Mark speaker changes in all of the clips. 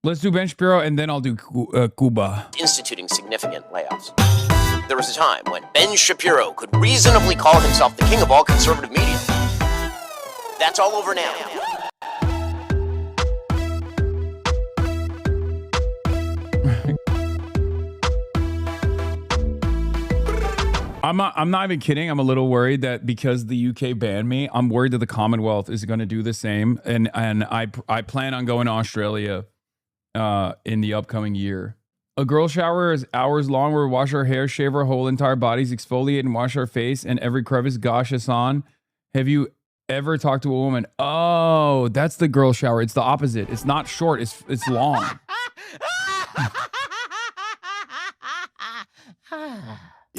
Speaker 1: Let's do Ben Shapiro, and then I'll do Cuba.
Speaker 2: Instituting significant layoffs. There was a time when Ben Shapiro could reasonably call himself the king of all conservative media. That's all over now.
Speaker 1: I'm not even kidding. I'm a little worried that because the UK banned me, I'm worried that the Commonwealth is going to do the same. And I plan on going to Australia in the upcoming year. A girl shower is hours long where we wash our hair, shave our whole entire bodies, exfoliate and wash our face and every crevice. Gosh, Hassan, have you ever talked to a woman? Oh, that's the girl shower. It's the opposite. It's not short. It's long.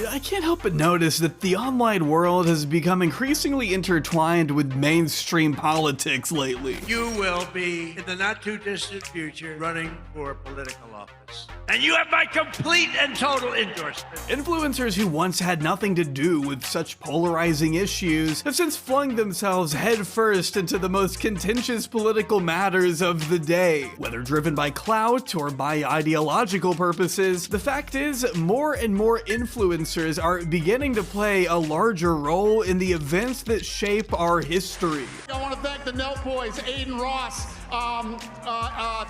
Speaker 3: I can't help but notice that the online world has become increasingly intertwined with mainstream politics lately.
Speaker 4: You will be, in the not too distant future, running for political office. And you have my complete and total endorsement.
Speaker 3: Influencers who once had nothing to do with such polarizing issues have since flung themselves headfirst into the most contentious political matters of the day. Whether driven by clout or by ideological purposes, the fact is, more and more influencers are beginning to play a larger role in the events that shape our history.
Speaker 5: I want to thank the Nelk Boys, Aiden Ross,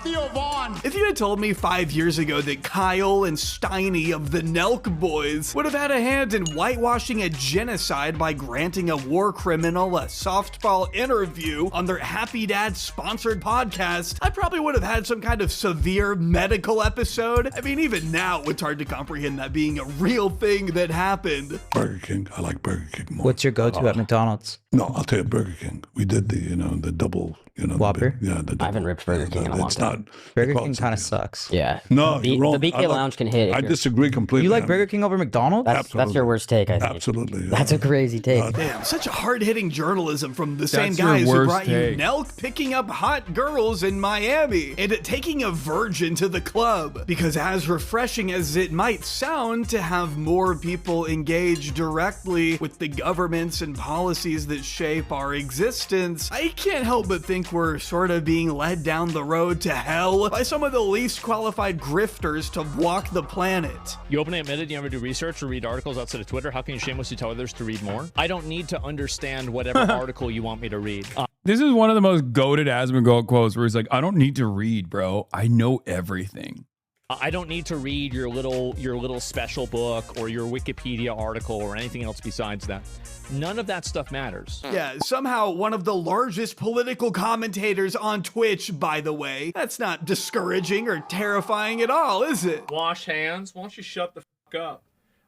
Speaker 5: Theo Vaughn.
Speaker 3: If you had told me 5 years ago that Kyle and Steiny of the Nelk Boys would have had a hand in whitewashing a genocide by granting a war criminal a softball interview on their Happy Dad sponsored podcast, I probably would have had some kind of severe medical episode. I mean, even now it's hard to comprehend that being a real thing that happened.
Speaker 6: Burger King. I like Burger King more.
Speaker 7: What's your go-to at McDonald's?
Speaker 6: No, I'll tell you Burger King. We did the double,
Speaker 7: Whopper?
Speaker 6: The double.
Speaker 8: I haven't ripped Burger King in a long time.
Speaker 7: Burger King kind of sucks.
Speaker 8: Yeah.
Speaker 6: No,
Speaker 8: the
Speaker 6: you're wrong.
Speaker 8: BK Lounge can hit.
Speaker 6: I disagree completely.
Speaker 7: You like Burger King over McDonald's?
Speaker 8: That's your worst take, I think.
Speaker 6: Absolutely.
Speaker 8: That's a crazy take.
Speaker 3: Damn, such a hard-hitting journalism from the same
Speaker 1: That's your
Speaker 3: guys who
Speaker 1: worst
Speaker 3: brought
Speaker 1: take.
Speaker 3: you Nelk picking up hot girls in Miami and taking a virgin to the club. Because as refreshing as it might sound to have more people engage directly with the governments and policies that shape our existence, I can't help but think we're sort of being led down the road to hell by some of the least qualified grifters to walk the planet.
Speaker 9: You openly admitted you never do research or read articles outside of Twitter. How can you shamelessly tell others to read more? I don't need to understand whatever article you want me to read.
Speaker 1: This is one of the most goated Asmongold quotes where he's like, I don't need to read, bro. I know everything.
Speaker 9: I don't need to read your little special book or your Wikipedia article or anything else besides that. None of that stuff matters.
Speaker 3: Yeah, somehow one of the largest political commentators on Twitch, by the way. That's not discouraging or terrifying at all, is it?
Speaker 9: Wash hands? Why don't you shut the fuck up?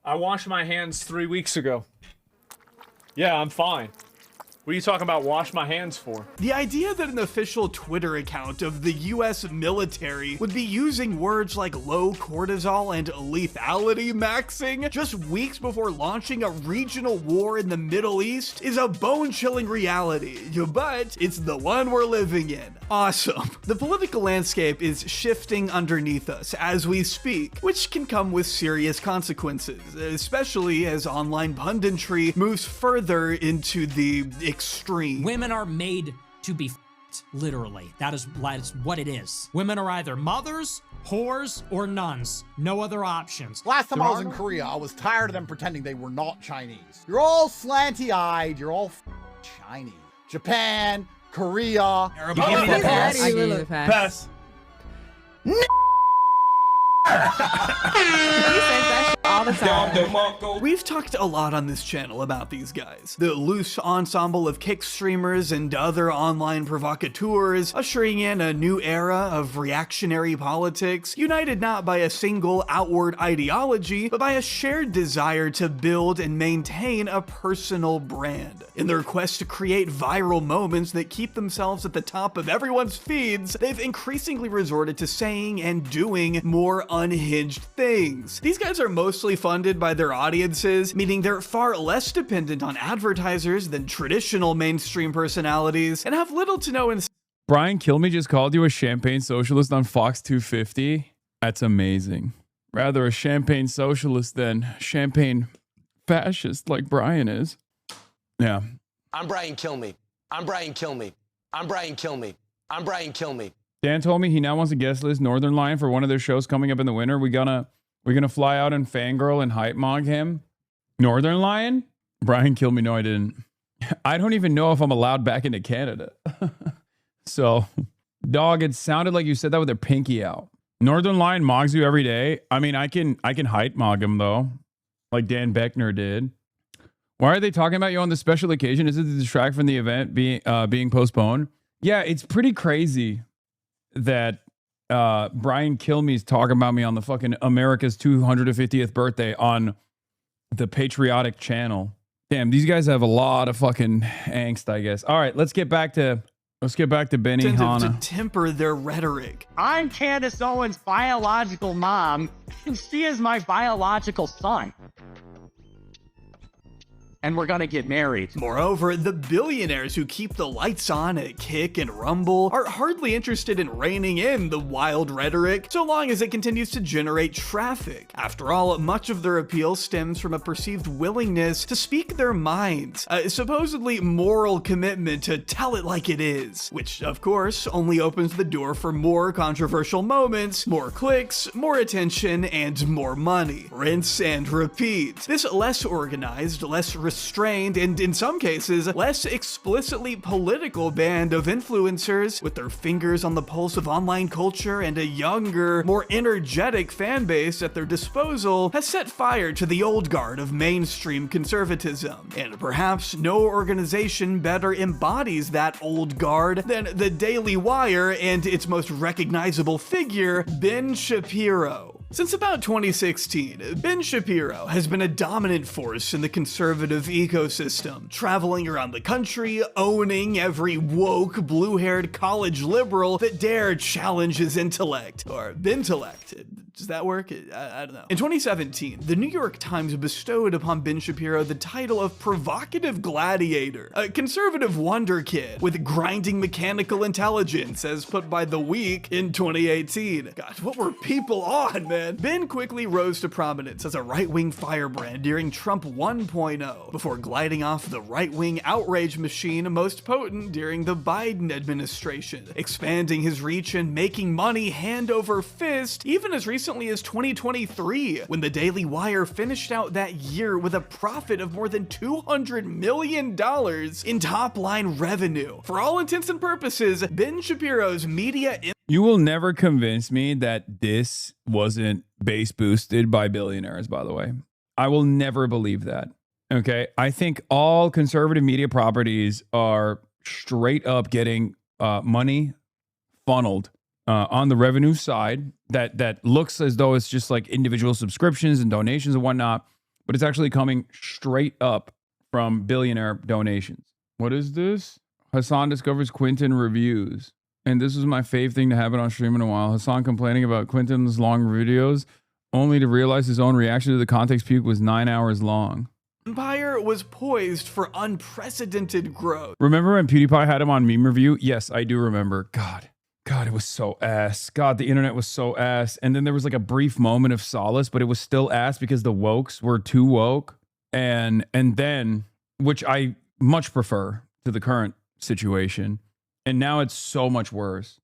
Speaker 9: I washed my hands 3 weeks ago. Yeah, I'm fine. What are you talking about wash my hands for?
Speaker 3: The idea that an official Twitter account of the US military would be using words like low cortisol and lethality maxing just weeks before launching a regional war in the Middle East is a bone-chilling reality, but it's the one we're living in. Awesome. The political landscape is shifting underneath us as we speak, which can come with serious consequences, especially as online punditry moves further into the extreme.
Speaker 10: Women are made to be f***ed, literally. That is what it is. Women are either mothers, whores, or nuns. No other options.
Speaker 5: Last time I was in Korea, I was tired of them pretending they were not Chinese. You're all slanty-eyed. You're all Chinese. Japan, Korea.
Speaker 10: You give me the pass.
Speaker 11: I give you the pass. All the time.
Speaker 3: We've talked a lot on this channel about these guys. The loose ensemble of kick streamers and other online provocateurs ushering in a new era of reactionary politics, united not by a single outward ideology, but by a shared desire to build and maintain a personal brand. In their quest to create viral moments that keep themselves at the top of everyone's feeds, they've increasingly resorted to saying and doing more unhinged things. These guys are mostly funded by their audiences, meaning they're far less dependent on advertisers than traditional mainstream personalities, and have little to no
Speaker 1: Brian Kilme just called you a champagne socialist on Fox 250. That's amazing. Rather a champagne socialist than champagne fascist like Brian is. Yeah.
Speaker 2: I'm Brian Kilme. I'm Brian Kilme. I'm Brian Kilme. I'm Brian Kilme.
Speaker 1: Dan told me he now wants a guest list Northern Lion for one of their shows coming up in the winter. We're gonna fly out and fangirl and hype mog him. Northern Lion? Brian killed me. No, I didn't. I don't even know if I'm allowed back into Canada. So, dog, it sounded like you said that with their pinky out. Northern Lion mogs you every day. I mean, I can hype mog him though, like Dan Beckner did. Why are they talking about you on this special occasion? Is it to distract from the event being postponed? Yeah, it's pretty crazy that Brian Kilme's talking about me on the fucking America's 250th birthday on the patriotic channel. Damn, these guys have a lot of fucking angst, I guess. All right, let's get back to Benny Hanna.
Speaker 3: To temper their rhetoric.
Speaker 11: I'm Candace Owens' biological mom, and she is my biological son. And we're gonna get married.
Speaker 3: Moreover, the billionaires who keep the lights on at Kick and Rumble are hardly interested in reining in the wild rhetoric so long as it continues to generate traffic. After all, much of their appeal stems from a perceived willingness to speak their minds, a supposedly moral commitment to tell it like it is, which of course only opens the door for more controversial moments, more clicks, more attention, and more money. Rinse and repeat. This less organized, less restrained, and in some cases, less explicitly political band of influencers with their fingers on the pulse of online culture and a younger, more energetic fan base at their disposal has set fire to the old guard of mainstream conservatism. And perhaps no organization better embodies that old guard than the Daily Wire and its most recognizable figure, Ben Shapiro. Since about 2016, Ben Shapiro has been a dominant force in the conservative ecosystem, traveling around the country, owning every woke, blue-haired college liberal that dare challenge his intellect, or bintellect. Does that work? I don't know. In 2017, the New York Times bestowed upon Ben Shapiro the title of Provocative Gladiator, a conservative wonder kid with grinding mechanical intelligence, as put by The Week in 2018. God, what were people on, man? Ben quickly rose to prominence as a right-wing firebrand during Trump 1.0, before gliding off the right-wing outrage machine most potent during the Biden administration, expanding his reach and making money hand over fist even as recently as 2023, when the Daily Wire finished out that year with a profit of more than $200 million in top-line revenue. For all intents and purposes, Ben Shapiro's media...
Speaker 1: You will never convince me that this wasn't base boosted by billionaires, by the way. I will never believe that. Okay? I think all conservative media properties are straight up getting money funneled on the revenue side that looks as though it's just like individual subscriptions and donations and whatnot, but it's actually coming straight up from billionaire donations. What is this? Hassan discovers Quentin reviews. And this was my fave thing to happen on stream in a while. Hassan complaining about Quentin's long videos, only to realize his own reaction to the context puke was 9 hours long.
Speaker 3: Empire was poised for unprecedented growth.
Speaker 1: Remember when PewDiePie had him on Meme Review? Yes, I do remember. God, it was so ass. God, the internet was so ass. And then there was like a brief moment of solace, but it was still ass because the wokes were too woke. And then, which I much prefer to the current situation. And now it's so much worse.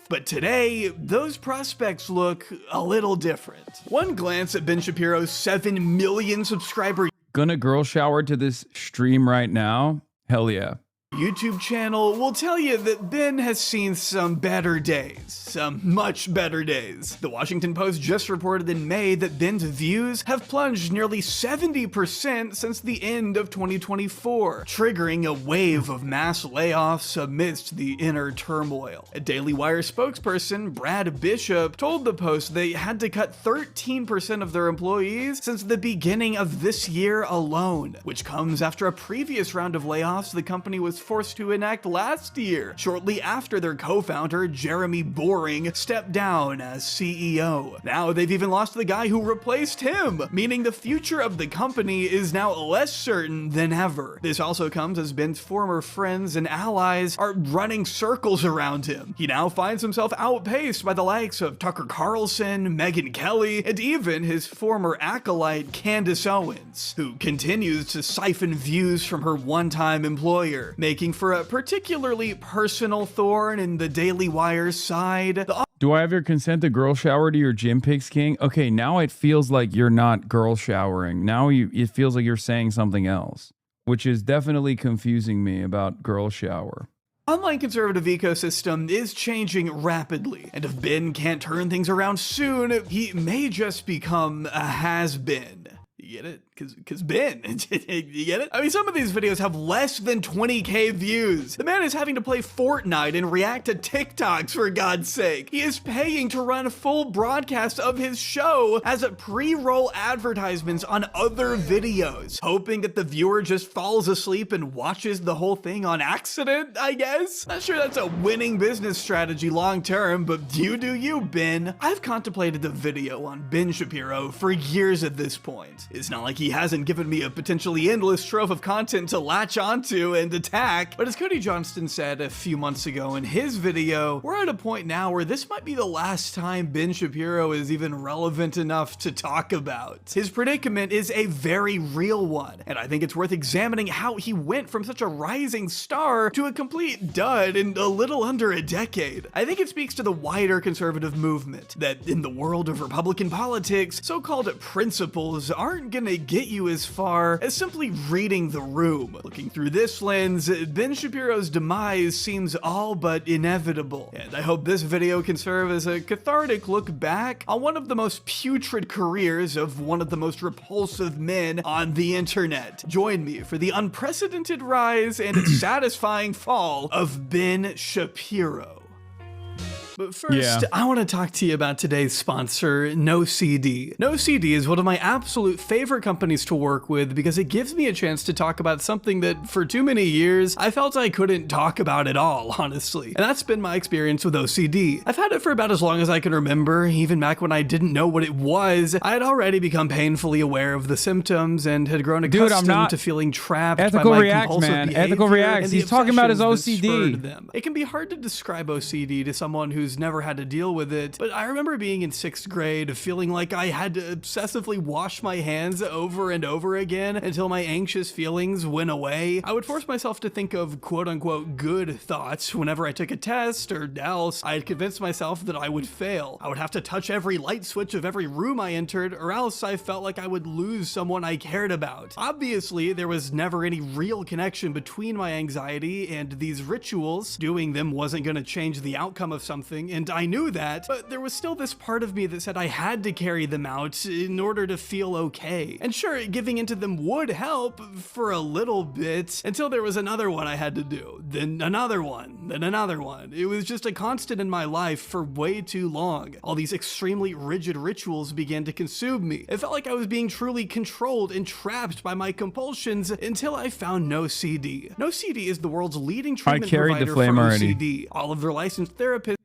Speaker 3: But today, those prospects look a little different. One glance at Ben Shapiro's 7 million subscriber
Speaker 1: Gonna girl shower to this stream right now? Hell yeah.
Speaker 3: YouTube channel will tell you that Ben has seen some better days, some much better days. The Washington Post just reported in May that Ben's views have plunged nearly 70% since the end of 2024, triggering a wave of mass layoffs amidst the inner turmoil. A Daily Wire spokesperson, Brad Bishop, told the Post they had to cut 13% of their employees since the beginning of this year alone, which comes after a previous round of layoffs the company was forced to enact last year, shortly after their co-founder, Jeremy Boring, stepped down as CEO. Now they've even lost the guy who replaced him, meaning the future of the company is now less certain than ever. This also comes as Ben's former friends and allies are running circles around him. He now finds himself outpaced by the likes of Tucker Carlson, Megyn Kelly, and even his former acolyte, Candace Owens, who continues to siphon views from her one-time employer, making making for a particularly personal thorn in the Daily Wire's side.
Speaker 1: Do I have your consent to girl shower to your gym pics, King? Okay, now it feels like you're not girl showering. Now it feels like you're saying something else, which is definitely confusing me about girl shower.
Speaker 3: Online conservative ecosystem is changing rapidly, and if Ben can't turn things around soon, he may just become a has-been. You get it? Cause Ben, you get it? I mean, some of these videos have less than 20k views. The man is having to play Fortnite and react to TikToks, for God's sake. He is paying to run full broadcasts of his show as a pre-roll advertisements on other videos, hoping that the viewer just falls asleep and watches the whole thing on accident, I guess? Not sure that's a winning business strategy long term, but you do you, Ben. I've contemplated a video on Ben Shapiro for years at this point. It's not like he hasn't given me a potentially endless trove of content to latch onto and attack, but as Cody Johnston said a few months ago in his video, we're at a point now where this might be the last time Ben Shapiro is even relevant enough to talk about. His predicament is a very real one, and I think it's worth examining how he went from such a rising star to a complete dud in a little under a decade. I think it speaks to the wider conservative movement that in the world of Republican politics, so-called principles aren't gonna get you as far as simply reading the room. Looking through this lens, Ben Shapiro's demise seems all but inevitable, and I hope this video can serve as a cathartic look back on one of the most putrid careers of one of the most repulsive men on the internet. Join me for the unprecedented rise and satisfying fall of Ben Shapiro. But first, I want to talk to you about today's sponsor, NoCD. NoCD is one of my absolute favorite companies to work with because it gives me a chance to talk about something that for too many years I felt I couldn't talk about at all, honestly. And that's been my experience with OCD. I've had it for about as long as I can remember. Even back when I didn't know what it was, I had already become painfully aware of the symptoms and had grown accustomed to feeling trapped by my compulsive behavior.
Speaker 1: Ethical reacts. He's talking about his OCD.
Speaker 3: It can be hard to describe OCD to someone who's never had to deal with it, but I remember being in 6th grade feeling like I had to obsessively wash my hands over and over again until my anxious feelings went away. I would force myself to think of quote-unquote good thoughts whenever I took a test, or else I had convinced myself that I would fail. I would have to touch every light switch of every room I entered, or else I felt like I would lose someone I cared about. Obviously, there was never any real connection between my anxiety and these rituals. Doing them wasn't going to change the outcome of something, and I knew that, but there was still this part of me that said I had to carry them out in order to feel okay. And sure, giving into them would help for a little bit, until there was another one I had to do, then another one, then another one. It was just a constant in my life for way too long. All these extremely rigid rituals began to consume me. It felt like I was being truly controlled and trapped by my compulsions until I found NoCD. NoCD is the world's leading treatment provider for OCD. All of their licensed therapists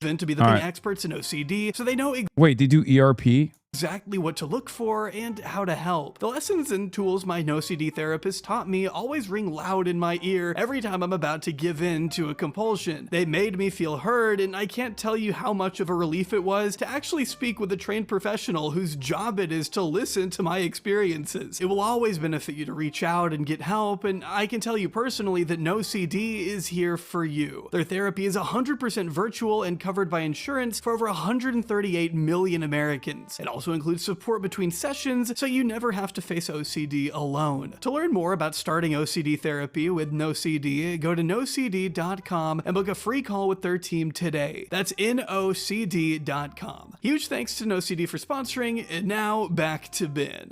Speaker 3: to be the main experts in OCD, so they know
Speaker 1: Wait, they do ERP?
Speaker 3: exactly what to look for and how to help. The lessons and tools my NoCD therapist taught me always ring loud in my ear every time I'm about to give in to a compulsion. They made me feel heard, and I can't tell you how much of a relief it was to actually speak with a trained professional whose job it is to listen to my experiences. It will always benefit you to reach out and get help, and I can tell you personally that NoCD is here for you. Their therapy is 100% virtual and covered by insurance for over 138 million Americans. It also includes support between sessions, so you never have to face OCD alone. To learn more about starting OCD therapy with NoCD, go to nocd.com and book a free call with their team today. That's nocd.com. Huge thanks to NoCD for sponsoring, and now back to Ben.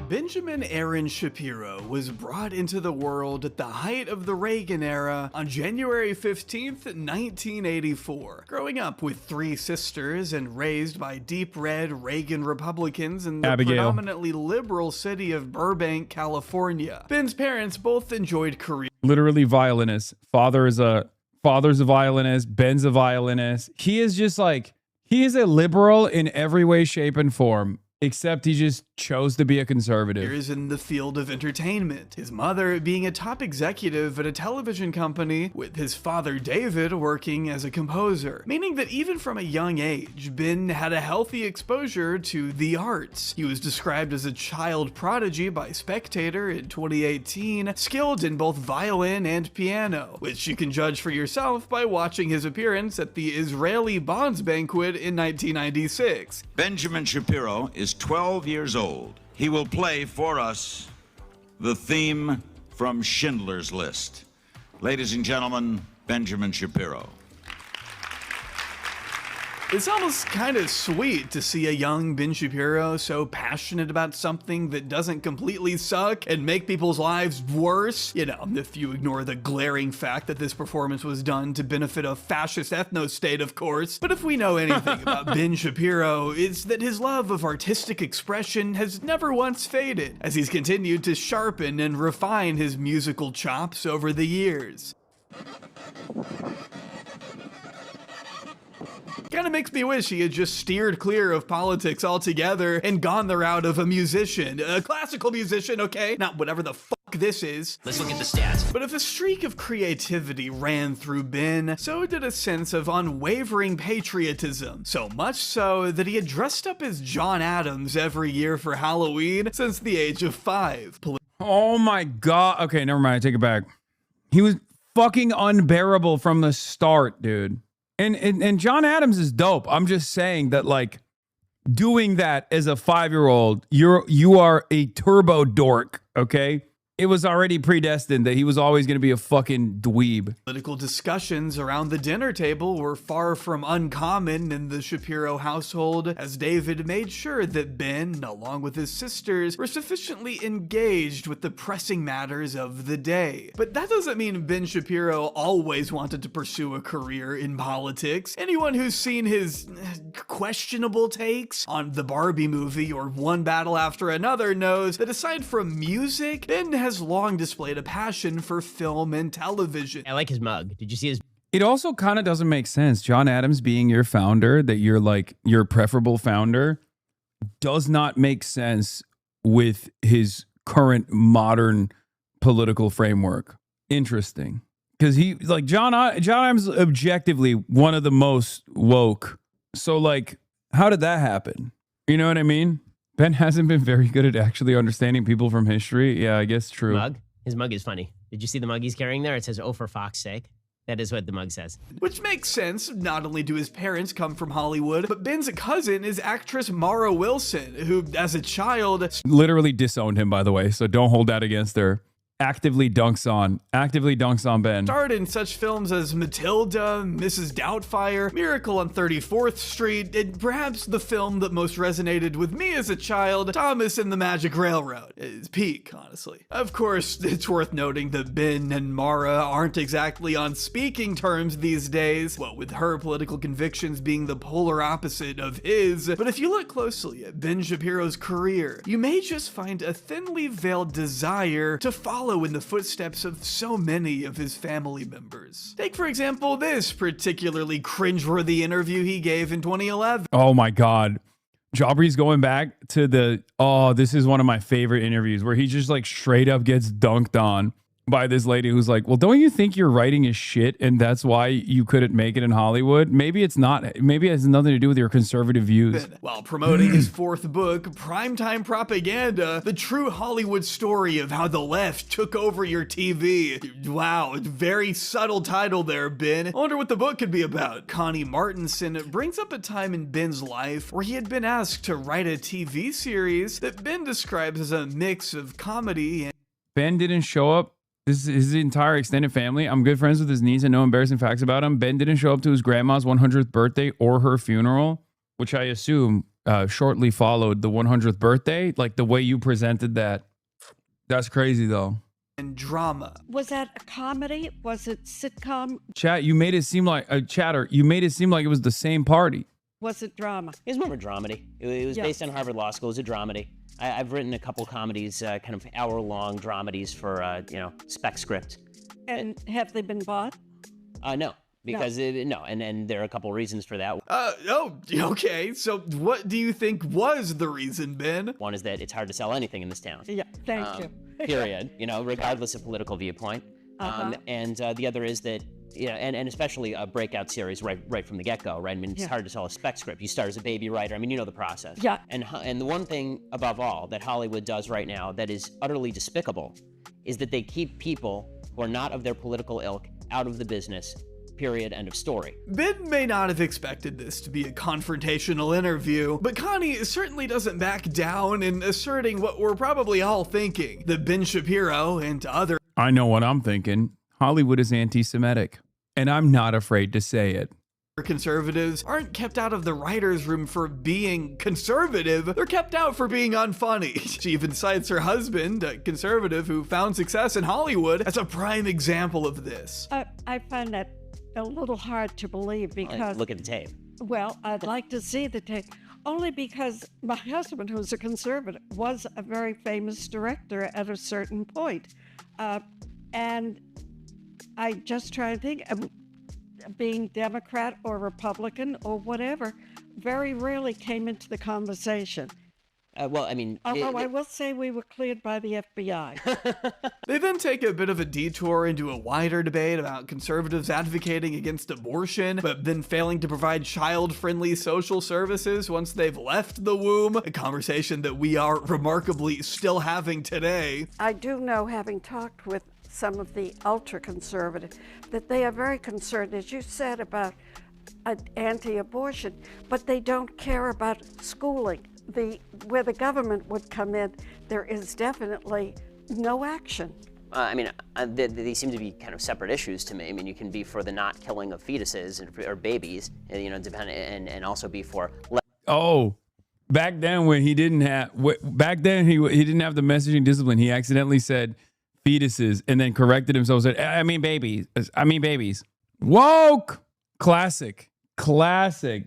Speaker 3: Benjamin Aaron Shapiro was brought into the world at the height of the Reagan era on January 15th, 1984. Growing up with 3 sisters and raised by deep red Reagan Republicans in the predominantly liberal city of Burbank, California, Ben's parents both enjoyed careers.
Speaker 1: Literally violinist. Father's a violinist. Ben's a violinist. He is just like, he is a liberal in every way, shape, and form. Except he just chose to be a conservative.
Speaker 3: Years in the field of entertainment, his mother being a top executive at a television company, with his father David working as a composer, meaning that even from a young age, Ben had a healthy exposure to the arts. He was described as a child prodigy by Spectator in 2018, skilled in both violin and piano, which you can judge for yourself by watching his appearance at the Israeli Bonds Banquet in 1996.
Speaker 12: Benjamin Shapiro is 12 years old. He will play for us the theme from Schindler's List. Ladies and gentlemen, Benjamin Shapiro.
Speaker 3: It's almost kind of sweet to see a young Ben Shapiro so passionate about something that doesn't completely suck and make people's lives worse. You know, if you ignore the glaring fact that this performance was done to benefit a fascist ethno-state, of course. But if we know anything about Ben Shapiro, it's that his love of artistic expression has never once faded, as he's continued to sharpen and refine his musical chops over the years. Kinda makes me wish he had just steered clear of politics altogether and gone the route of a musician. A classical musician, okay? Not whatever the fuck this is.
Speaker 2: Let's look at the stats.
Speaker 3: But if a streak of creativity ran through Ben, so did a sense of unwavering patriotism. So much so that he had dressed up as John Adams every year for Halloween since the age of 5.
Speaker 1: Oh my God. Okay, never mind. I take it back. He was fucking unbearable from the start, dude. And John Adams is dope. I'm just saying that, like, doing that as a 5-year-old, you are a turbo dork, okay? It was already predestined that he was always going to be a fucking dweeb.
Speaker 3: Political discussions around the dinner table were far from uncommon in the Shapiro household, as David made sure that Ben, along with his sisters, were sufficiently engaged with the pressing matters of the day. But that doesn't mean Ben Shapiro always wanted to pursue a career in politics. Anyone who's seen his questionable takes on the Barbie movie or One Battle After Another knows that aside from music, Ben has long displayed a passion for film and television.
Speaker 2: I like his mug. Did you see his?
Speaker 1: It also kind of doesn't make sense. John Adams being your founder, that you're like your preferable founder, does not make sense with his current modern political framework. Interesting. Because he, like, John Adams is objectively one of the most woke. So, like, how did that happen? You know what I mean? Ben hasn't been very good at actually understanding people from history. Yeah, I guess true.
Speaker 2: Mug? His mug is funny. Did you see the mug he's carrying there? It says, "Oh, for fox's sake." That is what the mug says.
Speaker 3: Which makes sense. Not only do his parents come from Hollywood, but Ben's cousin is actress Mara Wilson, who, as a child,
Speaker 1: literally disowned him, by the way, so don't hold that against her. Actively dunks on Ben.
Speaker 3: Starred in such films as Matilda, Mrs. Doubtfire, Miracle on 34th Street, and perhaps the film that most resonated with me as a child, Thomas and the Magic Railroad. It's peak, honestly. Of course, it's worth noting that Ben and Mara aren't exactly on speaking terms these days, what with her political convictions being the polar opposite of his. But if you look closely at Ben Shapiro's career, you may just find a thinly veiled desire to follow in the footsteps of so many of his family members. Take, for example, this particularly cringeworthy interview he gave in 2011.
Speaker 1: Oh my God. Jaubrey's going back to this is one of my favorite interviews where he just like straight up gets dunked on by this lady who's like, well, don't you think your writing is shit and that's why you couldn't make it in Hollywood? Maybe it's not. Maybe it has nothing to do with your conservative views.
Speaker 3: While promoting his 4th book, Primetime Propaganda, the true Hollywood story of how the left took over your TV. Wow, very subtle title there, Ben. I wonder what the book could be about. Connie Martinson brings up a time in Ben's life where he had been asked to write a TV series that Ben describes as a mix of comedy and...
Speaker 1: Ben didn't show up. This is his entire extended family. I'm good friends with his niece and no embarrassing facts about him. Ben didn't show up to his grandma's 100th birthday or her funeral, which I assume shortly followed the 100th birthday. Like the way you presented that. That's crazy though.
Speaker 3: And drama.
Speaker 13: Was that a comedy? Was it sitcom?
Speaker 1: Chat, you made it seem like you made it seem like it was the same party.
Speaker 13: Was it drama?
Speaker 2: It was more of a dramedy. It was based on Harvard Law School. It was a dramedy. I've written a couple comedies, kind of hour-long dramedies for, spec script.
Speaker 13: And have they been bought?
Speaker 2: No. because and there are a couple of reasons for that.
Speaker 3: Okay. So what do you think was the reason, Ben?
Speaker 2: One is that it's hard to sell anything in this town.
Speaker 13: Yeah, thank you.
Speaker 2: Period. Regardless of political viewpoint. And the other is that, and especially a breakout series right from the get-go, right? I mean, it's hard to sell a spec script. You start as a baby writer. I mean, you know the process.
Speaker 13: Yeah.
Speaker 2: And the one thing above all that Hollywood does right now that is utterly despicable is that they keep people who are not of their political ilk out of the business. Period. End of story.
Speaker 3: Ben may not have expected this to be a confrontational interview, but Connie certainly doesn't back down in asserting what we're probably all thinking, that Ben Shapiro and other
Speaker 1: I know what I'm thinking. Hollywood is anti-Semitic, and I'm not afraid to say it.
Speaker 3: conservatives aren't kept out of the writer's room for being conservative, they're kept out for being unfunny. She even cites her husband, a conservative who found success in Hollywood, as a prime example of this.
Speaker 13: I find that a little hard to believe because...
Speaker 2: Look at the tape.
Speaker 13: Well, I'd like to see the tape, only because my husband, who's a conservative, was a very famous director at a certain point. And I just try to think, being Democrat or Republican or whatever, very rarely came into the conversation.
Speaker 2: Well, I mean...
Speaker 13: Although I will say we were cleared by the FBI.
Speaker 3: They then take a bit of a detour into a wider debate about conservatives advocating against abortion, but then failing to provide child-friendly social services once they've left the womb, a conversation that we are remarkably still having today.
Speaker 13: I do know, having talked with some of the ultra-conservative, that they are very concerned, as you said, about anti-abortion, but they don't care about schooling. Where the government would come in, there is definitely no action.
Speaker 2: I mean, they seem to be kind of separate issues to me. I mean, you can be for the not killing of fetuses or babies, and also be for...
Speaker 1: Oh, back then when he didn't have... Back then he didn't have the messaging discipline. He accidentally said fetuses and then corrected himself and said, I mean babies. Woke! Classic.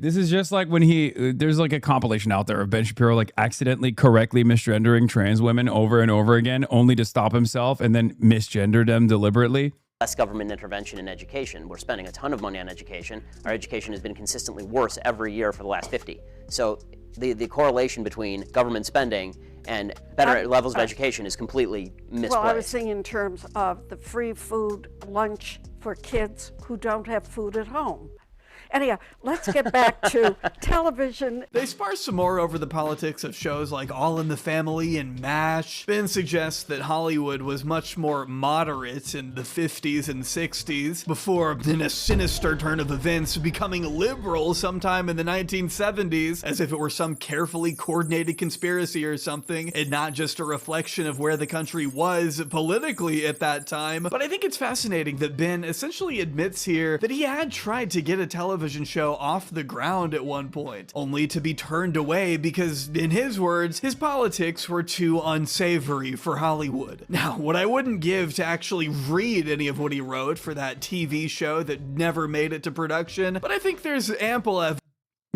Speaker 1: This is just like when there's like a compilation out there of Ben Shapiro like accidentally correctly misgendering trans women over and over again, only to stop himself and then misgender them deliberately.
Speaker 2: Less government intervention in education. We're spending a ton of money on education. Our education has been consistently worse every year for the last 50. So the correlation between government spending and better levels of education is completely misplaced.
Speaker 13: Well, I was thinking in terms of the free food lunch for kids who don't have food at home. Anyhow, let's get back to television.
Speaker 3: They spar some more over the politics of shows like All in the Family and MASH. Ben suggests that Hollywood was much more moderate in the 50s and 60s, before, in a sinister turn of events, becoming liberal sometime in the 1970s, as if it were some carefully coordinated conspiracy or something, and not just a reflection of where the country was politically at that time. But I think it's fascinating that Ben essentially admits here that he had tried to get a television show off the ground at one point, only to be turned away because, in his words, his politics were too unsavory for Hollywood. Now, what I wouldn't give to actually read any of what he wrote for that TV show that never made it to production, but I think there's ample evidence.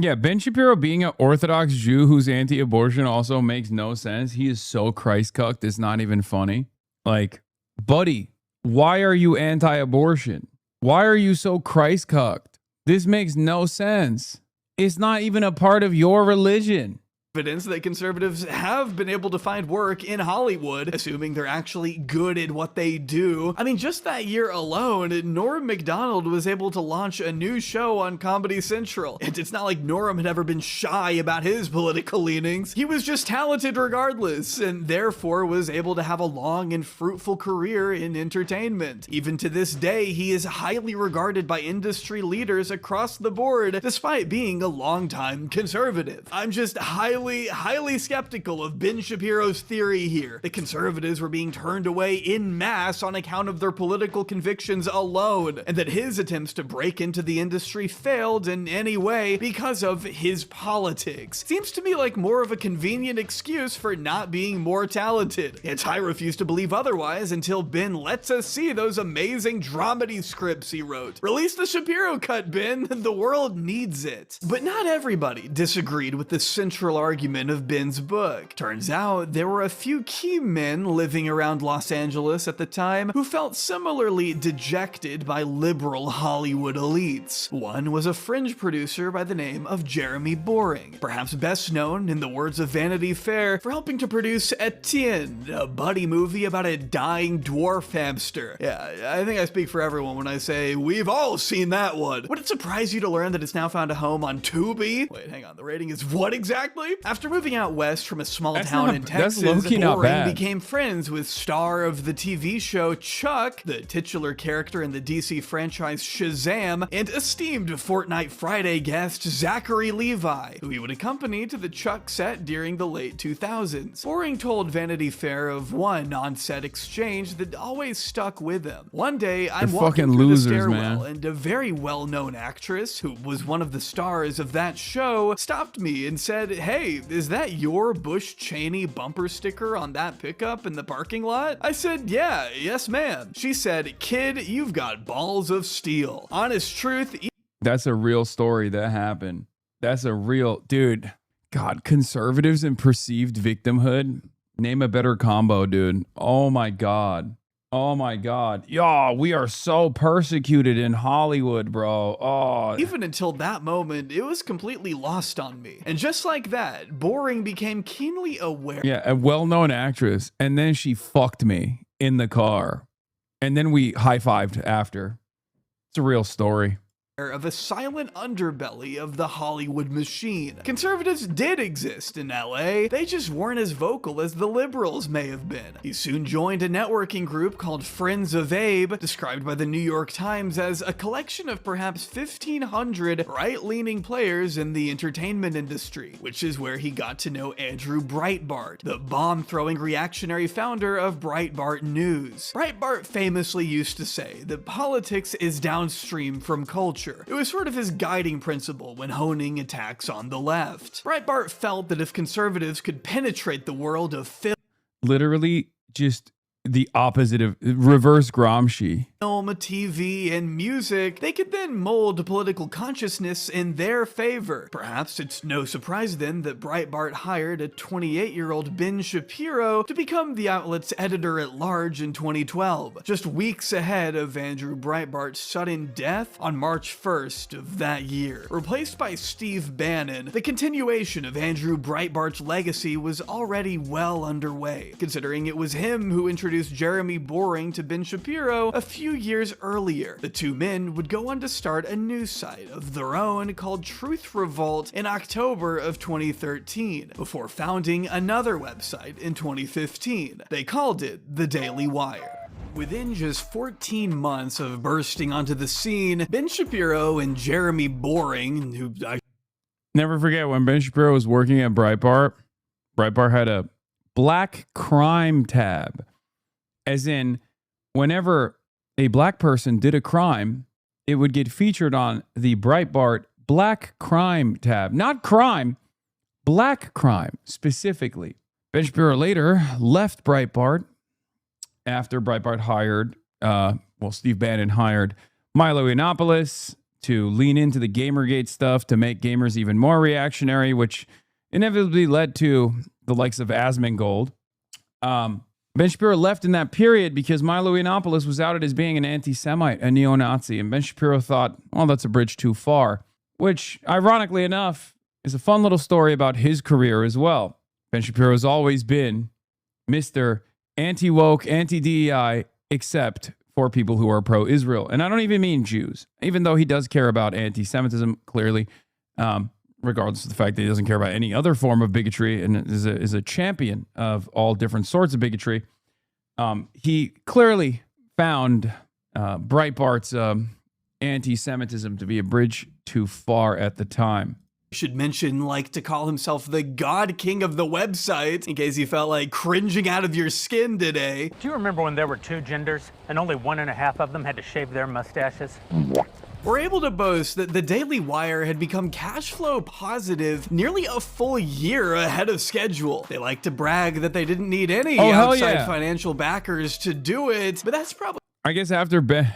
Speaker 1: Yeah, Ben Shapiro being an Orthodox Jew who's anti-abortion also makes no sense. He is so Christ-cucked, it's not even funny. Like, buddy, why are you anti-abortion? Why are you so Christ-cucked? This makes no sense. It's not even a part of your religion.
Speaker 3: Evidence that conservatives have been able to find work in Hollywood, assuming they're actually good at what they do. I mean, just that year alone, Norm Macdonald was able to launch a new show on Comedy Central. And it's not like Norm had ever been shy about his political leanings. He was just talented regardless, and therefore was able to have a long and fruitful career in entertainment. Even to this day, he is highly regarded by industry leaders across the board, despite being a longtime conservative. I'm just highly skeptical of Ben Shapiro's theory here. The conservatives were being turned away in mass on account of their political convictions alone, and that his attempts to break into the industry failed in any way because of his politics. Seems to me like more of a convenient excuse for not being more talented. Yet I refuse to believe otherwise until Ben lets us see those amazing dramedy scripts he wrote. Release the Shapiro cut, Ben. The world needs it. But not everybody disagreed with the central argument argument of Ben's book. Turns out there were a few key men living around Los Angeles at the time who felt similarly dejected by liberal Hollywood elites. One was a fringe producer by the name of Jeremy Boring, perhaps best known, in the words of Vanity Fair, for helping to produce Etienne, a buddy movie about a dying dwarf hamster. Yeah, I think I speak for everyone when I say we've all seen that one. Would it surprise you to learn that it's now found a home on Tubi? Wait, hang on, the rating is what exactly? After moving out west from a small town in Texas, Boring became friends with star of the TV show Chuck, the titular character in the DC franchise Shazam, and esteemed Fortnite Friday guest Zachary Levi, who he would accompany to the Chuck set during the late 2000s. Boring told Vanity Fair of one on-set exchange that always stuck with him. One day, I'm walking through the stairwell, and a very well-known actress, who was one of the stars of that show, stopped me and said, "Hey, is that your Bush Cheney bumper sticker on that pickup in the parking lot?" I said, "Yeah, yes ma'am." She said, "Kid, you've got balls of steel." Honest truth.
Speaker 1: That's a real story that happened. That's a real, dude. God, conservatives and perceived victimhood. Name a better combo, dude. Oh my God. Oh my God. Yo, we are so persecuted in Hollywood, bro. Oh.
Speaker 3: Even until that moment, it was completely lost on me. And just like that, Boring became keenly aware.
Speaker 1: Yeah, a well-known actress. And then she fucked me in the car. And then we high-fived after. It's a real story.
Speaker 3: Of a silent underbelly of the Hollywood machine. Conservatives did exist in LA, they just weren't as vocal as the liberals may have been. He soon joined a networking group called Friends of Abe, described by the New York Times as a collection of perhaps 1,500 right-leaning players in the entertainment industry, which is where he got to know Andrew Breitbart, the bomb-throwing reactionary founder of Breitbart News. Breitbart famously used to say that politics is downstream from culture. It was sort of his guiding principle when honing attacks on the left. Breitbart felt that if conservatives could penetrate the world of
Speaker 1: literally just the opposite of reverse Gramsci.
Speaker 3: Film, TV, and music, they could then mold political consciousness in their favor. Perhaps it's no surprise then that Breitbart hired a 28-year-old Ben Shapiro to become the outlet's editor-at-large in 2012, just weeks ahead of Andrew Breitbart's sudden death on March 1st of that year. Replaced by Steve Bannon, the continuation of Andrew Breitbart's legacy was already well underway, considering it was him who introduced Jeremy Boring to Ben Shapiro a few years earlier. The two men would go on to start a news site of their own called Truth Revolt in October of 2013, before founding another website in 2015. They called it The Daily Wire. Within just 14 months of bursting onto the scene, Ben Shapiro and Jeremy Boring, who I
Speaker 1: never forget when Ben Shapiro was working at Breitbart, Breitbart had a black crime tab. As in, whenever a black person did a crime, it would get featured on the Breitbart Black Crime tab. Not crime, black crime specifically. Ben Shapiro later left Breitbart after Breitbart hired, Steve Bannon hired Milo Yiannopoulos to lean into the Gamergate stuff to make gamers even more reactionary, which inevitably led to the likes of Asmongold. Ben Shapiro left in that period because Milo Yiannopoulos was outed as being an anti-Semite, a neo-Nazi, and Ben Shapiro thought, well, that's a bridge too far, which, ironically enough, is a fun little story about his career as well. Ben Shapiro has always been Mr. Anti-woke, anti-DEI, except for people who are pro-Israel. And I don't even mean Jews, even though he does care about anti-Semitism, clearly, regardless of the fact that he doesn't care about any other form of bigotry and is a champion of all different sorts of bigotry. He clearly found Breitbart's anti-Semitism to be a bridge too far at the time.
Speaker 3: Should mention like to call himself the God King of the website, in case you felt like cringing out of your skin today.
Speaker 14: Do you remember when there were two genders and only 1.5 of them had to shave their mustaches?
Speaker 3: We're able to boast that the Daily Wire had become cash flow positive nearly a full year ahead of schedule. They like to brag that they didn't need any outside financial backers to do it, but that's probably...
Speaker 1: I guess after Ben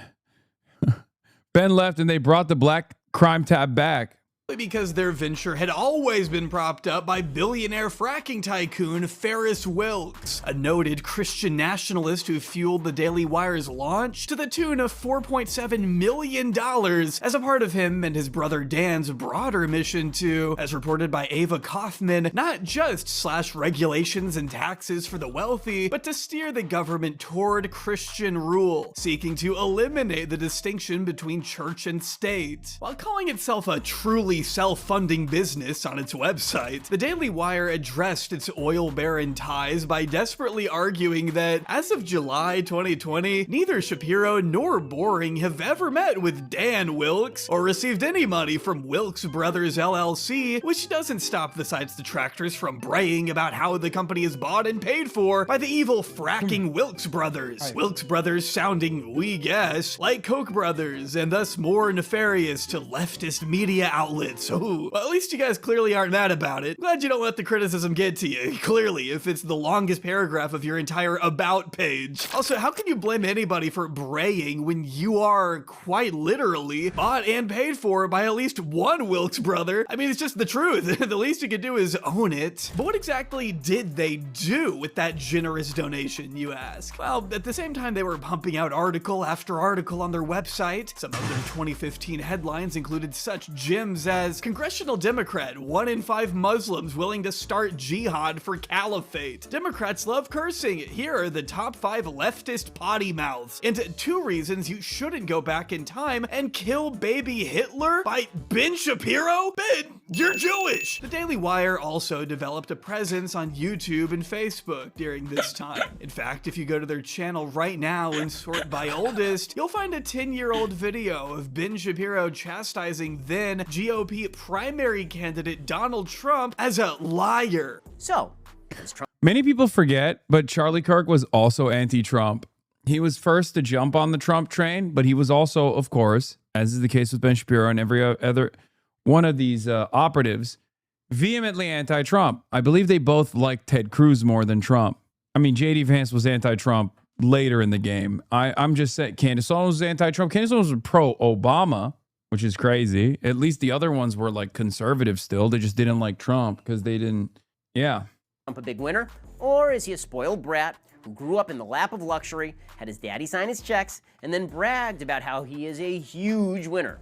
Speaker 1: left and they brought the black crime tab back,
Speaker 3: because their venture had always been propped up by billionaire fracking tycoon Ferris Wilkes, a noted Christian nationalist who fueled the Daily Wire's launch to the tune of $4.7 million as a part of him and his brother Dan's broader mission to, as reported by Ava Kaufman, not just slash regulations and taxes for the wealthy, but to steer the government toward Christian rule, seeking to eliminate the distinction between church and state. While calling itself a truly self-funding business on its website, the Daily Wire addressed its oil baron ties by desperately arguing that, as of July 2020, neither Shapiro nor Boring have ever met with Dan Wilkes or received any money from Wilkes Brothers LLC, which doesn't stop the site's detractors from braying about how the company is bought and paid for by the evil fracking Wilkes Brothers. Wilkes Brothers sounding, we guess, like Koch brothers, and thus more nefarious to leftist media outlets. Well, at least you guys clearly aren't mad about it. Glad you don't let the criticism get to you. Clearly, if it's the longest paragraph of your entire about page. Also, how can you blame anybody for braying when you are quite literally bought and paid for by at least one Wilkes brother? I mean, it's just the truth. The least you could do is own it. But what exactly did they do with that generous donation, you ask? Well, at the same time they were pumping out article after article on their website, some of their 2015 headlines included such gems as Congressional Democrat, 1 in 5 Muslims willing to start jihad for caliphate. Democrats love cursing. Here are the top 5 leftist potty mouths. And 2 reasons you shouldn't go back in time and kill baby Hitler by Ben Shapiro? Ben, you're Jewish! The Daily Wire also developed a presence on YouTube and Facebook during this time. In fact, if you go to their channel right now and sort by oldest, you'll find a 10-year-old video of Ben Shapiro chastising then GOP primary candidate Donald Trump as a liar.
Speaker 2: So, is Trump...
Speaker 1: Many people forget, but Charlie Kirk was also anti-Trump. He was first to jump on the Trump train, but he was also, of course, as is the case with Ben Shapiro and every other one of these operatives, vehemently anti-Trump. I believe they both liked Ted Cruz more than Trump. I mean, J.D. Vance was anti-Trump later in the game. I'm just saying, Candace Owens was anti-Trump. Candace Owens was pro-Obama, which is crazy. At least the other ones were like conservative still. They just didn't like Trump because they didn't, yeah.
Speaker 2: Trump a big winner? Or is he a spoiled brat who grew up in the lap of luxury, had his daddy sign his checks, and then bragged about how he is a huge winner?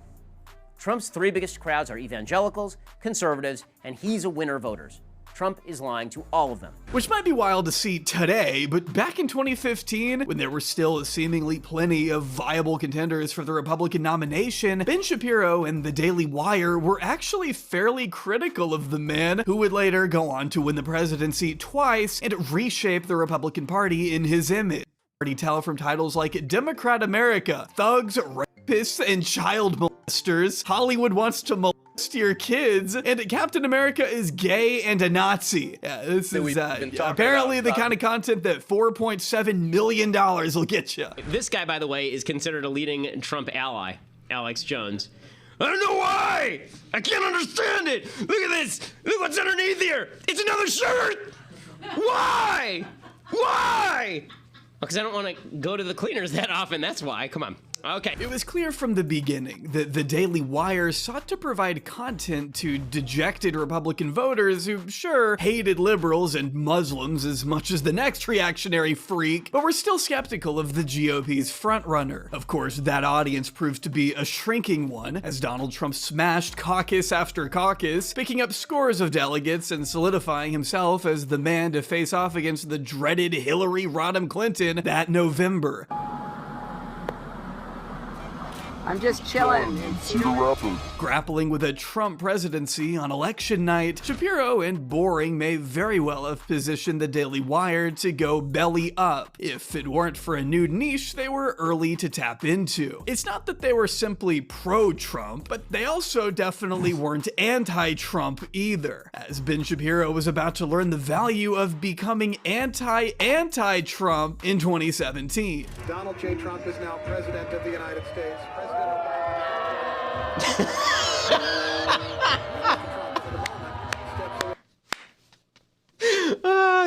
Speaker 2: Trump's 3 biggest crowds are evangelicals, conservatives, and he's a winner voters. Trump is lying to all of them.
Speaker 3: Which might be wild to see today, but back in 2015, when there were still seemingly plenty of viable contenders for the Republican nomination, Ben Shapiro and the Daily Wire were actually fairly critical of the man who would later go on to win the presidency twice and reshape the Republican Party in his image. Already tell from titles like Democrat America, Thugs, Rapists, and Child Molesters, Hollywood Wants to Molest Your Kids, and Captain America is gay and a Nazi. Yeah, this is apparently the kind of content that $4.7 million will get you.
Speaker 15: This guy, by the way, is considered a leading Trump ally, Alex Jones. I don't know why! I can't understand it! Look at this! Look what's underneath here! It's another shirt! Why? Why? Because I don't want to go to the cleaners that often, that's why. Come on. Okay.
Speaker 3: It was clear from the beginning that the Daily Wire sought to provide content to dejected Republican voters who, sure, hated liberals and Muslims as much as the next reactionary freak, but were still skeptical of the GOP's frontrunner. Of course, that audience proved to be a shrinking one, as Donald Trump smashed caucus after caucus, picking up scores of delegates and solidifying himself as the man to face off against the dreaded Hillary Rodham Clinton that November.
Speaker 11: I'm just chilling.
Speaker 3: Grappling with a Trump presidency on election night, Shapiro and Boring may very well have positioned the Daily Wire to go belly up, if it weren't for a new niche they were early to tap into. It's not that they were simply pro-Trump, but they also definitely weren't anti-Trump either, as Ben Shapiro was about to learn the value of becoming anti-Trump in 2017.
Speaker 16: Donald J. Trump is now President of the United States.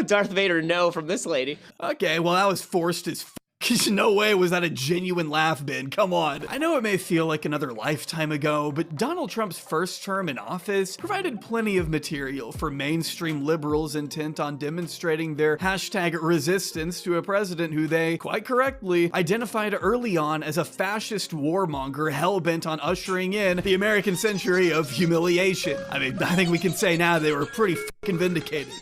Speaker 15: Darth Vader, no, from this lady.
Speaker 3: Okay, well that was forced as fuck. No way was that a genuine laugh, Ben. Come on. I know it may feel like another lifetime ago, but Donald Trump's first term in office provided plenty of material for mainstream liberals intent on demonstrating their hashtag resistance to a president who they, quite correctly, identified early on as a fascist warmonger hell-bent on ushering in the American century of humiliation. I mean, I think we can say now they were pretty fucking vindicated.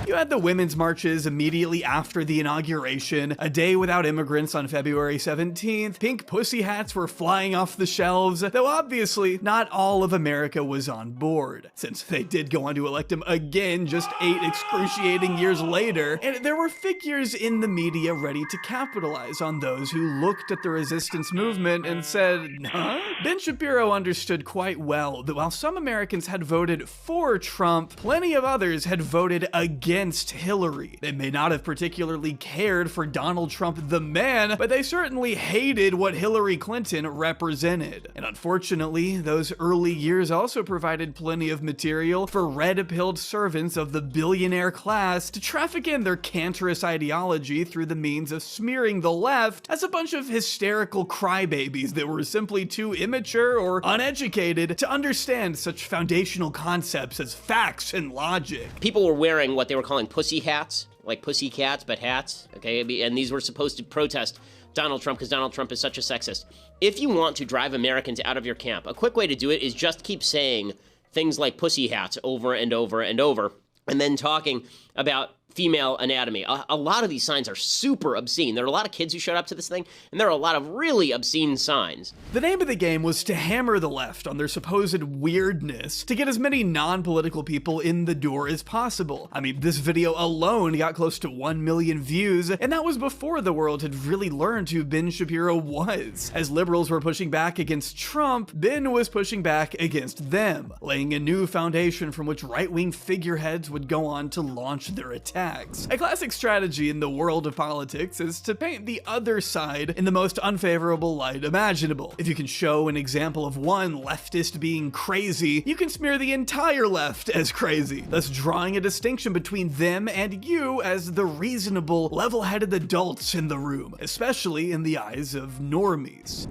Speaker 3: You had the women's marches immediately after the inauguration, a day without immigrants on February 17th, pink pussy hats were flying off the shelves, though obviously not all of America was on board, since they did go on to elect him again just 8 excruciating years later, and there were figures in the media ready to capitalize on those who looked at the resistance movement and said, huh? Ben Shapiro understood quite well that while some Americans had voted for Trump, plenty of others had voted against Hillary. They may not have particularly cared for Donald Trump the man, but they certainly hated what Hillary Clinton represented. And unfortunately, those early years also provided plenty of material for red-pilled servants of the billionaire class to traffic in their cancerous ideology through the means of smearing the left as a bunch of hysterical crybabies that were simply too immature or uneducated to understand such foundational concepts as facts and logic.
Speaker 15: People were wearing what they were calling pussy hats, like pussy cats, but hats, okay? And these were supposed to protest Donald Trump because Donald Trump is such a sexist. If you want to drive Americans out of your camp, a quick way to do it is just keep saying things like pussy hats over and over and over, and then talking about female anatomy. A lot of these signs are super obscene. There are a lot of kids who showed up to this thing, and there are a lot of really obscene signs.
Speaker 3: The name of the game was to hammer the left on their supposed weirdness to get as many non-political people in the door as possible. I mean, this video alone got close to 1 million views, and that was before the world had really learned who Ben Shapiro was. As liberals were pushing back against Trump, Ben was pushing back against them, laying a new foundation from which right-wing figureheads would go on to launch their attacks. A classic strategy in the world of politics is to paint the other side in the most unfavorable light imaginable. If you can show an example of one leftist being crazy, you can smear the entire left as crazy, thus drawing a distinction between them and you as the reasonable, level-headed adults in the room, especially in the eyes of normies.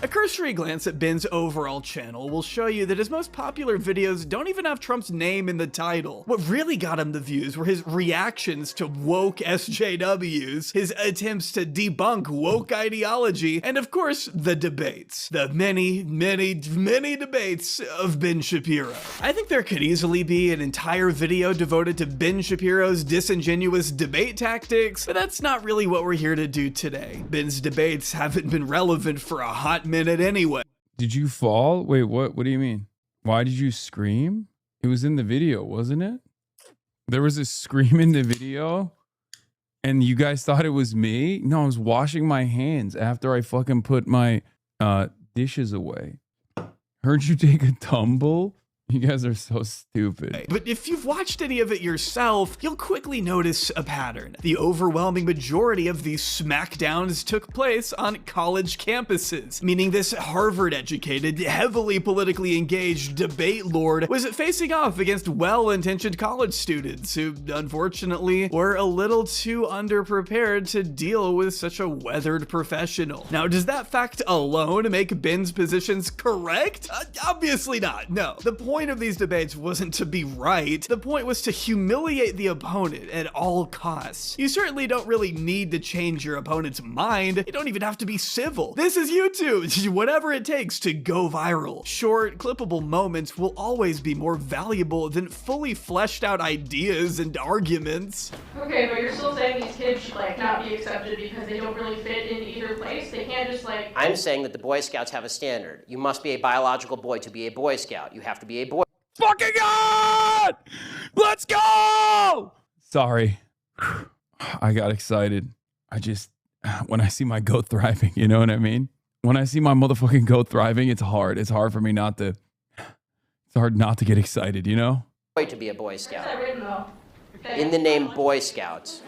Speaker 3: A cursory glance at Ben's overall channel will show you that his most popular videos don't even have Trump's name in the title. What really got him the views were his reactions to woke SJWs, his attempts to debunk woke ideology, and of course, the debates. The many, many, many debates of Ben Shapiro. I think there could easily be an entire video devoted to Ben Shapiro's disingenuous debate tactics, but that's not really what we're here to do today. Ben's debates haven't been relevant for a hot minute anyway.
Speaker 1: Did you fall? Wait, what do you mean? Why did you scream? It was in the video, wasn't it? There was a scream in the video and you guys thought it was me? No, I was washing my hands after I fucking put my dishes away. Heard you take a tumble? You guys are so stupid.
Speaker 3: But if you've watched any of it yourself, you'll quickly notice a pattern. The overwhelming majority of these smackdowns took place on college campuses, meaning this Harvard-educated, heavily politically engaged debate lord was facing off against well-intentioned college students who, unfortunately, were a little too underprepared to deal with such a weathered professional. Now, does that fact alone make Ben's positions correct? Obviously not, no. The point of these debates wasn't to be right. The point was to humiliate the opponent at all costs. You certainly don't really need to change your opponent's mind. You don't even have to be civil. This is YouTube. Whatever it takes to go viral. Short, clippable moments will always be more valuable than fully fleshed out ideas and arguments.
Speaker 17: Okay, but you're still saying these kids should like not be accepted because they don't really fit in either place? They can't just like...
Speaker 2: I'm saying that the Boy Scouts have a standard. You must be a biological boy to be a Boy Scout. You have to be a boy.
Speaker 1: Fucking God! Let's go! Sorry. I got excited. When I see my goat thriving, you know what I mean? When I see my motherfucking goat thriving, it's hard. It's hard for me not to get excited, you know?
Speaker 2: To be a Boy Scout.
Speaker 17: Where's that written though?
Speaker 2: In the name Boy Scouts.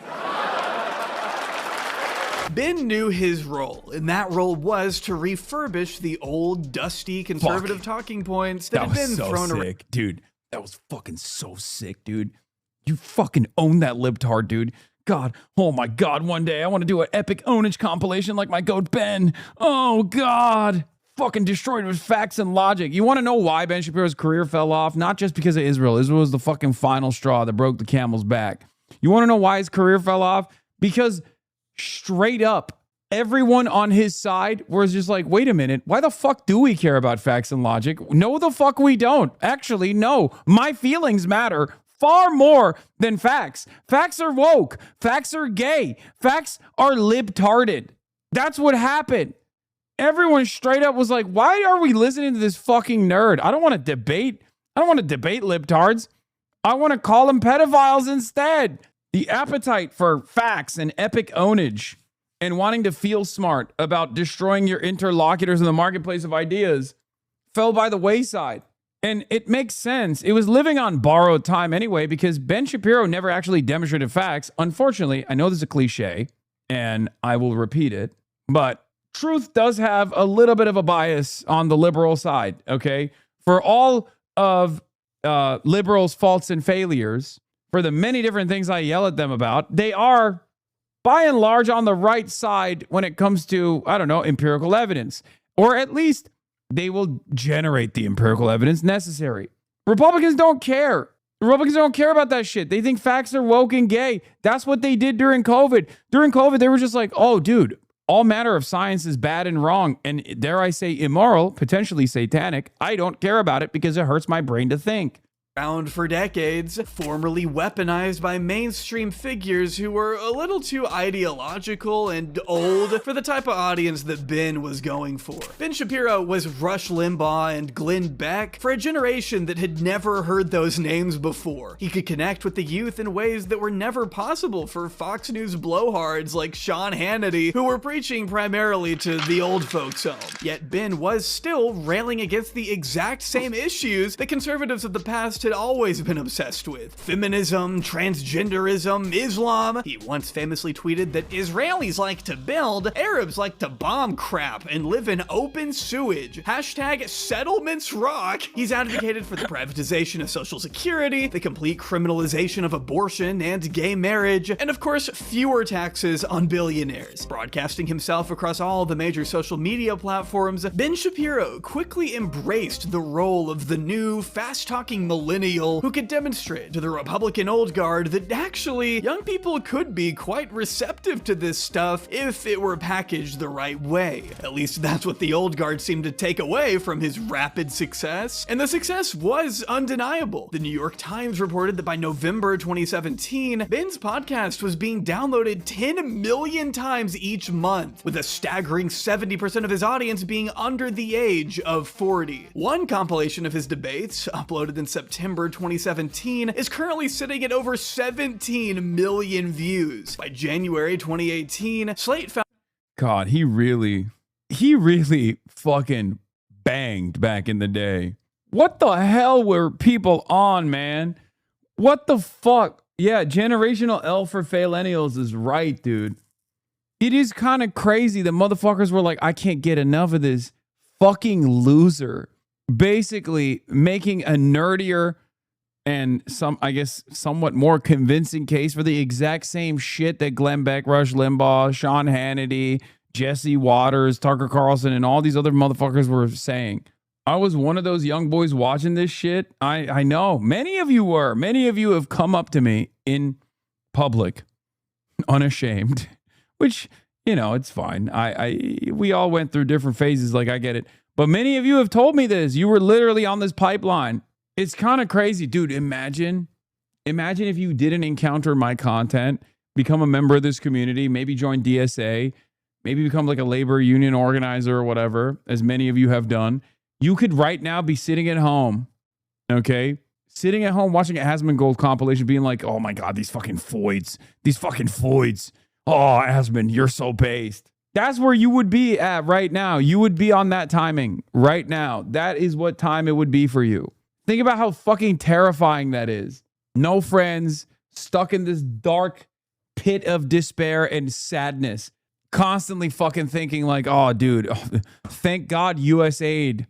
Speaker 3: Ben knew his role, and that role was to refurbish the old, dusty, conservative talking points that had been
Speaker 1: so
Speaker 3: thrown around.
Speaker 1: Sick. Dude, That was fucking so sick, dude. You fucking own that libtard, dude. God, oh my God, one day I want to do an epic ownage compilation like my goat Ben. Oh God. Fucking destroyed with facts and logic. You want to know why Ben Shapiro's career fell off? Not just because of Israel. Israel was the fucking final straw that broke the camel's back. You want to know why his career fell off? Because straight up, everyone on his side was just like, wait a minute, why the fuck do we care about facts and logic? No, the fuck we don't. Actually, no. My feelings matter far more than facts. Facts are woke. Facts are gay. Facts are libtarded. That's what happened. Everyone straight up was like, why are we listening to this fucking nerd? I don't want to debate. I don't want to debate libtards. I want to call them pedophiles instead. The appetite for facts and epic ownage and wanting to feel smart about destroying your interlocutors in the marketplace of ideas fell by the wayside. And it makes sense. It was living on borrowed time anyway, because Ben Shapiro never actually demonstrated facts. Unfortunately, I know this is a cliche, and I will repeat it, but truth does have a little bit of a bias on the liberal side, okay? For all of liberals' faults and failures, for the many different things I yell at them about, they are, by and large, on the right side when it comes to, I don't know, empirical evidence. Or at least they will generate the empirical evidence necessary. Republicans don't care. Republicans don't care about that shit. They think facts are woke and gay. That's what they did during COVID. During COVID, they were just like, oh, dude, all matter of science is bad and wrong, and dare I say immoral, potentially satanic. I don't care about it because it hurts my brain to think.
Speaker 3: Around for decades, formerly weaponized by mainstream figures who were a little too ideological and old for the type of audience that Ben was going for. Ben Shapiro was Rush Limbaugh and Glenn Beck for a generation that had never heard those names before. He could connect with the youth in ways that were never possible for Fox News blowhards like Sean Hannity, who were preaching primarily to the old folks home. Yet Ben was still railing against the exact same issues that conservatives of the past had always been obsessed with. Feminism, transgenderism, Islam. He once famously tweeted that Israelis like to build, Arabs like to bomb crap and live in open sewage. Hashtag settlements rock. He's advocated for the privatization of Social Security, the complete criminalization of abortion and gay marriage, and of course, fewer taxes on billionaires. Broadcasting himself across all the major social media platforms, Ben Shapiro quickly embraced the role of the new, fast-talking millennial who could demonstrate to the Republican old guard that actually young people could be quite receptive to this stuff if it were packaged the right way. At least that's what the old guard seemed to take away from his rapid success. And the success was undeniable. The New York Times reported that by November 2017, Ben's podcast was being downloaded 10 million times each month, with a staggering 70% of his audience being under the age of 40. One compilation of his debates, uploaded in September 2017, is currently sitting at over 17 million views. By January 2018, Slate found...
Speaker 1: God, he really fucking banged back in the day. What the hell were people on, man? What the fuck? Yeah, generational L for Faillennials is right, dude. It is kind of crazy that motherfuckers were like, I can't get enough of this fucking loser. Basically making a nerdier and somewhat more convincing case for the exact same shit that Glenn Beck, Rush Limbaugh, Sean Hannity, Jesse Waters, Tucker Carlson, and all these other motherfuckers were saying. I was one of those young boys watching this shit. I know many of you were. Many of you have come up to me in public, unashamed, which, you know, it's fine. We all went through different phases. Like, I get it. But many of you have told me this. You were literally on this pipeline. It's kind of crazy, dude. Imagine if you didn't encounter my content, become a member of this community, maybe join DSA, maybe become like a labor union organizer or whatever, as many of you have done. You could right now be sitting at home, okay? Sitting at home watching a Hasman Gold compilation being like, oh my God, these fucking foids. Oh, Hasman, you're so based. That's where you would be at right now. You would be on that timing right now. That is what time it would be for you. Think about how fucking terrifying that is. No friends, stuck in this dark pit of despair and sadness. Constantly fucking thinking like, oh, dude, thank God USAID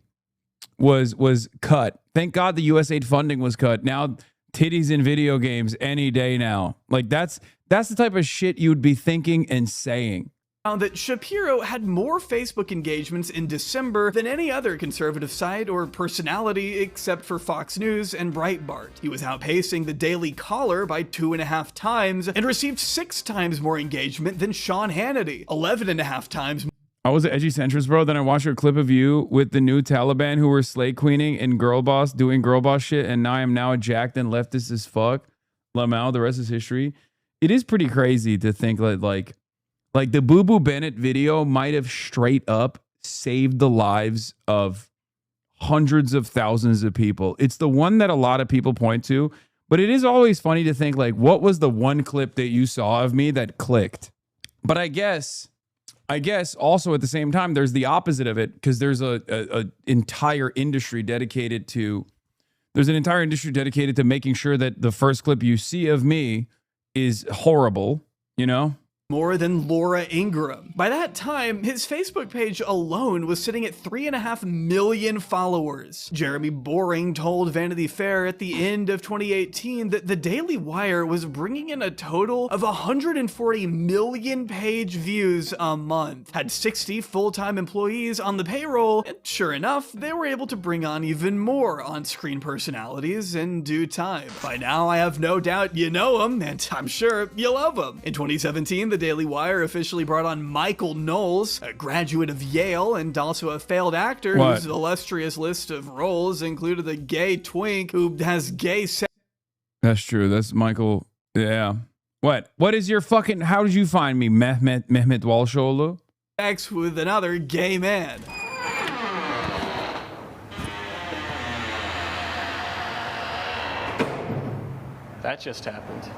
Speaker 1: was cut. Thank God the USAID funding was cut. Now titties in video games any day now. Like that's the type of shit you'd be thinking and saying.
Speaker 3: Found that Shapiro had more Facebook engagements in December than any other conservative site or personality except for Fox News and Breitbart. He was outpacing the Daily Caller by 2.5 times and received 6 times more engagement than Sean Hannity, 11.5 times.
Speaker 1: I was an edgy centrist, bro. Then I watched a clip of you with the new Taliban who were slay queening and girl boss doing girl boss shit, and I am now a jacked and leftist as fuck. Lamau, the rest is history. It is pretty crazy to think that like the Boo Boo Bennett video might have straight up saved the lives of hundreds of thousands of people. It's the one that a lot of people point to, but it is always funny to think like, what was the one clip that you saw of me that clicked? But I guess also at the same time, there's the opposite of it, because there's a entire industry dedicated to making sure that the first clip you see of me is horrible, you know?
Speaker 3: More than Laura Ingraham. By that time, his Facebook page alone was sitting at 3.5 million followers. Jeremy Boring told Vanity Fair at the end of 2018 that the Daily Wire was bringing in a total of 140 million page views a month, had 60 full-time employees on the payroll, and sure enough, they were able to bring on even more on-screen personalities in due time. By now, I have no doubt you know him, and I'm sure you love him. In 2017, the Daily Wire officially brought on Michael Knowles, a graduate of Yale and also a failed actor whose illustrious list of roles included a gay twink who has gay sex.
Speaker 1: That's true. That's Michael. Yeah. What is your fucking, how did you find me, Mehmet Walshoğlu?
Speaker 3: Sex with another gay man.
Speaker 18: That just happened.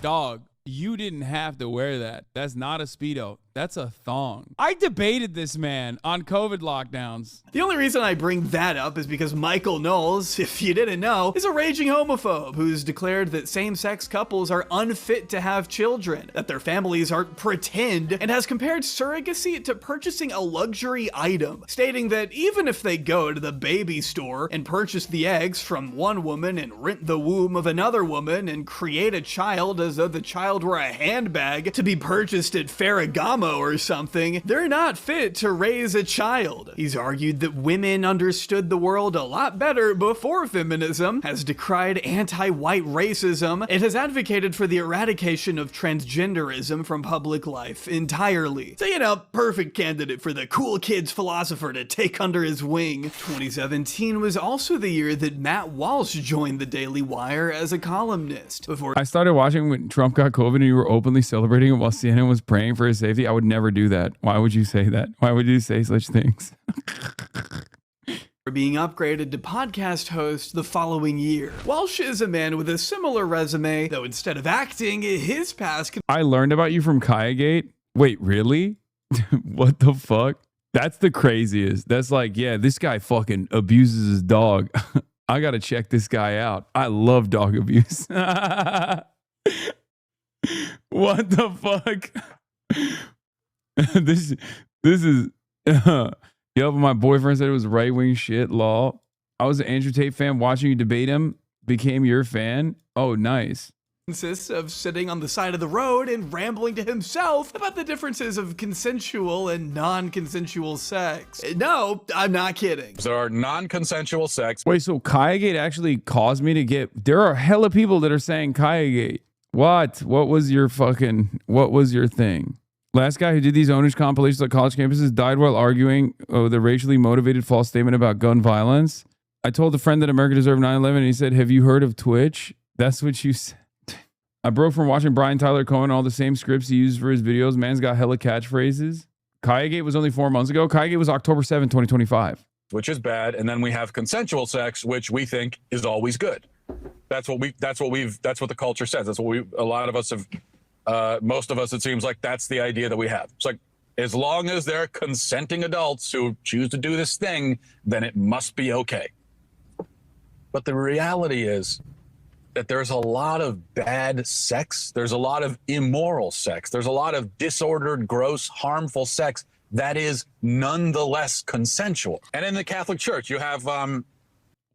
Speaker 1: Dog, you didn't have to wear that. That's not a Speedo. That's a thong. I debated this man on COVID lockdowns.
Speaker 3: The only reason I bring that up is because Michael Knowles, if you didn't know, is a raging homophobe who's declared that same-sex couples are unfit to have children, that their families are pretend, and has compared surrogacy to purchasing a luxury item, stating that even if they go to the baby store and purchase the eggs from one woman and rent the womb of another woman and create a child as though the child were a handbag to be purchased at Ferragamo or something, they're not fit to raise a child. He's argued that women understood the world a lot better before feminism, has decried anti-white racism, and has advocated for the eradication of transgenderism from public life entirely. So, you know, perfect candidate for the cool kids philosopher to take under his wing. 2017 was also the year that Matt Walsh joined the Daily Wire as a columnist.
Speaker 1: I started watching when Trump got COVID and you were openly celebrating it while CNN was praying for his safety. I would never do that. Why would you say that? Why would you say such things?
Speaker 3: Being upgraded to podcast host the following year. Walsh is a man with a similar resume, though instead of acting, his past...
Speaker 1: I learned about you from Kayagate. Wait, really? What the fuck? That's the craziest. That's like, yeah, this guy fucking abuses his dog. I gotta check this guy out. I love dog abuse. What the fuck? This is yup, my boyfriend said it was right-wing shit, lol. I was an Andrew Tate fan watching you debate him, became your fan. Oh, nice.
Speaker 3: Consists of sitting on the side of the road and rambling to himself about the differences of consensual and non-consensual sex. No, I'm not kidding.
Speaker 19: There are non-consensual sex.
Speaker 1: Wait, so Kayagate actually caused me to get... There are hella people that are saying Kayagate. What? What was your thing? Last guy who did these owners compilations at college campuses died while arguing the racially motivated false statement about gun violence. I told a friend that America deserved 9/11 and he said, have you heard of Twitch? That's what you said. I broke from watching Brian Tyler Cohen, all the same scripts he used for his videos. Man's got hella catchphrases. Kayagate was only 4 months ago. Kayagate was October 7, 2025.
Speaker 19: Which is bad. And then we have consensual sex, which we think is always good. That's what the culture says. That's what a lot of us have, most of us, it seems like that's the idea that we have. It's like, as long as they're consenting adults who choose to do this thing, then it must be okay. But the reality is that there's a lot of bad sex. There's a lot of immoral sex. There's a lot of disordered, gross, harmful sex that is nonetheless consensual. And in the Catholic Church, you have...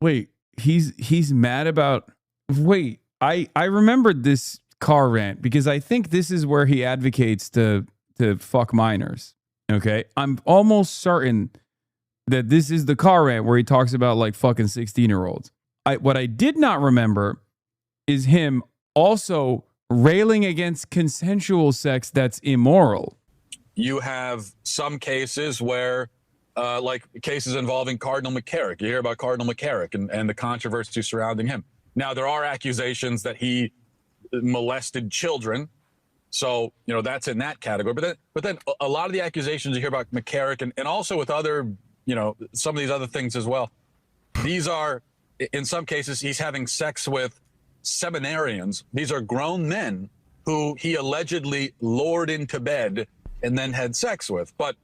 Speaker 1: Wait, he's mad about. Wait, I remembered this car rant because I think this is where he advocates to fuck minors. Okay, I'm almost certain that this is the car rant where he talks about like fucking 16-year-olds. What I did not remember is him also railing against consensual sex that's immoral.
Speaker 19: You have some cases where, like cases involving Cardinal McCarrick. You hear about Cardinal McCarrick and the controversy surrounding him. Now, there are accusations that he molested children. So, you know, that's in that category. But then a lot of the accusations you hear about McCarrick and also with other, you know, some of these other things as well. These are, in some cases, he's having sex with seminarians. These are grown men who he allegedly lured into bed and then had sex with. But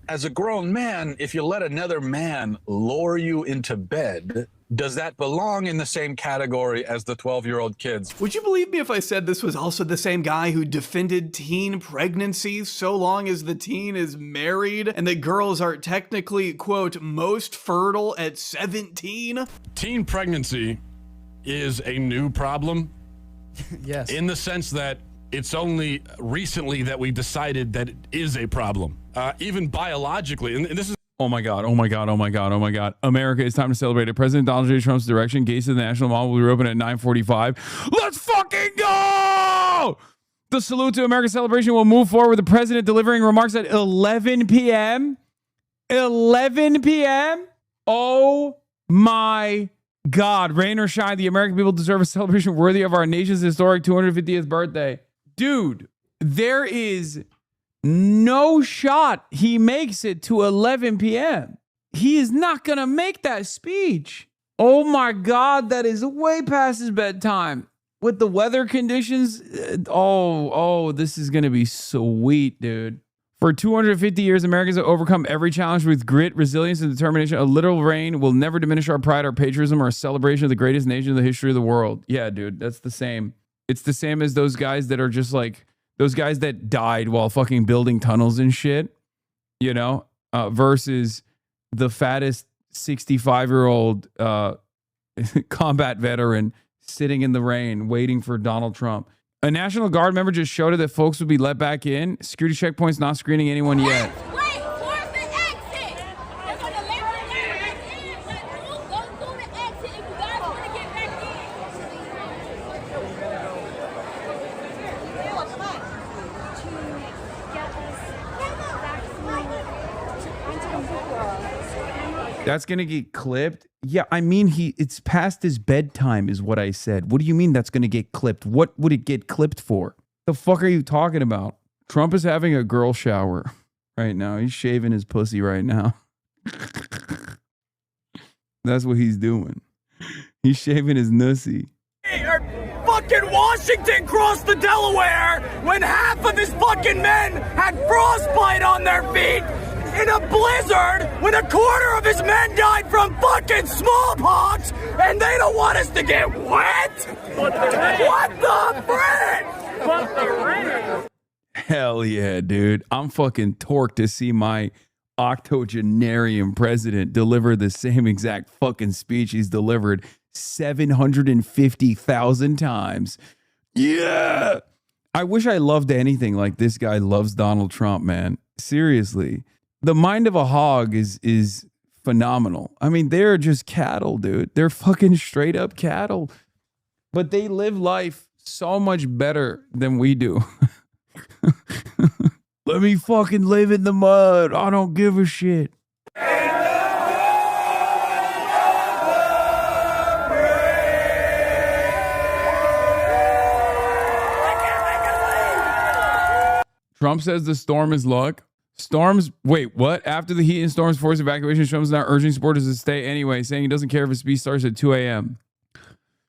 Speaker 19: as a grown man, if you let another man lure you into bed, does that belong in the same category as the 12-year-old kids?
Speaker 3: Would you believe me if I said this was also the same guy who defended teen pregnancy so long as the teen is married and that girls are technically, quote, most fertile at 17?
Speaker 20: Teen pregnancy is a new problem.
Speaker 21: Yes.
Speaker 20: In the sense that it's only recently that we decided that it is a problem. Even biologically, and this is.
Speaker 1: Oh my God, oh my God, oh my God, oh my God. America, it's time to celebrate it. President Donald J. Trump's direction, gates to the National Mall will be open at 9:45. Let's fucking go! The Salute to America celebration will move forward with the president delivering remarks at 11 p.m. 11 p.m.? Oh my God. Rain or shine, the American people deserve a celebration worthy of our nation's historic 250th birthday. Dude, there is no shot he makes it to 11 p.m. He is not going to make that speech. Oh my God, that is way past his bedtime. With the weather conditions, this is going to be sweet, dude. For 250 years, Americans have overcome every challenge with grit, resilience, and determination. A literal rain will never diminish our pride, our patriotism, or our celebration of the greatest nation in the history of the world. Yeah, dude, that's the same. It's the same as those guys that are just like, those guys that died while fucking building tunnels and shit, you know, versus the fattest 65-year-old combat veteran sitting in the rain waiting for Donald Trump. A National Guard member just showed it that folks would be let back in. Security checkpoints not screening anyone yet. That's going to get clipped? Yeah, I mean, it's past his bedtime is what I said. What do you mean that's going to get clipped? What would it get clipped for? The fuck are you talking about? Trump is having a girl shower right now. He's shaving his pussy right now. That's what he's doing. He's shaving his nussy.
Speaker 22: Fucking Washington crossed the Delaware when half of his fucking men had frostbite on their feet in a blizzard when a quarter of his men died from fucking smallpox, and they don't want us to get wet? What the frick? What the rain?
Speaker 1: Hell yeah, dude. I'm fucking torqued to see my octogenarian president deliver the same exact fucking speech he's delivered 750,000 times. Yeah. I wish I loved anything like this guy loves Donald Trump, man. Seriously. The mind of a hog is phenomenal. I mean, they're just cattle, dude. They're fucking straight up cattle. But they live life so much better than we do. Let me fucking live in the mud. I don't give a shit. Trump says the storm is luck. Storms, wait, what? After the heat and storms force evacuation, Trump's now urging supporters to stay anyway, saying he doesn't care if his speech starts at 2 a.m.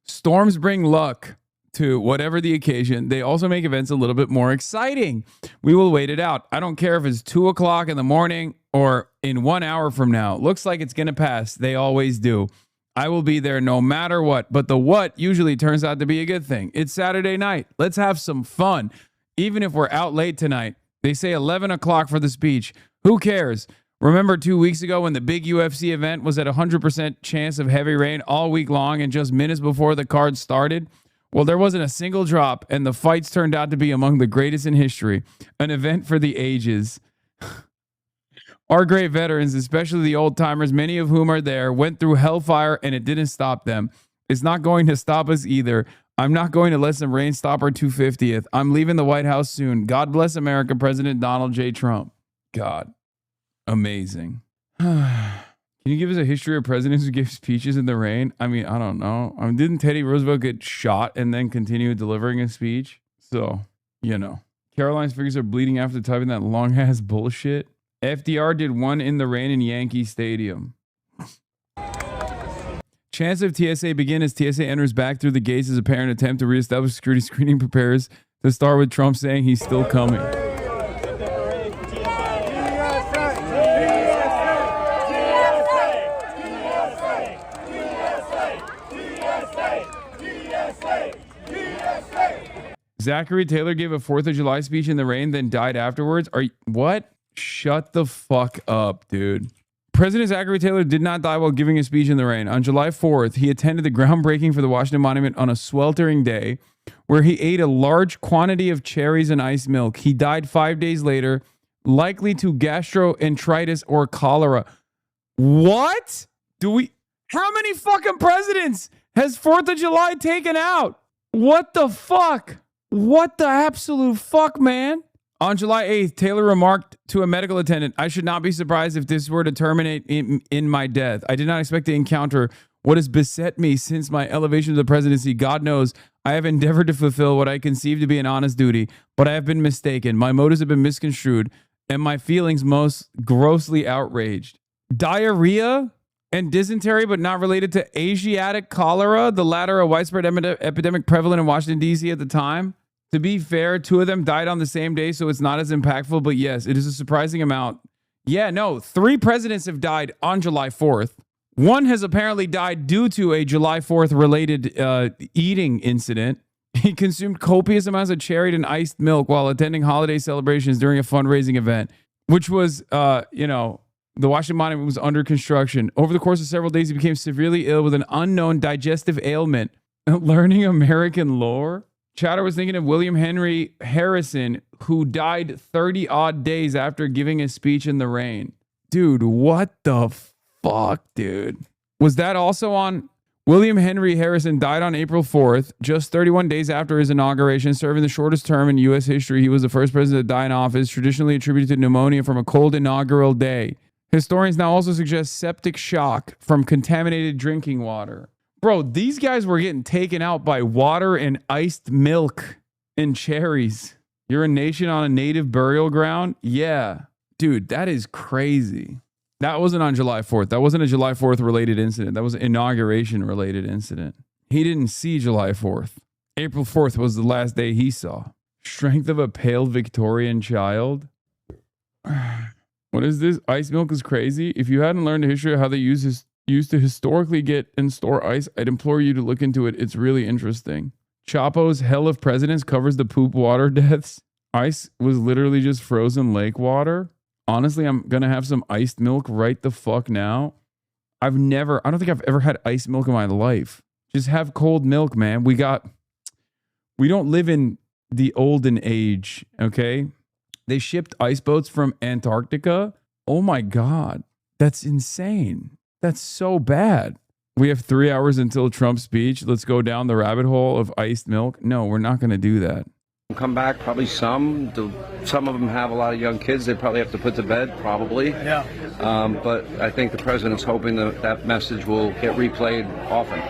Speaker 1: Storms bring luck to whatever the occasion. They also make events a little bit more exciting. We will wait it out. I don't care if it's 2 o'clock in the morning or in 1 hour from now. Looks like it's going to pass. They always do. I will be there no matter what. But the what usually turns out to be a good thing. It's Saturday night. Let's have some fun. Even if we're out late tonight. They say 11 o'clock for the speech. Who cares? Remember 2 weeks ago when the big UFC event was at 100% chance of heavy rain all week long and just minutes before the card started? Well, there wasn't a single drop, and the fights turned out to be among the greatest in history. An event for the ages. Our great veterans, especially the old timers, many of whom are there, went through hellfire and it didn't stop them. It's not going to stop us either. I'm not going to let some rain stop our 250th. I'm leaving the White House soon. God bless America, President Donald J. Trump. God. Amazing. Can you give us a history of presidents who gave speeches in the rain? I mean, I don't know. I mean, didn't Teddy Roosevelt get shot and then continue delivering a speech? So, you know. Caroline's fingers are bleeding after typing that long-ass bullshit. FDR did one in the rain in Yankee Stadium. Chance of TSA begin as TSA enters back through the gates as apparent attempt to reestablish security screening prepares to start with Trump saying he's still coming. Zachary Taylor gave a 4th of July speech in the rain, then died afterwards. What? Shut the fuck up, dude. President Zachary Taylor did not die while giving a speech in the rain. On July 4th, he attended the groundbreaking for the Washington Monument on a sweltering day where he ate a large quantity of cherries and iced milk. He died 5 days later, likely to gastroenteritis or cholera. What? How many fucking presidents has 4th of July taken out? What the fuck? What the absolute fuck, man? On July 8th, Taylor remarked to a medical attendant, I should not be surprised if this were to terminate in my death. I did not expect to encounter what has beset me since my elevation to the presidency. God knows I have endeavored to fulfill what I conceive to be an honest duty, but I have been mistaken. My motives have been misconstrued, and my feelings most grossly outraged. Diarrhea and dysentery, but not related to Asiatic cholera, the latter a widespread epidemic prevalent in Washington, D.C. at the time. To be fair, 2 of them died on the same day, so it's not as impactful, but yes, it is a surprising amount. Yeah, no, 3 presidents have died on July 4th. 1 has apparently died due to a July 4th related eating incident. He consumed copious amounts of cherry and iced milk while attending holiday celebrations during a fundraising event, which was, the Washington Monument was under construction. Over the course of several days, he became severely ill with an unknown digestive ailment. Learning American lore? Chatter was thinking of William Henry Harrison, who died 30-odd days after giving a speech in the rain. Dude, what the fuck, dude? Was that also on... William Henry Harrison died on April 4th, just 31 days after his inauguration, serving the shortest term in U.S. history. He was the first president to die in office, traditionally attributed to pneumonia from a cold inaugural day. Historians now also suggest septic shock from contaminated drinking water. Bro, these guys were getting taken out by water and iced milk and cherries. You're a nation on a native burial ground? Yeah. Dude, that is crazy. That wasn't on July 4th. That wasn't a July 4th related incident. That was an inauguration related incident. He didn't see July 4th. April 4th was the last day he saw. Strength of a pale Victorian child? What is this? Ice milk is crazy. If you hadn't learned the history of how they used to historically get and store ice, I'd implore you to look into it. It's really interesting. Chapo's Hell of Presidents covers the poop water deaths. Ice was literally just frozen lake water. Honestly, I'm going to have some iced milk right the fuck now. I don't think I've ever had iced milk in my life. Just have cold milk, man. We don't live in the olden age, okay? They shipped ice boats from Antarctica. Oh my God. That's insane. That's so bad. We have 3 hours until Trump's speech. Let's go down the rabbit hole of iced milk. No, we're not going to do that.
Speaker 4: Come back, probably some. Some of them have a lot of young kids they probably have to put to bed, probably. Yeah. But I think the president's hoping that message will get replayed often.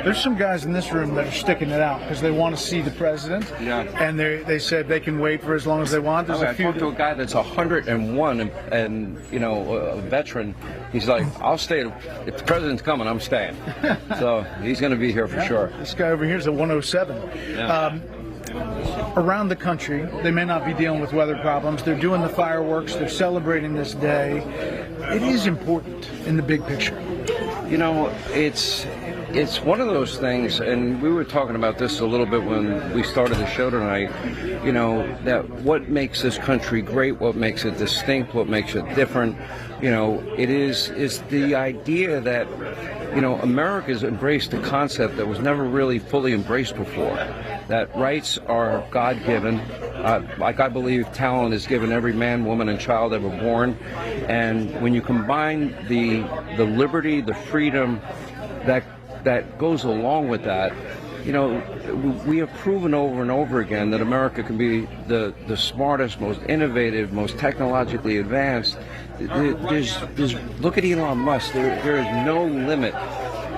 Speaker 21: There's some guys in this room that are sticking it out because they want to see the president. Yeah. And they said they can wait for as long as they want. There's a few. I talked to a guy that's 101 and a veteran. He's like, I'll stay. If the president's coming, I'm staying. So he's going to be here for sure. This guy over here is a 107. Yeah. Around the country, they may not be dealing with weather problems. They're doing the fireworks. They're celebrating this day. It is important in the big picture.
Speaker 4: You know, it's it's one of those things, and we were talking about this a little bit when we started the show tonight, you know, that what makes this country great, what makes it distinct, what makes it different, you know, it is the idea that, you know, America's embraced a concept that was never really fully embraced before, that rights are God-given. Like I believe talent is given every man, woman, and child ever born. And when you combine the liberty, the freedom that goes along with that, you know, we have proven over and over again that America can be the smartest, most innovative, most technologically advanced. There's look at Elon Musk. There is no limit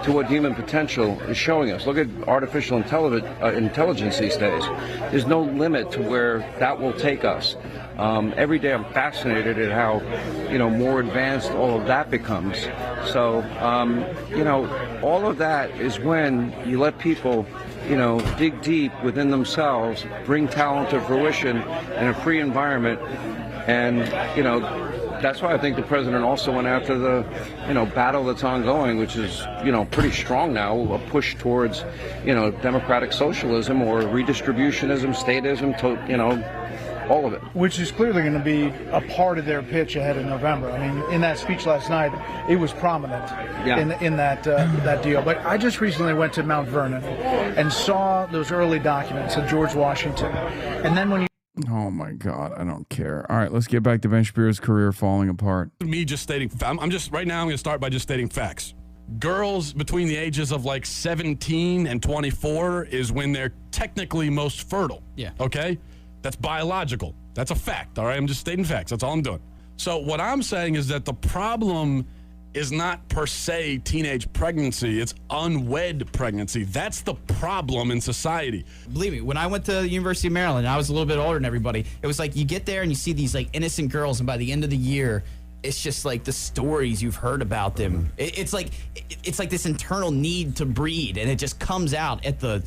Speaker 4: to what human potential is showing us. Look at artificial intelligence these days. There's no limit to where that will take us. Every day I'm fascinated at how, you know, more advanced all of that becomes. So, you know, all of that is when you let people, you know, dig deep within themselves, bring talent to fruition in a free environment, and, you know, that's why I think the president also went after the, you know, battle that's ongoing, which is, you know, pretty strong now, a push towards, you know, democratic socialism or redistributionism, statism, you know, all of it.
Speaker 21: Which is clearly going to be a part of their pitch ahead of November. I mean, in that speech last night, it was prominent in that deal. But I just recently went to Mount Vernon and saw those early documents of George Washington. And then when you
Speaker 1: Oh my God, I don't care. All right, let's get back to Ben Shapiro's career falling apart.
Speaker 20: Me just stating, I'm just right now. I'm going to start by just stating facts. Girls between the ages of like 17 and 24 is when they're technically most fertile.
Speaker 10: Yeah.
Speaker 20: Okay, that's biological. That's a fact. All right, I'm just stating facts. That's all I'm doing. So what I'm saying is that the problem is not per se teenage pregnancy, it's unwed pregnancy. That's the problem in society.
Speaker 6: Believe me, when I went to the University of Maryland, I was a little bit older than everybody. It was like you get there and you see these like innocent girls, and by the end of the year, it's just like the stories you've heard about them. It's like this internal need to breed, and it just comes out at the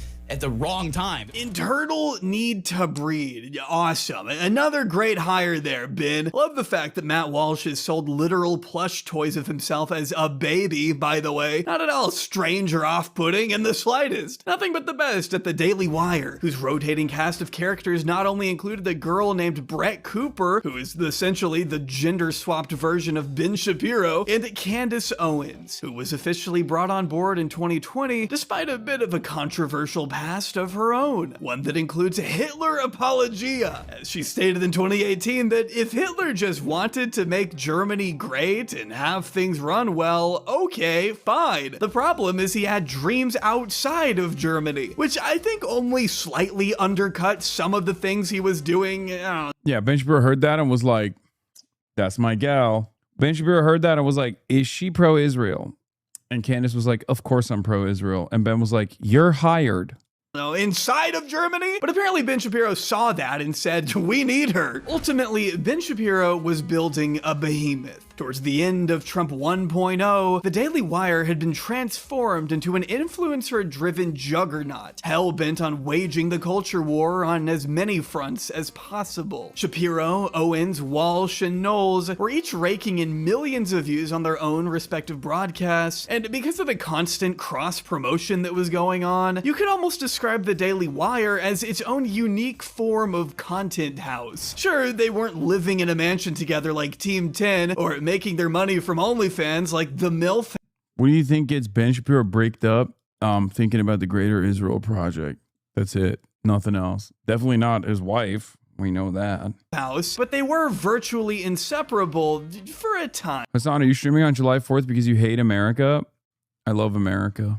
Speaker 6: wrong time.
Speaker 3: Internal need to breed. Awesome. Another great hire there, Ben. Love the fact that Matt Walsh has sold literal plush toys of himself as a baby, by the way. Not at all strange or off-putting in the slightest. Nothing but the best at the Daily Wire, whose rotating cast of characters not only included a girl named Brett Cooper, who is essentially the gender-swapped version of Ben Shapiro, and Candace Owens, who was officially brought on board in 2020 despite a bit of a controversial past of her own, one that includes Hitler apologia, as she stated in 2018 that if Hitler just wanted to make Germany great and have things run well, okay, fine. The problem is he had dreams outside of Germany, which I think only slightly undercut some of the things he was doing.
Speaker 1: Yeah, Ben Shapiro heard that and was like, that's my gal. Ben Shapiro heard that and was like, is she pro-Israel? And Candace was like, of course I'm pro-Israel. And Ben was like, you're hired.
Speaker 3: Inside of Germany? But apparently Ben Shapiro saw that and said, we need her. Ultimately, Ben Shapiro was building a behemoth. Towards the end of Trump 1.0, the Daily Wire had been transformed into an influencer-driven juggernaut, hell-bent on waging the culture war on as many fronts as possible. Shapiro, Owens, Walsh, and Knowles were each raking in millions of views on their own respective broadcasts, and because of the constant cross-promotion that was going on, you could almost describe the Daily Wire as its own unique form of content house. Sure, they weren't living in a mansion together like Team 10, or making their money from OnlyFans like the MILF.
Speaker 1: What do you think gets Ben Shapiro braked up thinking about the Greater Israel Project? That's it. Nothing else. Definitely not his wife. We know that.
Speaker 3: House, but they were virtually inseparable for a time.
Speaker 1: Hassan, are you streaming on July 4th because you hate America? I love America.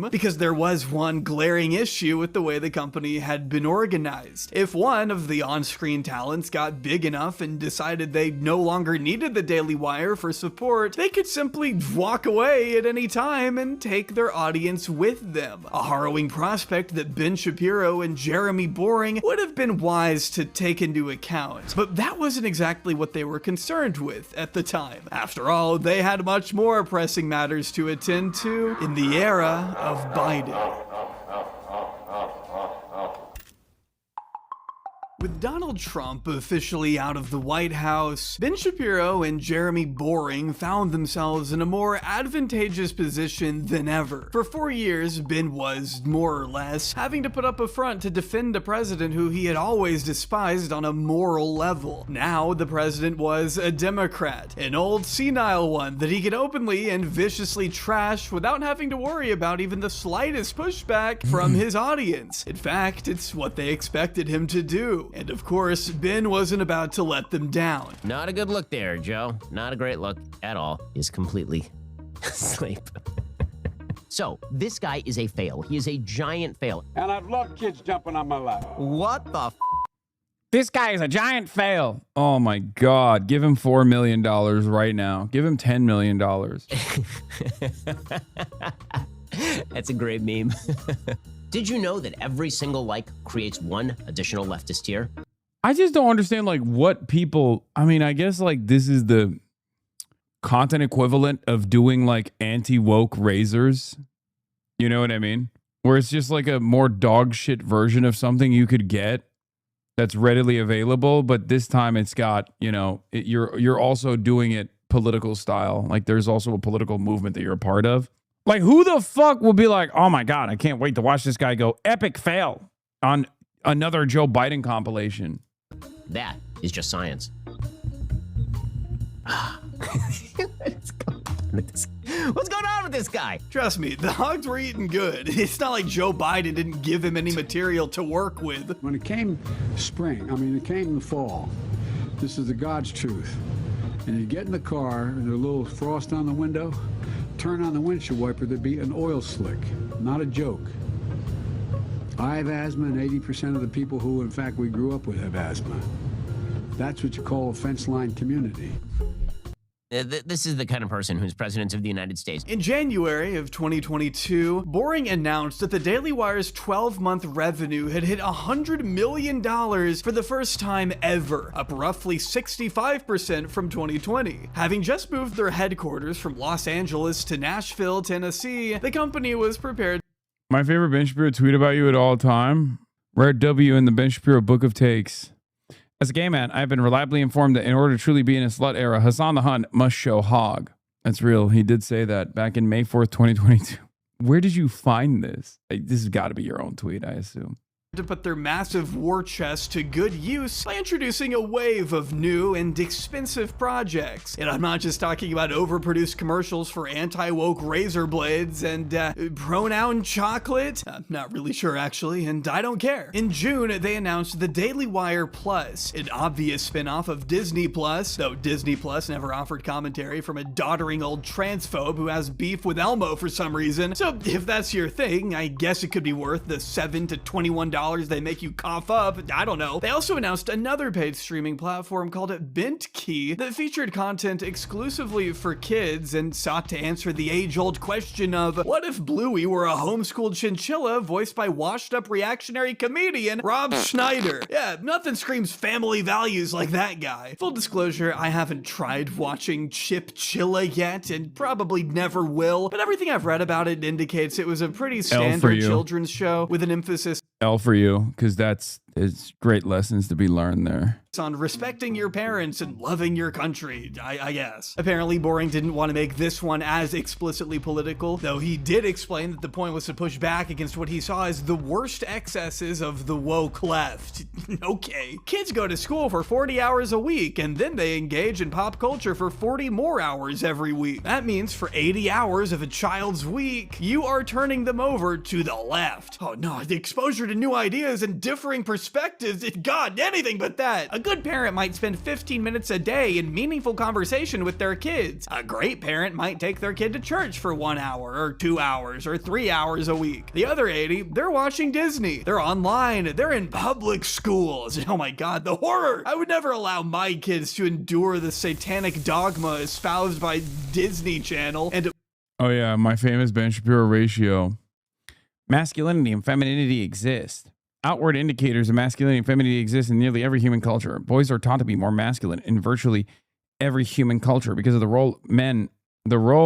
Speaker 3: Because there was one glaring issue with the way the company had been organized. If one of the on-screen talents got big enough and decided they no longer needed the Daily Wire for support, they could simply walk away at any time and take their audience with them. A harrowing prospect that Ben Shapiro and Jeremy Boring would have been wise to take into account. But that wasn't exactly what they were concerned with at the time. After all, they had much more pressing matters to attend to in the era of Biden. With Donald Trump officially out of the White House, Ben Shapiro and Jeremy Boring found themselves in a more advantageous position than ever. For 4 years, Ben was, more or less, having to put up a front to defend a president who he had always despised on a moral level. Now, the president was a Democrat, an old senile one that he could openly and viciously trash without having to worry about even the slightest pushback from his audience. In fact, it's what they expected him to do. And of course, Ben wasn't about to let them down.
Speaker 15: Not a good look there, Joe. Not a great look at all. He's completely asleep. So, this guy is a fail. He is a giant fail.
Speaker 7: And I've loved kids jumping on my lap.
Speaker 15: What the f?
Speaker 1: This guy is a giant fail. Oh my God. Give him $4 million right now. Give him $10 million.
Speaker 15: That's a great meme. Did you know that every single like creates one additional leftist tier?
Speaker 1: I just don't understand like what people, I mean, I guess like this is the content equivalent of doing like anti-woke razors. You know what I mean? Where it's just like a more dog shit version of something you could get that's readily available, but this time it's got, you know, you're also doing it political style. Like there's also a political movement that you're a part of. Like, who the fuck will be like, oh my God, I can't wait to watch this guy go epic fail on another Joe Biden compilation?
Speaker 15: That is just science. What's going on with this guy?
Speaker 3: Trust me, the hogs were eating good. It's not like Joe Biden didn't give him any material to work with.
Speaker 7: When it came spring, it came the fall, this is the God's truth. And you get in the car, and there's a little frost on the window, turn on the windshield wiper, there'd be an oil slick. Not a joke. I have asthma, and 80% of the people who, in fact, we grew up with have asthma. That's what you call a fence line community.
Speaker 15: This is the kind of person who's president of the United States.
Speaker 3: In January of 2022, Boring announced that the Daily Wire's 12-month revenue had hit $100 million for the first time ever, up roughly 65% from 2020. Having just moved their headquarters from Los Angeles to Nashville, Tennessee, the company was prepared.
Speaker 1: My favorite Ben Shapiro tweet about you at all time. Rare W in the Ben Shapiro Book of Takes. As a gay man, I've been reliably informed that in order to truly be in a slut era, Hassan the Hunt must show hog. That's real. He did say that back in May 4th, 2022. Where did you find this? This has got to be your own tweet, I assume.
Speaker 3: To put their massive war chest to good use by introducing a wave of new and expensive projects. And I'm not just talking about overproduced commercials for anti-woke razor blades and pronoun chocolate. I'm not really sure actually, and I don't care. In June, they announced the Daily Wire Plus, an obvious spinoff of Disney Plus, though Disney Plus never offered commentary from a doddering old transphobe who has beef with Elmo for some reason. So if that's your thing, I guess it could be worth the $7 to $21 they make you cough up. I don't know. They also announced another paid streaming platform called Decay that featured content exclusively for kids and sought to answer the age-old question of what if Bluey were a homeschooled chinchilla voiced by washed-up reactionary comedian Rob Schneider. Yeah, nothing screams family values like that guy. Full disclosure, I haven't tried watching Chip-Chilla yet and probably never will, but everything I've read about it indicates it was a pretty standard children's show with an emphasis
Speaker 1: L for you, because it's great lessons to be learned there.
Speaker 3: On respecting your parents and loving your country, I guess. Apparently, Boring didn't want to make this one as explicitly political, though he did explain that the point was to push back against what he saw as the worst excesses of the woke left. Okay. Kids go to school for 40 hours a week, and then they engage in pop culture for 40 more hours every week. That means for 80 hours of a child's week, you are turning them over to the left. Oh no, the exposure to new ideas and differing perspectives, God, anything but that. A good parent might spend 15 minutes a day in meaningful conversation with their kids. A great parent might take their kid to church for 1 hour or 2 hours or 3 hours a week. The other 80, they're watching Disney. They're online. They're in public schools. Oh my God, the horror. I would never allow my kids to endure the satanic dogma espoused by Disney Channel and
Speaker 1: oh yeah, my famous Ben Shapiro ratio. Masculinity and femininity exist. Outward indicators of masculinity and femininity exist in nearly every human culture. Boys are taught to be more masculine in virtually every human culture because of the role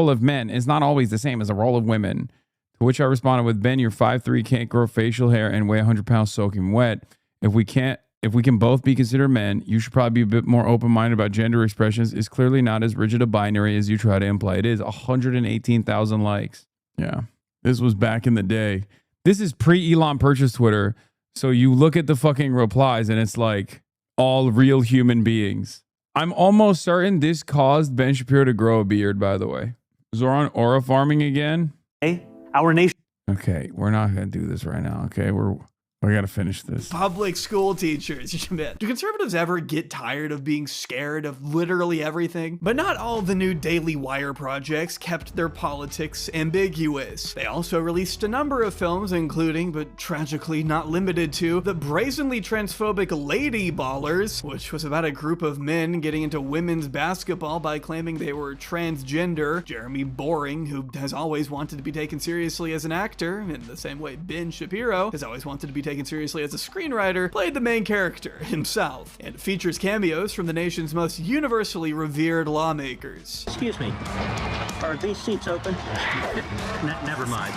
Speaker 1: of men is not always the same as the role of women. To which I responded with, Ben, you're 5'3", can't grow facial hair, and weigh 100 pounds soaking wet. If we can't if we can both be considered men, you should probably be a bit more open-minded about gender expressions. Is clearly not as rigid a binary as you try to imply it is. 118,000 likes. Yeah. This was back in the day. This is pre-Elon purchase Twitter. So you look at the fucking replies and it's like all real human beings. I'm almost certain this caused Ben Shapiro to grow a beard, by the way. Zoran aura farming again?
Speaker 8: Hey, our nation.
Speaker 1: Okay, we're not going to do this right now. Okay, we got to finish this.
Speaker 3: Public school teachers. Do conservatives ever get tired of being scared of literally everything? But not all the new Daily Wire projects kept their politics ambiguous. They also released a number of films, including, but tragically not limited to, the brazenly transphobic Lady Ballers, which was about a group of men getting into women's basketball by claiming they were transgender. Jeremy Boring, who has always wanted to be taken seriously as an actor, in the same way Ben Shapiro has always wanted to be taken seriously as a screenwriter, played the main character himself, and it features cameos from the nation's most universally revered lawmakers.
Speaker 8: Excuse me, are these seats open? Never mind.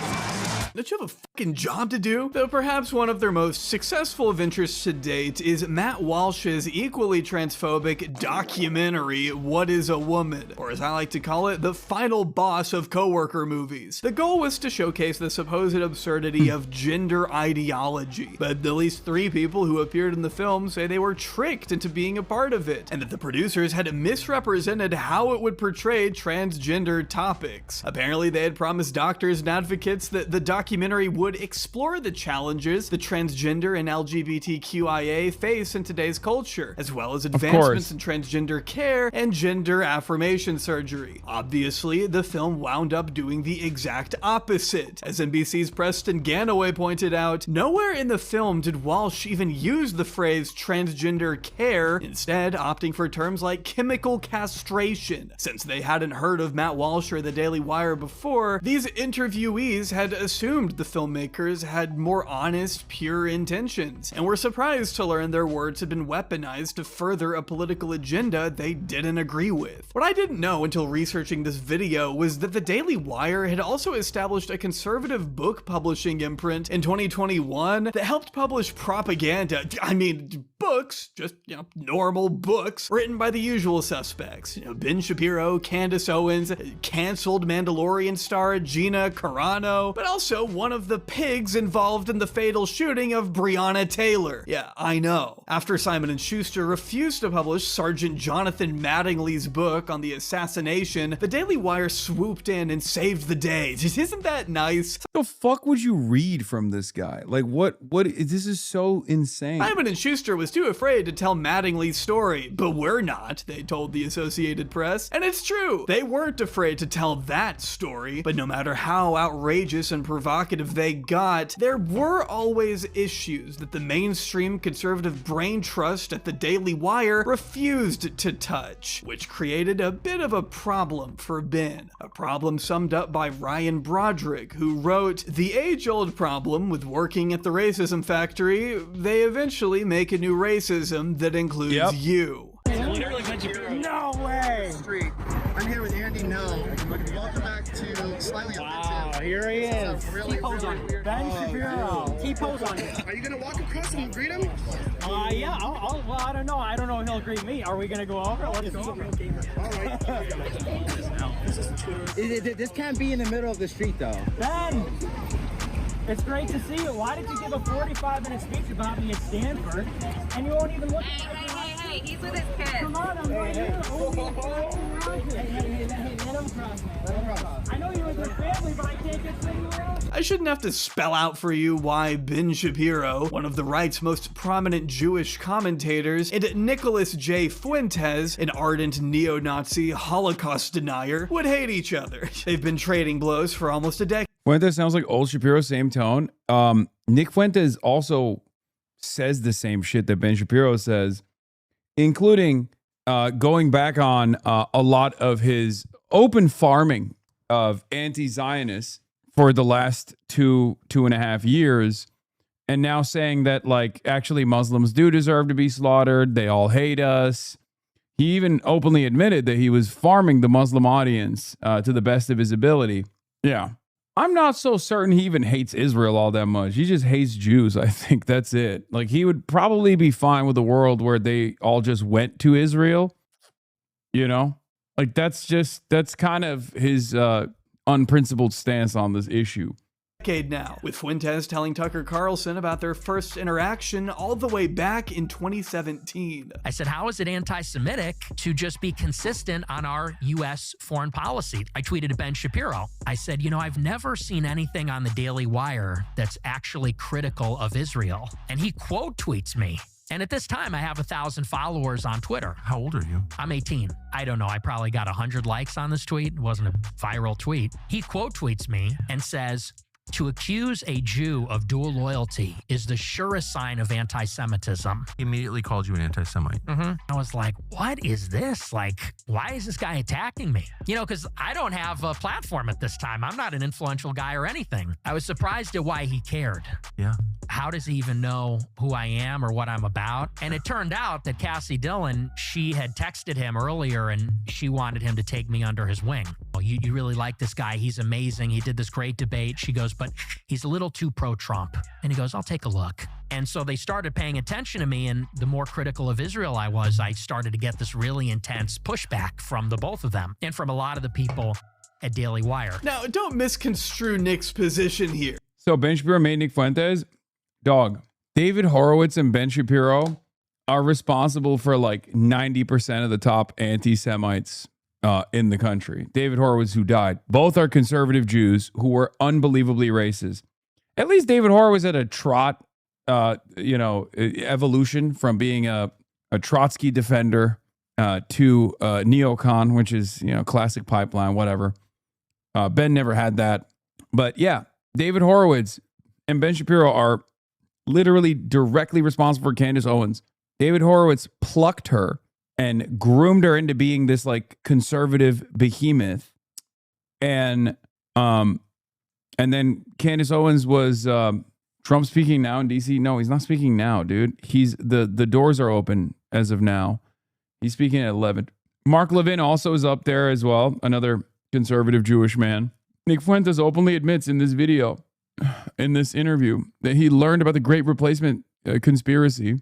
Speaker 3: Don't you have a fucking job to do? Though perhaps one of their most successful ventures to date is Matt Walsh's equally transphobic documentary, What is a Woman? Or as I like to call it, the final boss of coworker movies. The goal was to showcase the supposed absurdity of gender ideology, but at least 3 people who appeared in the film say they were tricked into being a part of it, and that the producers had misrepresented how it would portray transgender topics. Apparently they had promised doctors and advocates that the documentary would explore the challenges the transgender and LGBTQIA face in today's culture, as well as advancements in transgender care and gender affirmation surgery. Obviously, the film wound up doing the exact opposite. As NBC's Preston Ganaway pointed out, nowhere in the film did Walsh even use the phrase transgender care, instead opting for terms like chemical castration. Since they hadn't heard of Matt Walsh or the Daily Wire before, these interviewees had assumed the filmmakers had more honest, pure intentions, and were surprised to learn their words had been weaponized to further a political agenda they didn't agree with. What I didn't know until researching this video was that the Daily Wire had also established a conservative book publishing imprint in 2021 that helped publish propaganda, books, just, normal books, written by the usual suspects. Ben Shapiro, Candace Owens, canceled Mandalorian star Gina Carano, but also one of the pigs involved in the fatal shooting of Breonna Taylor. Yeah, I know. After Simon & Schuster refused to publish Sergeant Jonathan Mattingly's book on the assassination, the Daily Wire swooped in and saved the day. Isn't that nice?
Speaker 1: What the fuck would you read from this guy? Like, what, this is so insane.
Speaker 3: Simon & Schuster was too afraid to tell Mattingly's story, but we're not, they told the Associated Press. And it's true, they weren't afraid to tell that story, but no matter how outrageous and provocative they got, there were always issues that the mainstream conservative brain trust at the Daily Wire refused to touch, which created a bit of a problem for Ben. A problem summed up by Ryan Broderick, who wrote, "The age-old problem with working at the racism factory, they eventually make a new racism that includes you."
Speaker 22: No way!
Speaker 16: I'm here with Andy No. Welcome back to Slightly Offensive.
Speaker 22: Here he is.
Speaker 16: T-pose on you.
Speaker 22: Ben Shapiro.
Speaker 16: T-pose on you. Are you going to walk across and greet him?
Speaker 22: Yeah, well, I don't know. I don't know if he'll greet me. Are we going to go over? Let's go over.
Speaker 16: All right.
Speaker 22: This can't be in the middle of the street, though. Ben! It's great to see you. Why did you give a 45-minute speech about me at Stanford, and you won't even look at me?
Speaker 9: Hey, he's with his kids.
Speaker 22: Come on, I'm right here. Hey, let him cross, man. Let him cross. I know you're with your family, but I can't get to anywhere else.
Speaker 3: I shouldn't have to spell out for you why Ben Shapiro, one of the right's most prominent Jewish commentators, and Nicholas J. Fuentes, an ardent neo-Nazi Holocaust denier, would hate each other. They've been trading blows for almost a decade.
Speaker 1: Fuentes sounds like old Shapiro, same tone. Nick Fuentes also says the same shit that Ben Shapiro says, including going back on a lot of his open farming of anti-Zionists for the last two and a half years, and now saying that, like, actually Muslims do deserve to be slaughtered. They all hate us. He even openly admitted that he was farming the Muslim audience to the best of his ability. Yeah. I'm not so certain he even hates Israel all that much. He just hates Jews. I think that's it. Like, he would probably be fine with a world where they all just went to Israel. You know, like that's kind of his unprincipled stance on this issue.
Speaker 3: Decade now, with Fuentes telling Tucker Carlson about their first interaction all the way back in 2017.
Speaker 5: I said, how is it anti-Semitic to just be consistent on our U.S. foreign policy? I tweeted to Ben Shapiro. I said, you know, I've never seen anything on the Daily Wire that's actually critical of Israel. And he quote tweets me. And at this time, I have 1,000 followers on Twitter.
Speaker 9: How old are you?
Speaker 5: I'm 18. I don't know. I probably got 100 likes on this tweet. It wasn't a viral tweet. He quote tweets me and says, to accuse a Jew of dual loyalty is the surest sign of anti-Semitism.
Speaker 9: He immediately called you an anti-Semite.
Speaker 5: I was like, what is this? Like, why is this guy attacking me? You know, because I don't have a platform at this time. I'm not an influential guy or anything. I was surprised at why he cared.
Speaker 9: Yeah.
Speaker 5: How does he even know who I am or what I'm about? And it turned out that Cassie Dillon, she had texted him earlier and she wanted him to take me under his wing. Well, you really like this guy. He's amazing. He did this great debate. She goes, but he's a little too pro-Trump. And he goes, I'll take a look. And so they started paying attention to me, and the more critical of Israel I was, I started to get this really intense pushback from the both of them and from a lot of the people at Daily Wire.
Speaker 3: Now, don't misconstrue Nick's position here.
Speaker 1: So Ben Shapiro made Nick Fuentes. Dog, David Horowitz and Ben Shapiro are responsible for like 90% of the top anti-Semites in the country. David Horowitz, who died. Both are conservative Jews who were unbelievably racist. At least David Horowitz had a trot, evolution from being a Trotsky defender to neocon, which is, classic pipeline, whatever. Ben never had that. But yeah, David Horowitz and Ben Shapiro are literally directly responsible for Candace Owens. David Horowitz plucked her and groomed her into being this like conservative behemoth. And then Candace Owens was Trump speaking now in DC. No, he's not speaking now, dude. He's the doors are open as of now. He's speaking at 11. Mark Levin also is up there as well, another conservative Jewish man. Nick Fuentes openly admits in this video, in this interview, that he learned about the Great Replacement conspiracy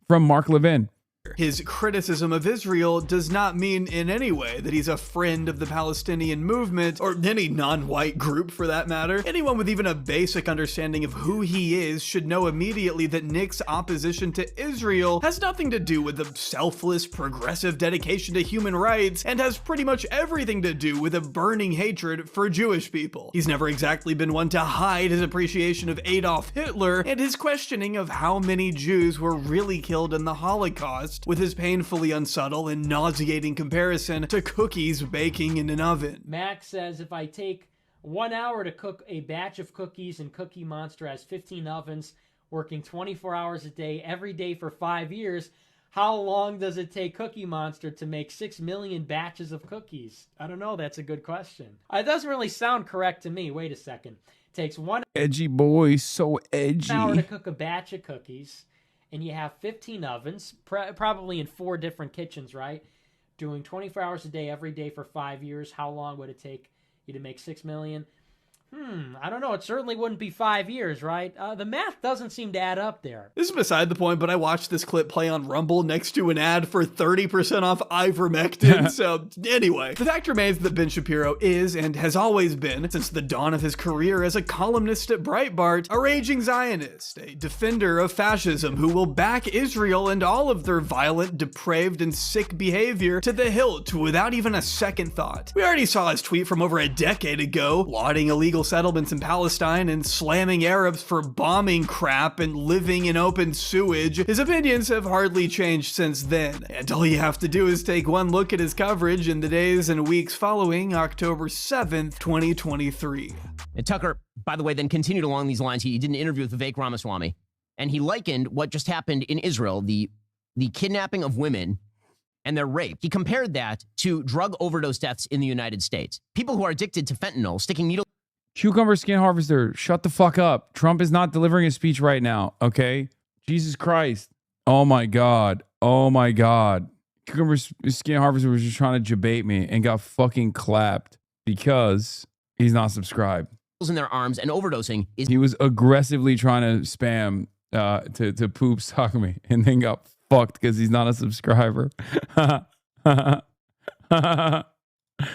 Speaker 1: from Mark Levin.
Speaker 3: His criticism of Israel does not mean in any way that he's a friend of the Palestinian movement or any non-white group for that matter. Anyone with even a basic understanding of who he is should know immediately that Nick's opposition to Israel has nothing to do with a selfless, progressive dedication to human rights and has pretty much everything to do with a burning hatred for Jewish people. He's never exactly been one to hide his appreciation of Adolf Hitler and his questioning of how many Jews were really killed in the Holocaust, with his painfully unsubtle and nauseating comparison to cookies baking in an oven.
Speaker 10: Max says, if I take 1 hour to cook a batch of cookies and Cookie Monster has 15 ovens, working 24 hours a day, every day for 5 years, how long does it take Cookie Monster to make 6 million batches of cookies? I don't know. That's a good question. It doesn't really sound correct to me. Wait a second. It takes 1
Speaker 1: Edgy boy, so edgy.
Speaker 10: hour to cook a batch of cookies, and you have 15 ovens, probably in 4 different kitchens, right? Doing 24 hours a day, every day for 5 years. How long would it take you to make 6 million? I don't know. It certainly wouldn't be 5 years, right? The math doesn't seem to add up there.
Speaker 3: This is beside the point, but I watched this clip play on Rumble next to an ad for 30% off ivermectin. So anyway, the fact remains that Ben Shapiro is and has always been, since the dawn of his career as a columnist at Breitbart, a raging Zionist, a defender of fascism who will back Israel and all of their violent, depraved, and sick behavior to the hilt without even a second thought. We already saw his tweet from over a decade ago, lauding illegal settlements in Palestine and slamming Arabs for bombing crap and living in open sewage. His opinions have hardly changed since then, and all you have to do is take one look at his coverage in the days and weeks following October 7th, 2023.
Speaker 2: And Tucker, by the way, then continued along these lines. He did an interview with Vivek Ramaswamy, and he likened what just happened in Israel, the kidnapping of women and their rape. He compared that to drug overdose deaths in the United States. People who are addicted to fentanyl, sticking needles.
Speaker 1: Cucumber Skin Harvester, shut the fuck up. Trump is not delivering a speech right now, okay? Jesus Christ. Oh my God. Oh my God. Cucumber Skin Harvester was just trying to debate me and got fucking clapped because he's not subscribed.
Speaker 15: in their arms and overdosing is.
Speaker 1: He was aggressively trying to spam to poop sock me and then got fucked because he's not a subscriber.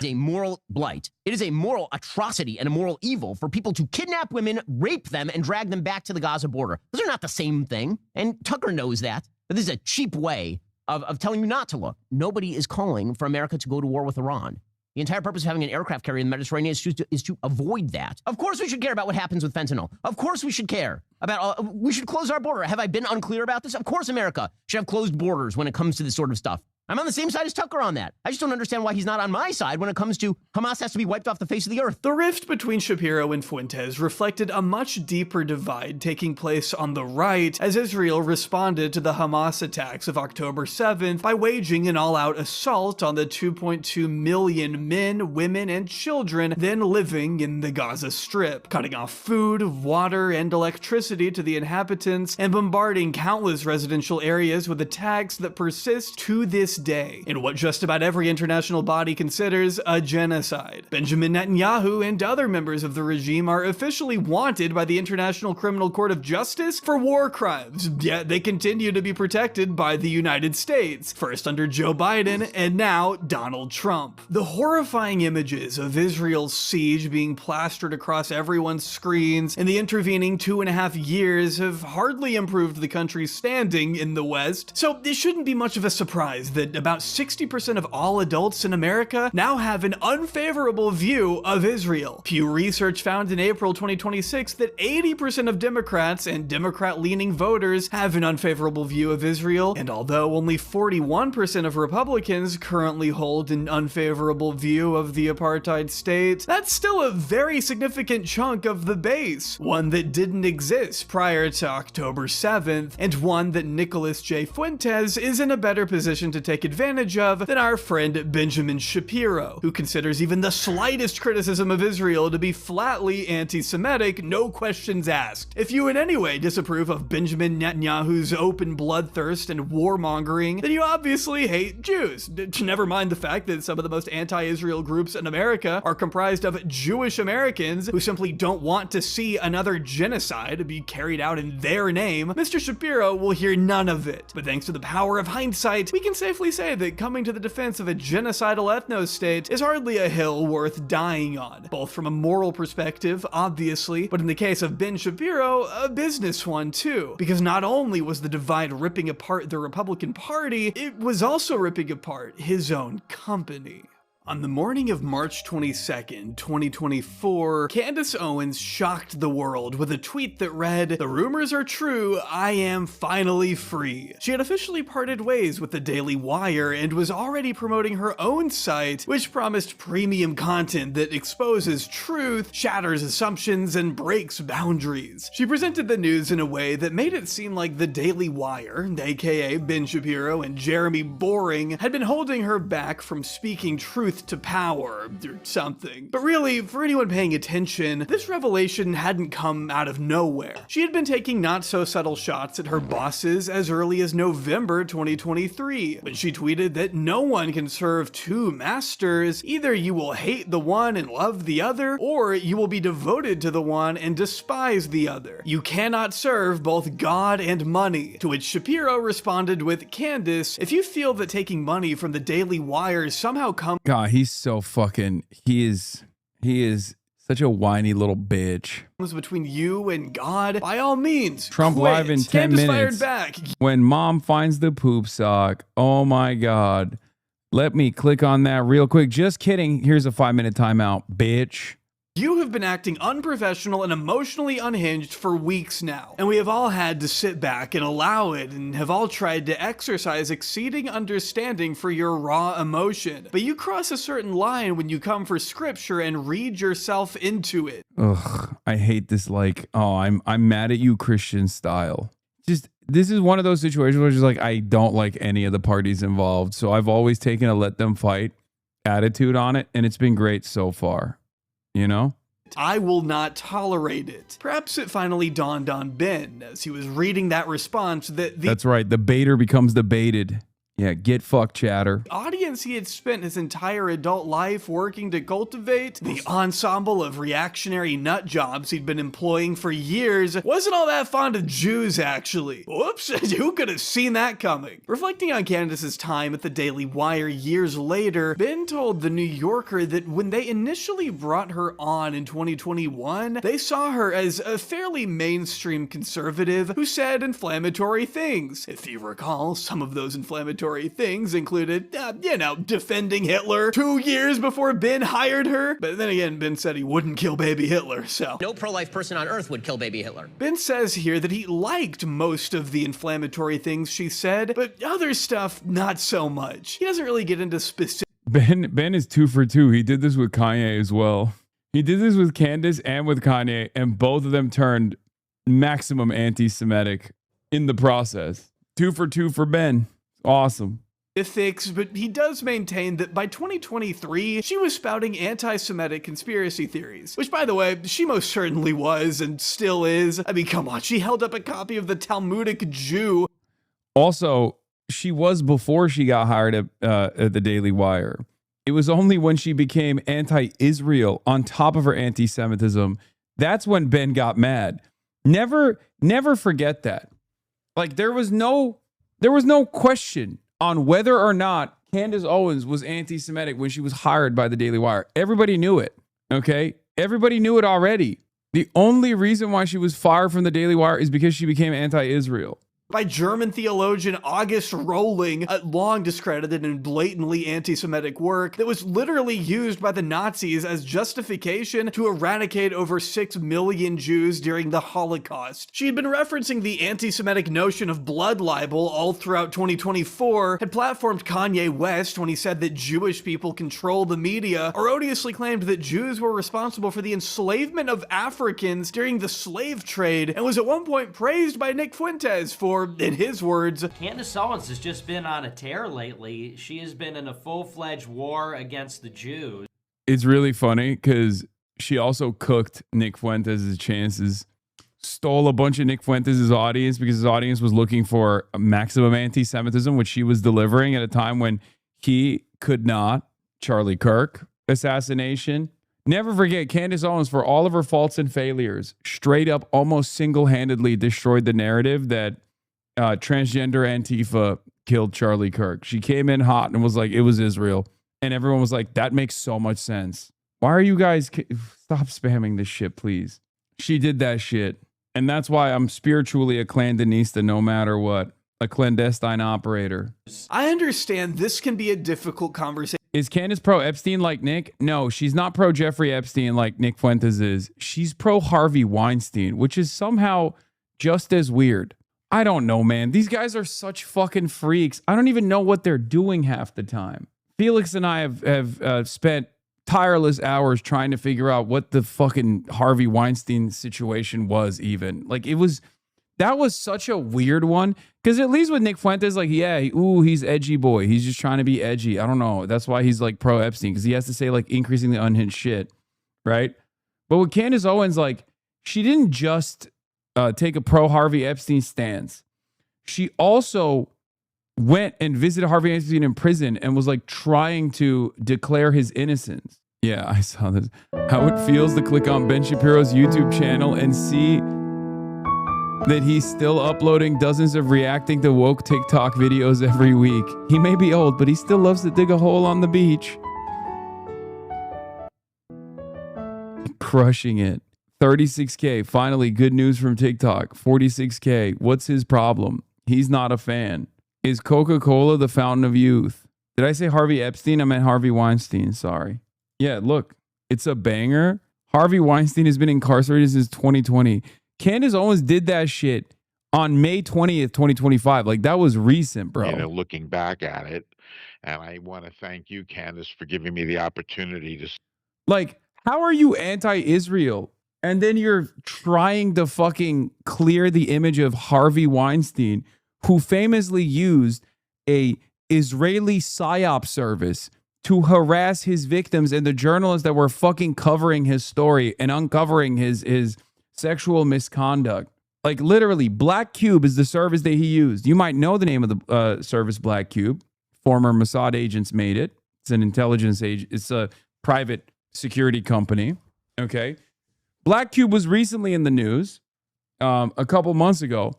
Speaker 15: A moral blight. It is a moral atrocity and a moral evil for people to kidnap women, rape them, and drag them back to the Gaza border. Those are not the same thing. And Tucker knows that. But this is a cheap way of telling you not to look. Nobody is calling for America to go to war with Iran. The entire purpose of having an aircraft carrier in the Mediterranean is to avoid that. Of course we should care about what happens with fentanyl. Of course we should care about, we should close our border. Have I been unclear about this? Of course America should have closed borders when it comes to this sort of stuff. I'm on the same side as Tucker on that. I just don't understand why he's not on my side when it comes to Hamas has to be wiped off the face of the earth.
Speaker 3: The rift between Shapiro and Fuentes reflected a much deeper divide taking place on the right as Israel responded to the Hamas attacks of October 7th by waging an all-out assault on the 2.2 million men, women, and children then living in the Gaza Strip, cutting off food, water, and electricity to the inhabitants and bombarding countless residential areas with attacks that persist to this day in what just about every international body considers a genocide. Benjamin Netanyahu and other members of the regime are officially wanted by the International Criminal Court of Justice for war crimes, yet they continue to be protected by the United States, first under Joe Biden and now Donald Trump. The horrifying images of Israel's siege being plastered across everyone's screens in the intervening 2.5 years have hardly improved the country's standing in the West, so it shouldn't be much of a surprise that about 60% of all adults in America now have an unfavorable view of Israel. Pew Research found in April 2026 that 80% of Democrats and Democrat-leaning voters have an unfavorable view of Israel, and although only 41% of Republicans currently hold an unfavorable view of the apartheid state, that's still a very significant chunk of the base, one that didn't exist prior to October 7th, and one that Nicholas J. Fuentes is in a better position to take advantage of than our friend Benjamin Shapiro, who considers even the slightest criticism of Israel to be flatly anti-Semitic, no questions asked. If you in any way disapprove of Benjamin Netanyahu's open bloodthirst and warmongering, then you obviously hate Jews. Never mind the fact that some of the most anti-Israel groups in America are comprised of Jewish Americans who simply don't want to see another genocide be carried out in their name. Mr. Shapiro will hear none of it. But thanks to the power of hindsight, we can safely say that coming to the defense of a genocidal ethno-state is hardly a hill worth dying on, both from a moral perspective, obviously, but in the case of Ben Shapiro, a business one too, because not only was the divide ripping apart the Republican Party, it was also ripping apart his own company. On the morning of March 22nd, 2024, Candace Owens shocked the world with a tweet that read, "The rumors are true, I am finally free." She had officially parted ways with the Daily Wire and was already promoting her own site, which promised premium content that exposes truth, shatters assumptions, and breaks boundaries. She presented the news in a way that made it seem like the Daily Wire, aka Ben Shapiro and Jeremy Boring, had been holding her back from speaking truth to power or something. But really, for anyone paying attention, this revelation hadn't come out of nowhere. She had been taking not so subtle shots at her bosses as early as November 2023, when she tweeted that no one can serve two masters. Either you will hate the one and love the other, or you will be devoted to the one and despise the other. You cannot serve both God and money. To which Shapiro responded with, "Candace, if you feel that taking money from the Daily Wire somehow comes..."
Speaker 1: God, he's so fucking, he is such a whiny little bitch.
Speaker 3: Between you and God, by all means,
Speaker 1: Trump
Speaker 3: quit.
Speaker 1: live in 10
Speaker 3: Candace
Speaker 1: minutes.
Speaker 3: fired back.
Speaker 1: When mom finds the poop sock, oh my God. Let me click on that real quick. Just kidding. Here's a 5-minute timeout, bitch.
Speaker 3: You have been acting unprofessional and emotionally unhinged for weeks now, and we have all had to sit back and allow it and have all tried to exercise exceeding understanding for your raw emotion. But you cross a certain line when you come for scripture and read yourself into it.
Speaker 1: Ugh, I hate this, like, oh, I'm mad at you Christian style. Just, this is one of those situations where it's just like, I don't like any of the parties involved, so I've always taken a let them fight attitude on it, and it's been great so far. You know?
Speaker 3: I will not tolerate it. Perhaps it finally dawned on Ben as he was reading that response that
Speaker 1: That's right. The baiter becomes the baited. Yeah, get fucked, chatter.
Speaker 3: Audience he had spent his entire adult life working to cultivate, the ensemble of reactionary nut jobs he'd been employing for years, wasn't all that fond of Jews, actually. Whoops, who could have seen that coming? Reflecting on Candace's time at the Daily Wire years later, Ben told The New Yorker that when they initially brought her on in 2021, they saw her as a fairly mainstream conservative who said inflammatory things. If you recall, some of those inflammatory things included, defending Hitler 2 years before Ben hired her. But then again, Ben said he wouldn't kill baby Hitler, so.
Speaker 2: No pro-life person on earth would kill baby Hitler.
Speaker 3: Ben says here that he liked most of the inflammatory things she said, but other stuff, not so much. He doesn't really get into specific.
Speaker 1: Ben is 2 for 2. He did this with Kanye as well. He did this with Candace and with Kanye, and both of them turned maximum anti-Semitic in the process. 2 for 2 for Ben. Awesome.
Speaker 3: Ethics, but he does maintain that by 2023, she was spouting anti-Semitic conspiracy theories, which, by the way, she most certainly was and still is. I mean, come on, she held up a copy of the Talmudic Jew.
Speaker 1: Also, she was before she got hired at the Daily Wire. It was only when she became anti-Israel on top of her anti-Semitism, that's when Ben got mad. Never forget that. Like, there was no question on whether or not Candace Owens was anti-Semitic when she was hired by the Daily Wire. Everybody knew it, okay? Everybody knew it already. The only reason why she was fired from the Daily Wire is because she became anti-Israel.
Speaker 3: By German theologian August Rohling, a long discredited and blatantly anti-Semitic work that was literally used by the Nazis as justification to eradicate over 6 million Jews during the Holocaust. She had been referencing the anti-Semitic notion of blood libel all throughout 2024, had platformed Kanye West when he said that Jewish people control the media, erroneously claimed that Jews were responsible for the enslavement of Africans during the slave trade, and was at one point praised by Nick Fuentes for, in his words,
Speaker 12: Candace Owens has just been on a tear lately. She has been in a full-fledged war against the Jews.
Speaker 1: It's really funny because she also cooked Nick Fuentes' chances, stole a bunch of Nick Fuentes' audience because his audience was looking for maximum anti-Semitism, which she was delivering at a time when he could not. Charlie Kirk assassination. Never forget, Candace Owens, for all of her faults and failures, straight up almost single-handedly destroyed the narrative that transgender Antifa killed Charlie Kirk. She came in hot and was like, it was Israel. And everyone was like, that makes so much sense. Why are you guys... Stop spamming this shit, please. She did that shit. And that's why I'm spiritually a clandestinista no matter what. A clandestine operator.
Speaker 3: I understand this can be a difficult conversation.
Speaker 1: Is Candace pro Epstein like Nick? No, she's not pro Jeffrey Epstein like Nick Fuentes is. She's pro Harvey Weinstein, which is somehow just as weird. I don't know, man. These guys are such fucking freaks. I don't even know what they're doing half the time. Felix and I have spent tireless hours trying to figure out what the fucking Harvey Weinstein situation was even. Like, that was such a weird one. Because at least with Nick Fuentes, like, yeah, he's edgy boy. He's just trying to be edgy. I don't know. That's why he's like pro Epstein, because he has to say like increasingly unhinged shit, right? But with Candace Owens, like, she didn't just take a pro Harvey Epstein stance. She also went and visited Harvey Epstein in prison and was like trying to declare his innocence. Yeah, I saw this. How it feels to click on Ben Shapiro's YouTube channel and see that he's still uploading dozens of reacting to woke TikTok videos every week. He may be old, but he still loves to dig a hole on the beach. Crushing it. 36K. Finally, good news from TikTok. 46K. What's his problem? He's not a fan. Is Coca-Cola the fountain of youth? Did I say Harvey Epstein? I meant Harvey Weinstein. Sorry. Yeah, look. It's a banger. Harvey Weinstein has been incarcerated since 2020. Candace Owens did that shit on May 20th, 2025. Like, that was recent, bro.
Speaker 13: You know, looking back at it. And I want to thank you, Candace, for giving me the opportunity to...
Speaker 1: Like, how are you anti-Israel? And then you're trying to fucking clear the image of Harvey Weinstein, who famously used a Israeli PSYOP service to harass his victims and the journalists that were fucking covering his story and uncovering his sexual misconduct. Like, literally, Black Cube is the service that he used. You might know the name of the service, Black Cube. former Mossad agents made it. It's an intelligence agent. It's a private security company. Okay. Black Cube was recently in the news a couple months ago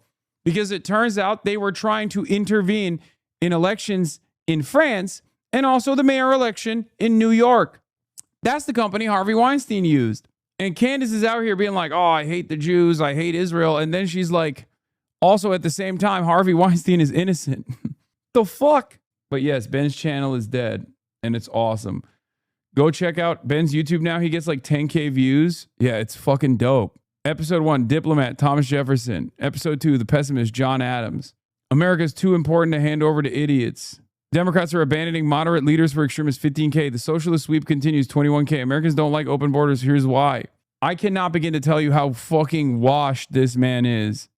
Speaker 1: because it turns out they were trying to intervene in elections in France and also the mayor election in New York. That's the company Harvey Weinstein used. And Candace is out here being like, oh, I hate the Jews. I hate Israel. And then she's like, also at the same time, Harvey Weinstein is innocent. The fuck? But yes, Ben's channel is dead and it's awesome. Go check out Ben's YouTube now. He gets like 10K views. Yeah, it's fucking dope. Episode 1, Diplomat, Thomas Jefferson. Episode 2, The Pessimist, John Adams. America's too important to hand over to idiots. Democrats are abandoning moderate leaders for extremists, 15K. The socialist sweep continues, 21K. Americans don't like open borders. Here's why. I cannot begin to tell you how fucking washed this man is.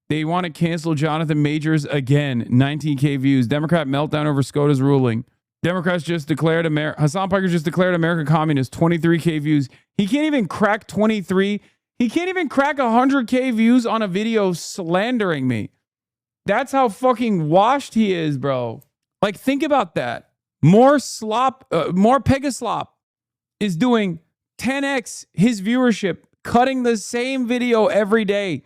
Speaker 1: They want to cancel Jonathan Majors again, 19K views. Democrat meltdown over SCOTUS ruling. Democrats just declared Hassan Piker just declared America communist, 23K views. He can't even crack 23. He can't even crack 100K views on a video slandering me. That's how fucking washed he is, bro. Like, think about that. More Pegaslop is doing 10x his viewership, cutting the same video every day.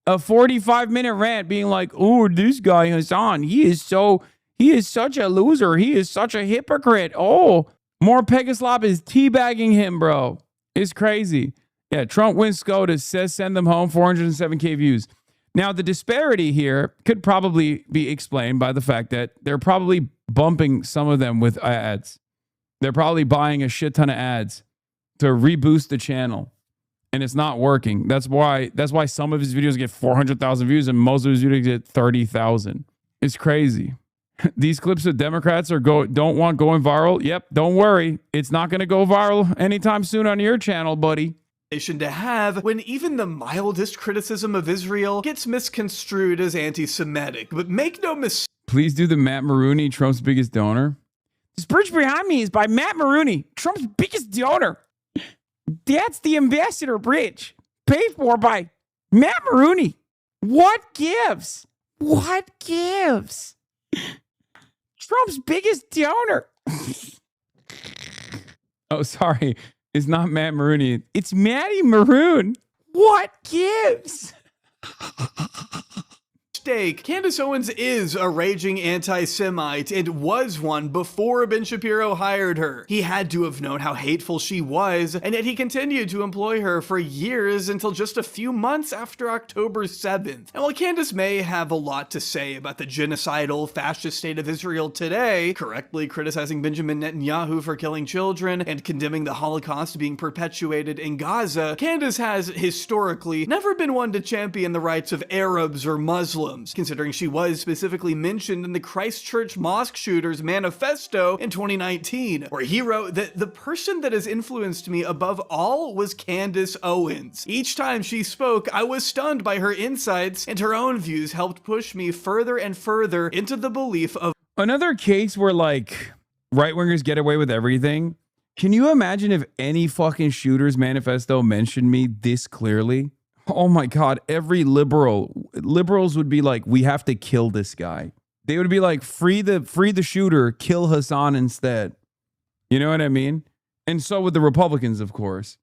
Speaker 1: A 45-minute rant being like, oh, this guy Hassan, he is such a loser. He is such a hypocrite. Oh, more Pegaslop is teabagging him, bro. It's crazy. Yeah, Trump wins SCOTUS, says send them home, 407K views. Now, the disparity here could probably be explained by the fact that they're probably bumping some of them with ads. They're probably buying a shit ton of ads to reboost the channel, and it's not working. That's why some of his videos get 400,000 views and most of his videos get 30,000. It's crazy. These clips of Democrats don't want going viral. Yep, don't worry. It's not going to go viral anytime soon on your channel, buddy.
Speaker 3: To have when even the mildest criticism of Israel gets misconstrued as anti-Semitic. But make no mistake.
Speaker 1: Please do the Matt Maroney, Trump's biggest donor. This bridge behind me is by Matt Maroney, Trump's biggest donor. That's the Ambassador Bridge, paid for by Matt Maroney. What gives? What gives? Trump's biggest donor. Oh, sorry. It's not Matt Maroney. It's Matty Maroon. What gives?
Speaker 3: Candace Owens is a raging anti-Semite and was one before Ben Shapiro hired her. He had to have known how hateful she was, and yet he continued to employ her for years until just a few months after October 7th. And while Candace may have a lot to say about the genocidal fascist state of Israel today, correctly criticizing Benjamin Netanyahu for killing children and condemning the Holocaust being perpetuated in Gaza, Candace has historically never been one to champion the rights of Arabs or Muslims, considering she was specifically mentioned in the Christchurch mosque shooters manifesto in 2019, where he wrote that the person that has influenced me above all was Candace Owens. Each time she spoke, I was stunned by her insights, and her own views helped push me further and further into the belief of
Speaker 1: another case where like right-wingers get away with everything. Can you imagine if any fucking shooters manifesto mentioned me this clearly? Oh my God, every liberals would be like, we have to kill this guy. They would be like, free the shooter, kill Hassan instead. You know what I mean? And so would the Republicans, of course.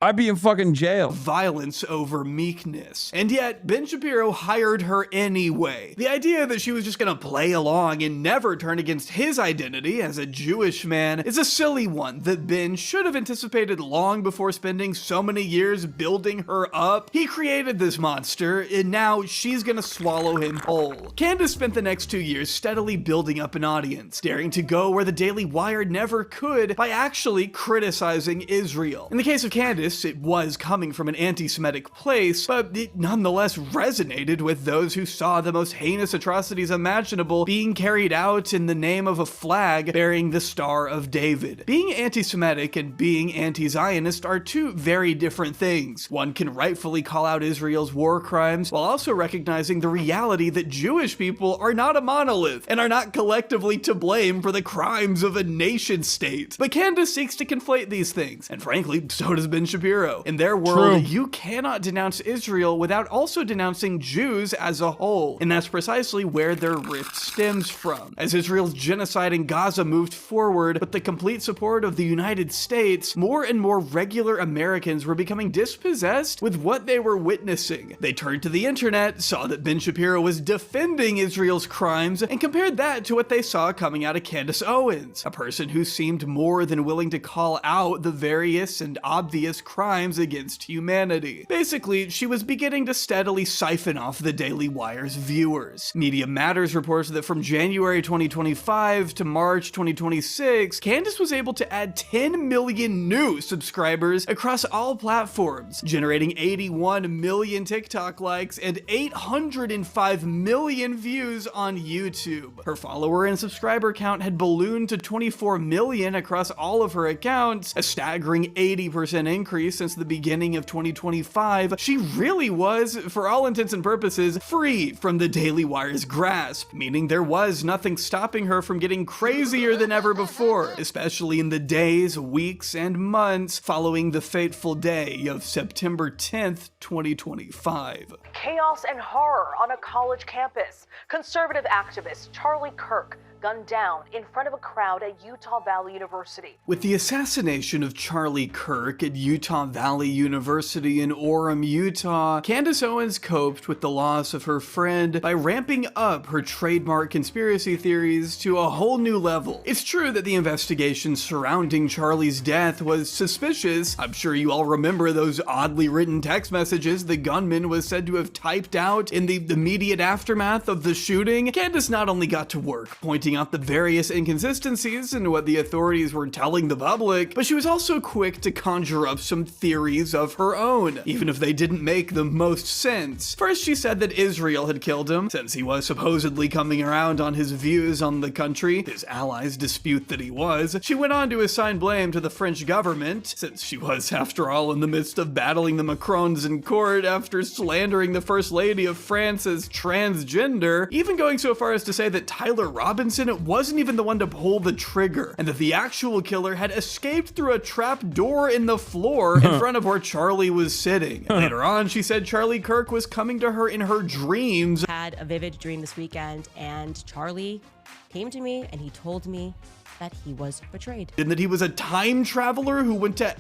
Speaker 1: I'd be in fucking jail.
Speaker 3: Violence over meekness. And yet, Ben Shapiro hired her anyway. The idea that she was just gonna play along and never turn against his identity as a Jewish man is a silly one that Ben should have anticipated long before spending so many years building her up. He created this monster, and now she's gonna swallow him whole. Candace spent the next 2 years steadily building up an audience, daring to go where the Daily Wire never could by actually criticizing Israel. In the case of Candace, it was coming from an anti-Semitic place, but it nonetheless resonated with those who saw the most heinous atrocities imaginable being carried out in the name of a flag bearing the Star of David. Being anti-Semitic and being anti-Zionist are two very different things. One can rightfully call out Israel's war crimes while also recognizing the reality that Jewish people are not a monolith and are not collectively to blame for the crimes of a nation state. But Candace seeks to conflate these things, and frankly, so does Ben Shapiro. Shapiro. In their world, you cannot denounce Israel without also denouncing Jews as a whole, and that's precisely where their rift stems from. As Israel's genocide in Gaza moved forward with the complete support of the United States, more and more regular Americans were becoming dispossessed with what they were witnessing. They turned to the internet, saw that Ben Shapiro was defending Israel's crimes, and compared that to what they saw coming out of Candace Owens, a person who seemed more than willing to call out the various and obvious crimes against humanity. Basically, she was beginning to steadily siphon off the Daily Wire's viewers. Media Matters reports that from January 2025 to March 2026, Candace was able to add 10 million new subscribers across all platforms, generating 81 million TikTok likes and 805 million views on YouTube. Her follower and subscriber count had ballooned to 24 million across all of her accounts, a staggering 80% increase since the beginning of 2025. She really was, for all intents and purposes, free from the Daily Wire's grasp, meaning there was nothing stopping her from getting crazier than ever before, especially in the days, weeks, and months following the fateful day of September 10th, 2025.
Speaker 11: Chaos and horror on a college campus. Conservative activist Charlie Kirk gunned down in front of a crowd at Utah Valley University.
Speaker 3: With the assassination of Charlie Kirk at Utah Valley University in Orem, Utah, Candace Owens coped with the loss of her friend by ramping up her trademark conspiracy theories to a whole new level. It's true that the investigation surrounding Charlie's death was suspicious. I'm sure you all remember those oddly written text messages the gunman was said to have typed out in the immediate aftermath of the shooting. Candace not only got to work pointing out the various inconsistencies in what the authorities were telling the public, but she was also quick to conjure up some theories of her own, even if they didn't make the most sense. First, she said that Israel had killed him, since he was supposedly coming around on his views on the country. His allies dispute that he was. She went on to assign blame to the French government, since she was, after all, in the midst of battling the Macrons in court after slandering the First Lady of France as transgender, even going so far as to say that Tyler Robinson wasn't even the one to pull the trigger, and that the actual killer had escaped through a trap door in the floor in front of where Charlie was sitting. And later on, she said Charlie Kirk was coming to her in her dreams.
Speaker 14: Had a vivid dream this weekend, and Charlie came to me and he told me that he was betrayed.
Speaker 3: And that he was a time traveler who went to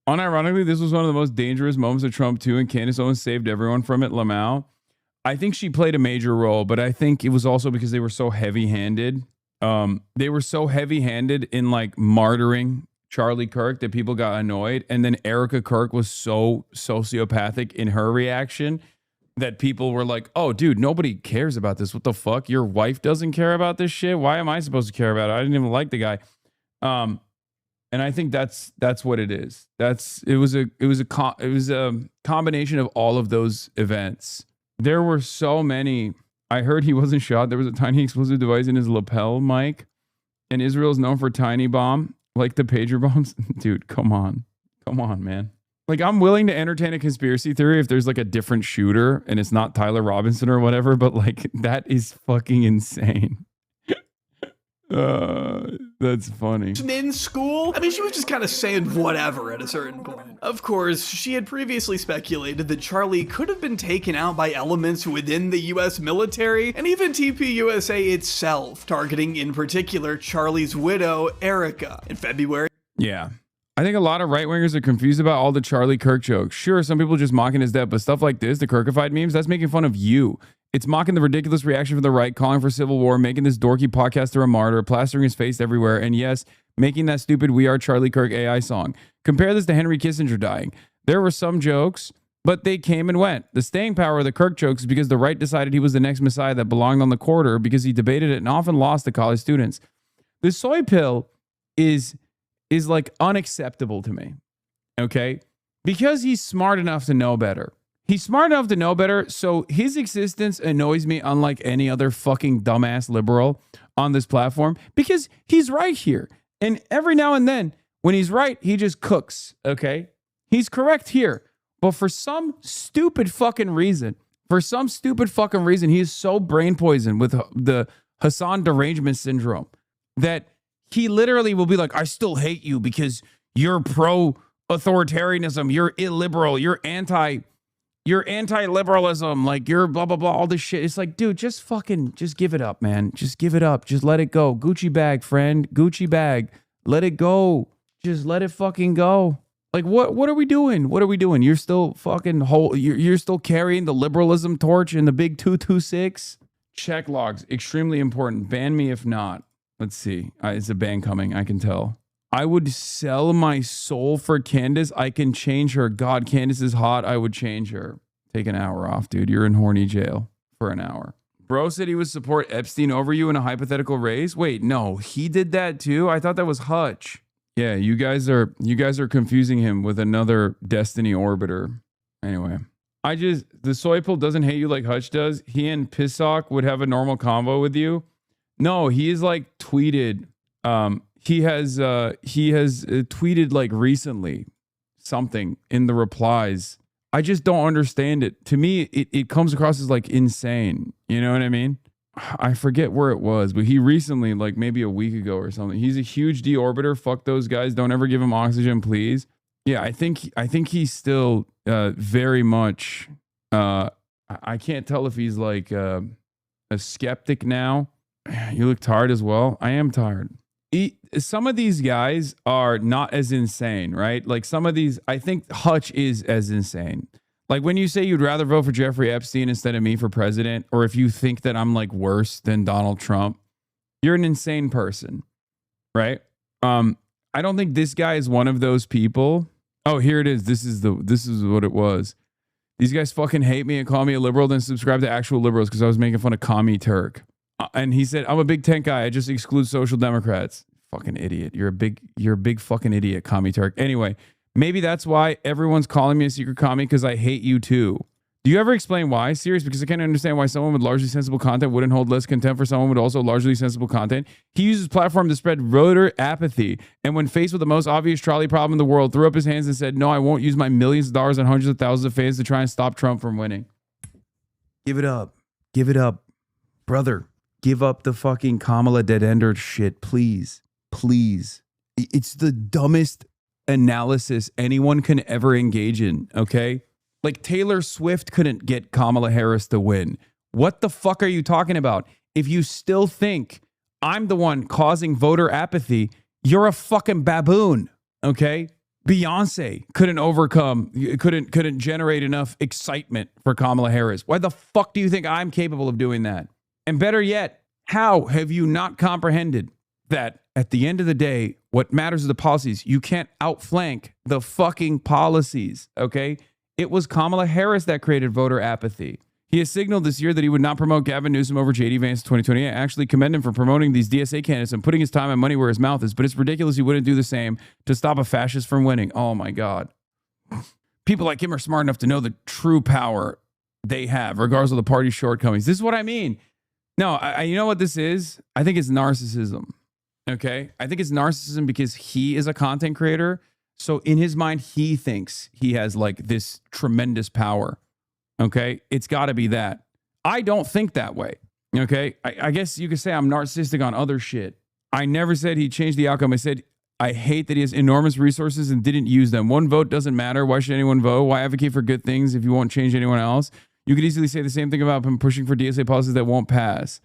Speaker 1: Unironically, this was one of the most dangerous moments of Trump too, and Candace Owens saved everyone from it. Lamau, I think she played a major role, but I think it was also because they were so heavy-handed. They were so heavy-handed in like martyring Charlie Kirk that people got annoyed, and then Erica Kirk was so sociopathic in her reaction that people were like, "Oh, dude, nobody cares about this. What the fuck? Your wife doesn't care about this shit. Why am I supposed to care about it? I didn't even like the guy." And I think that's what it is. It was a combination of all of those events. There were so many. I heard he wasn't shot. There was a tiny explosive device in his lapel mic, and Israel is known for tiny bomb, like the pager bombs. Dude, come on, man. Like, I'm willing to entertain a conspiracy theory if there's like a different shooter and it's not Tyler Robinson or whatever, but like that is fucking insane. That's funny.
Speaker 3: In school, I mean, she was just kind of saying whatever at a certain point. Of course, she had previously speculated that Charlie could have been taken out by elements within the US military and even TPUSA itself, targeting in particular Charlie's widow, Erica. In February.
Speaker 1: Yeah. I think a lot of right-wingers are confused about all the Charlie Kirk jokes. Sure, some people just mocking his death, but stuff like this, the Kirkified memes, that's making fun of you. It's mocking the ridiculous reaction from the right, calling for civil war, making this dorky podcaster a martyr, plastering his face everywhere, and yes, making that stupid We Are Charlie Kirk AI song. Compare this to Henry Kissinger dying. There were some jokes, but they came and went. The staying power of the Kirk jokes is because the right decided he was the next messiah that belonged on the quarter because he debated it and often lost to college students. The soy pill is like unacceptable to me, okay? Because he's smart enough to know better. He's smart enough to know better, so his existence annoys me unlike any other fucking dumbass liberal on this platform because he's right here. And every now and then, when he's right, he just cooks, okay? He's correct here. But for some stupid fucking reason, he is so brain poisoned with the Hassan derangement syndrome that he literally will be like, I still hate you because you're pro authoritarianism. You're illiberal. You're anti-liberalism. Like you're blah, blah, blah, all this shit. It's like, dude, just give it up, man. Just give it up. Just let it go. Gucci bag, friend. Gucci bag. Let it go. Just let it fucking go. Like, what are we doing? What are we doing? You're still fucking you're still carrying the liberalism torch in the big 226? Check logs. Extremely important. Ban me if not. Let's see. It's a ban coming. I can tell. I would sell my soul for Candace. I can change her. God, Candace is hot. I would change her. Take an hour off, dude. You're in horny jail for an hour. Bro said he would support Epstein over you in a hypothetical race. Wait, no, he did that too? I thought that was Hutch. Yeah, you guys are confusing him with another Destiny orbiter. Anyway, the soy pill doesn't hate you like Hutch does. He and Pissock would have a normal convo with you. No, he is like tweeted. He has tweeted like recently something in the replies. I just don't understand it. To me, it comes across as like insane. You know what I mean? I forget where it was, but he recently, like maybe a week ago or something, he's a huge deorbiter. Fuck those guys. Don't ever give him oxygen, please. Yeah, I think he's still very much. I can't tell if he's like a skeptic now. You look tired as well. I am tired. Some of these guys are not as insane, right? Like some of these, I think Hutch is as insane. Like when you say you'd rather vote for Jeffrey Epstein instead of me for president, or if you think that I'm like worse than Donald Trump, you're an insane person, right? I don't think this guy is one of those people. Oh, here it is. This is what it was. These guys fucking hate me and call me a liberal, then subscribe to actual liberals because I was making fun of Commie Turk. And he said, I'm a big tent guy. I just exclude social democrats. Fucking idiot. You're a big fucking idiot, Commie Turk. Anyway, maybe that's why everyone's calling me a secret commie, because I hate you too. Do you ever explain why? Serious, because I can't understand why someone with largely sensible content wouldn't hold less contempt for someone with also largely sensible content. He uses his platform to spread voter apathy, and when faced with the most obvious trolley problem in the world, threw up his hands and said, no, I won't use my millions of dollars and hundreds of thousands of fans to try and stop Trump from winning. Give it up. Give it up. Brother, give up the fucking Kamala dead-ender shit, please. Please. It's the dumbest analysis anyone can ever engage in, okay? Like Taylor Swift couldn't get Kamala Harris to win. What the fuck are you talking about? If you still think I'm the one causing voter apathy, you're a fucking baboon, okay? Beyonce couldn't generate enough excitement for Kamala Harris. Why the fuck do you think I'm capable of doing that? And better yet, how have you not comprehended that at the end of the day, what matters are the policies? You can't outflank the fucking policies, okay? It was Kamala Harris that created voter apathy. He has signaled this year that he would not promote Gavin Newsom over J.D. Vance in 2020. I actually commend him for promoting these DSA candidates and putting his time and money where his mouth is, but it's ridiculous he wouldn't do the same to stop a fascist from winning. Oh my God. People like him are smart enough to know the true power they have, regardless of the party's shortcomings. This is what I mean. No, you know what this is? I think it's narcissism. Okay? I think it's narcissism because he is a content creator. So in his mind, he thinks he has like this tremendous power. Okay? It's got to be that. I don't think that way. Okay? I guess you could say I'm narcissistic on other shit. I never said he changed the outcome. I said, I hate that he has enormous resources and didn't use them. One vote doesn't matter. Why should anyone vote? Why advocate for good things if you won't change anyone else? You could easily say the same thing about him pushing for DSA policies that won't pass.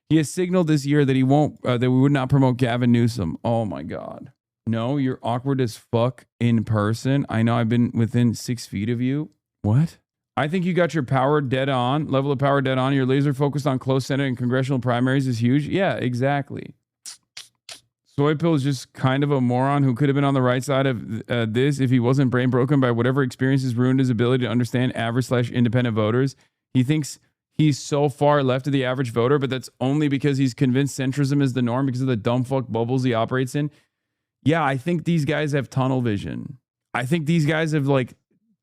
Speaker 1: He has signaled this year that he won't, that we would not promote Gavin Newsom. Oh my God. No, you're awkward as fuck in person. I know I've been within 6 feet of you. What? I think you got your power dead on, level of power dead on. Your laser focused on close Senate and congressional primaries is huge. Yeah, exactly. Soy Pill is just kind of a moron who could have been on the right side of this if he wasn't brain broken by whatever experiences ruined his ability to understand average/independent voters. He thinks he's so far left of the average voter, but that's only because he's convinced centrism is the norm because of the dumb fuck bubbles he operates in. Yeah, I think these guys have tunnel vision. I think these guys have like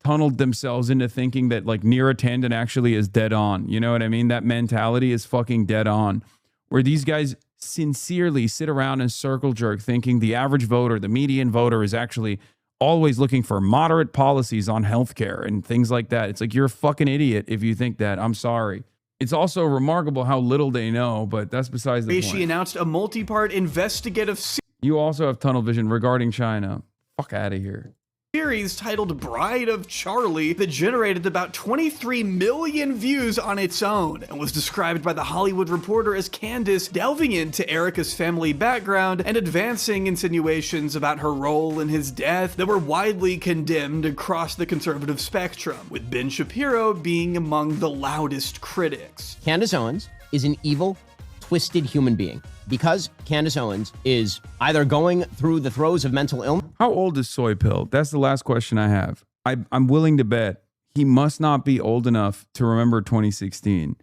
Speaker 1: tunneled themselves into thinking that like Neera Tanden actually is dead on. You know what I mean? That mentality is fucking dead on. Where these guys sincerely sit around and circle jerk thinking the average voter, the median voter is actually always looking for moderate policies on healthcare and things like that. It's like, you're a fucking idiot if you think that. I'm sorry. It's also remarkable how little they know, but that's besides the point.
Speaker 3: She announced a multi-part investigative
Speaker 1: You also have tunnel vision regarding China. Fuck out of here.
Speaker 3: series titled Bride of Charlie that generated about 23 million views on its own and was described by The Hollywood Reporter as Candace delving into Erica's family background and advancing insinuations about her role in his death that were widely condemned across the conservative spectrum, with Ben Shapiro being among the loudest critics.
Speaker 2: Candace Owens is an evil, twisted human being. Because Candace Owens is either going through the throes of mental illness.
Speaker 1: How old is Soy Pill? That's the last question I have. I'm willing to bet he must not be old enough to remember 2016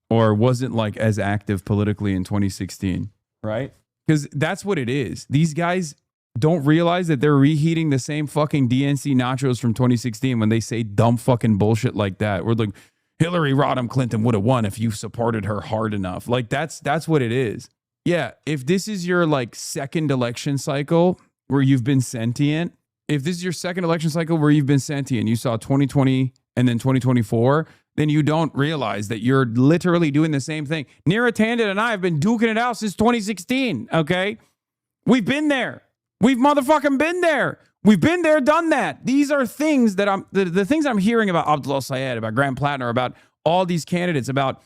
Speaker 1: or wasn't like as active politically in 2016, right? Because that's what it is. These guys don't realize that they're reheating the same fucking DNC nachos from 2016 when they say dumb fucking bullshit like that. We're like, Hillary Rodham Clinton would have won if you supported her hard enough. Like that's what it is. Yeah, if this is your like second election cycle where you've been sentient, if this is your second election cycle where you've been sentient, you saw 2020 and then 2024, then you don't realize that you're literally doing the same thing. Neera Tanden and I have been duking it out since 2016, okay? We've been there. We've motherfucking been there. We've been there, done that. These are things that the things I'm hearing about Abdullah Syed, about Grant Plattner, about all these candidates, about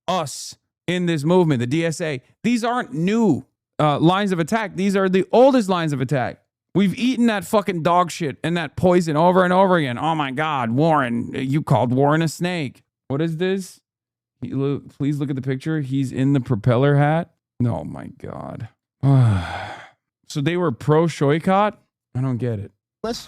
Speaker 1: us in this movement, the DSA. These aren't new lines of attack. These are the oldest lines of attack. We've eaten that fucking dog shit and that poison over and over again. Oh my God, Warren, you called Warren a snake. What is this? Please look at the picture. He's in the propeller hat. Oh my God. So they were pro-Shoykot? I don't get it.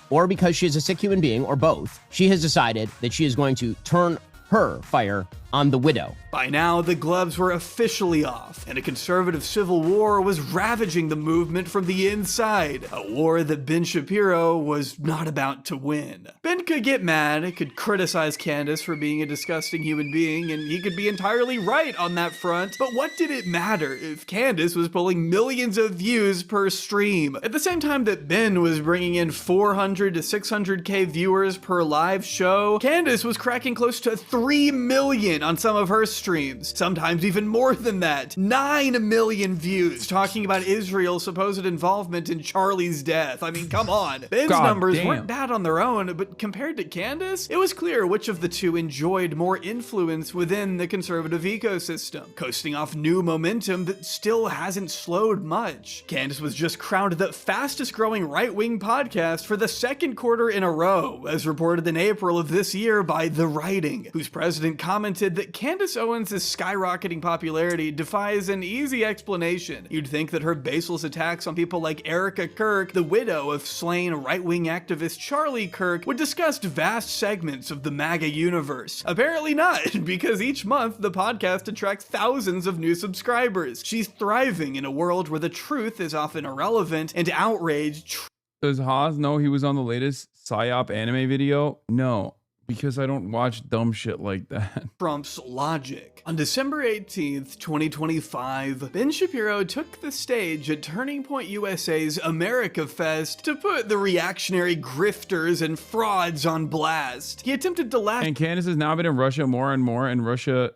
Speaker 2: Or because she is a sick human being, or both, she has decided that she is going to turn her fire on the widow.
Speaker 3: By now, the gloves were officially off, and a conservative civil war was ravaging the movement from the inside, a war that Ben Shapiro was not about to win. Ben could get mad, could criticize Candace for being a disgusting human being, and he could be entirely right on that front, but what did it matter if Candace was pulling millions of views per stream? At the same time that Ben was bringing in 400 to 600k viewers per live show, Candace was cracking close to 3 million on some of her streams, sometimes even more than that. 9 million views talking about Israel's supposed involvement in Charlie's death. I mean, come on. Ben's numbers weren't bad on their own, but compared to Candace, it was clear which of the two enjoyed more influence within the conservative ecosystem, coasting off new momentum that still hasn't slowed much. Candace was just crowned the fastest growing right-wing podcast for the second quarter in a row, as reported in April of this year by The Writing, whose president commented that Candace Owens' skyrocketing popularity defies an easy explanation. You'd think that her baseless attacks on people like Erica Kirk, the widow of slain right-wing activist Charlie Kirk, would discuss vast segments of the MAGA universe. Apparently not, because each month the podcast attracts thousands of new subscribers. She's thriving in a world where the truth is often irrelevant and outrage.
Speaker 1: Does Haas know he was on the latest PSYOP anime video? No. Because I don't watch dumb shit like that.
Speaker 3: Trump's logic. On December 18th, 2025, Ben Shapiro took the stage at Turning Point USA's America Fest to put the reactionary grifters and frauds on blast. He attempted to laugh.
Speaker 1: And Candace has now been in Russia more and more, and Russia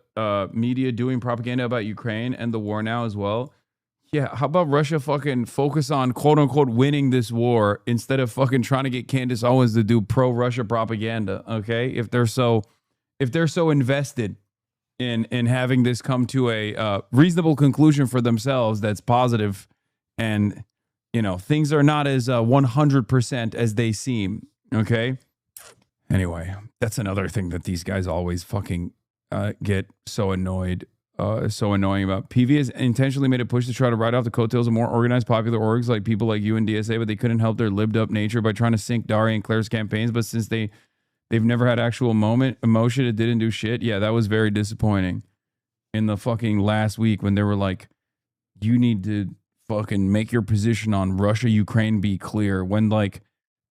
Speaker 1: media doing propaganda about Ukraine and the war now as well. Yeah, how about Russia fucking focus on quote unquote winning this war instead of fucking trying to get Candace Owens to do pro-Russia propaganda, okay? If they're so invested in having this come to a reasonable conclusion for themselves that's positive, and you know, things are not as 100% as they seem, okay? Anyway, that's another thing that these guys always fucking get so annoying about. PV has intentionally made a push to try to ride off the coattails of more organized popular orgs like people like you and DSA, but they couldn't help their libbed up nature by trying to sink Dari and Claire's campaigns. But since they've never had actual emotion, it didn't do shit. Yeah, that was very disappointing in the fucking last week when they were like, you need to fucking make your position on Russia, Ukraine be clear, when like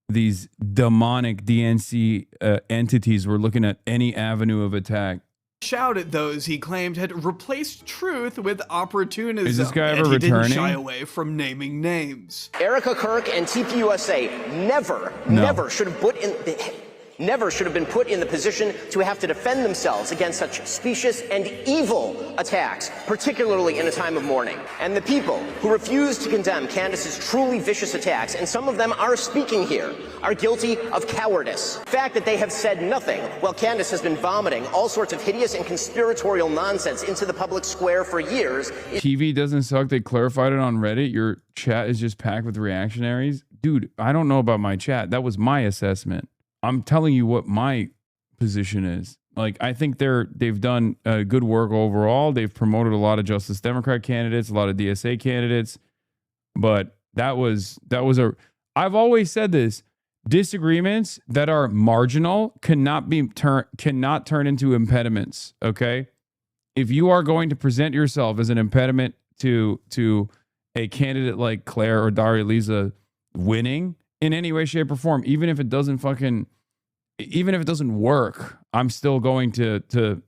Speaker 1: these demonic DNC entities were looking at any avenue of attack.
Speaker 3: Shout at those he claimed had replaced truth with opportunism.
Speaker 1: Is this guy ever
Speaker 3: and he
Speaker 1: returning?
Speaker 3: Didn't shy away from naming names.
Speaker 17: Erica Kirk and TPUSA never should have
Speaker 2: never should have been put in the position to have to defend themselves against such specious and evil attacks, particularly in a time of mourning. And the people who refuse to condemn Candace's truly vicious attacks, and some of them are speaking here, are guilty of cowardice. The fact that they have said nothing while Candace has been vomiting all sorts of hideous and conspiratorial nonsense into the public square for years.
Speaker 1: TV doesn't suck. They clarified it on Reddit. Your chat is just packed with reactionaries. Dude, I don't know about my chat. That was my assessment. I'm telling you what my position is. Like, I think they've done good work overall. They've promoted a lot of Justice Democrat candidates, a lot of DSA candidates. But I've always said this. Disagreements that are marginal cannot turn into impediments. Okay, if you are going to present yourself as an impediment to a candidate like Claire or Daria Lisa winning in any way, shape, or form, even if it doesn't work, I'm still going to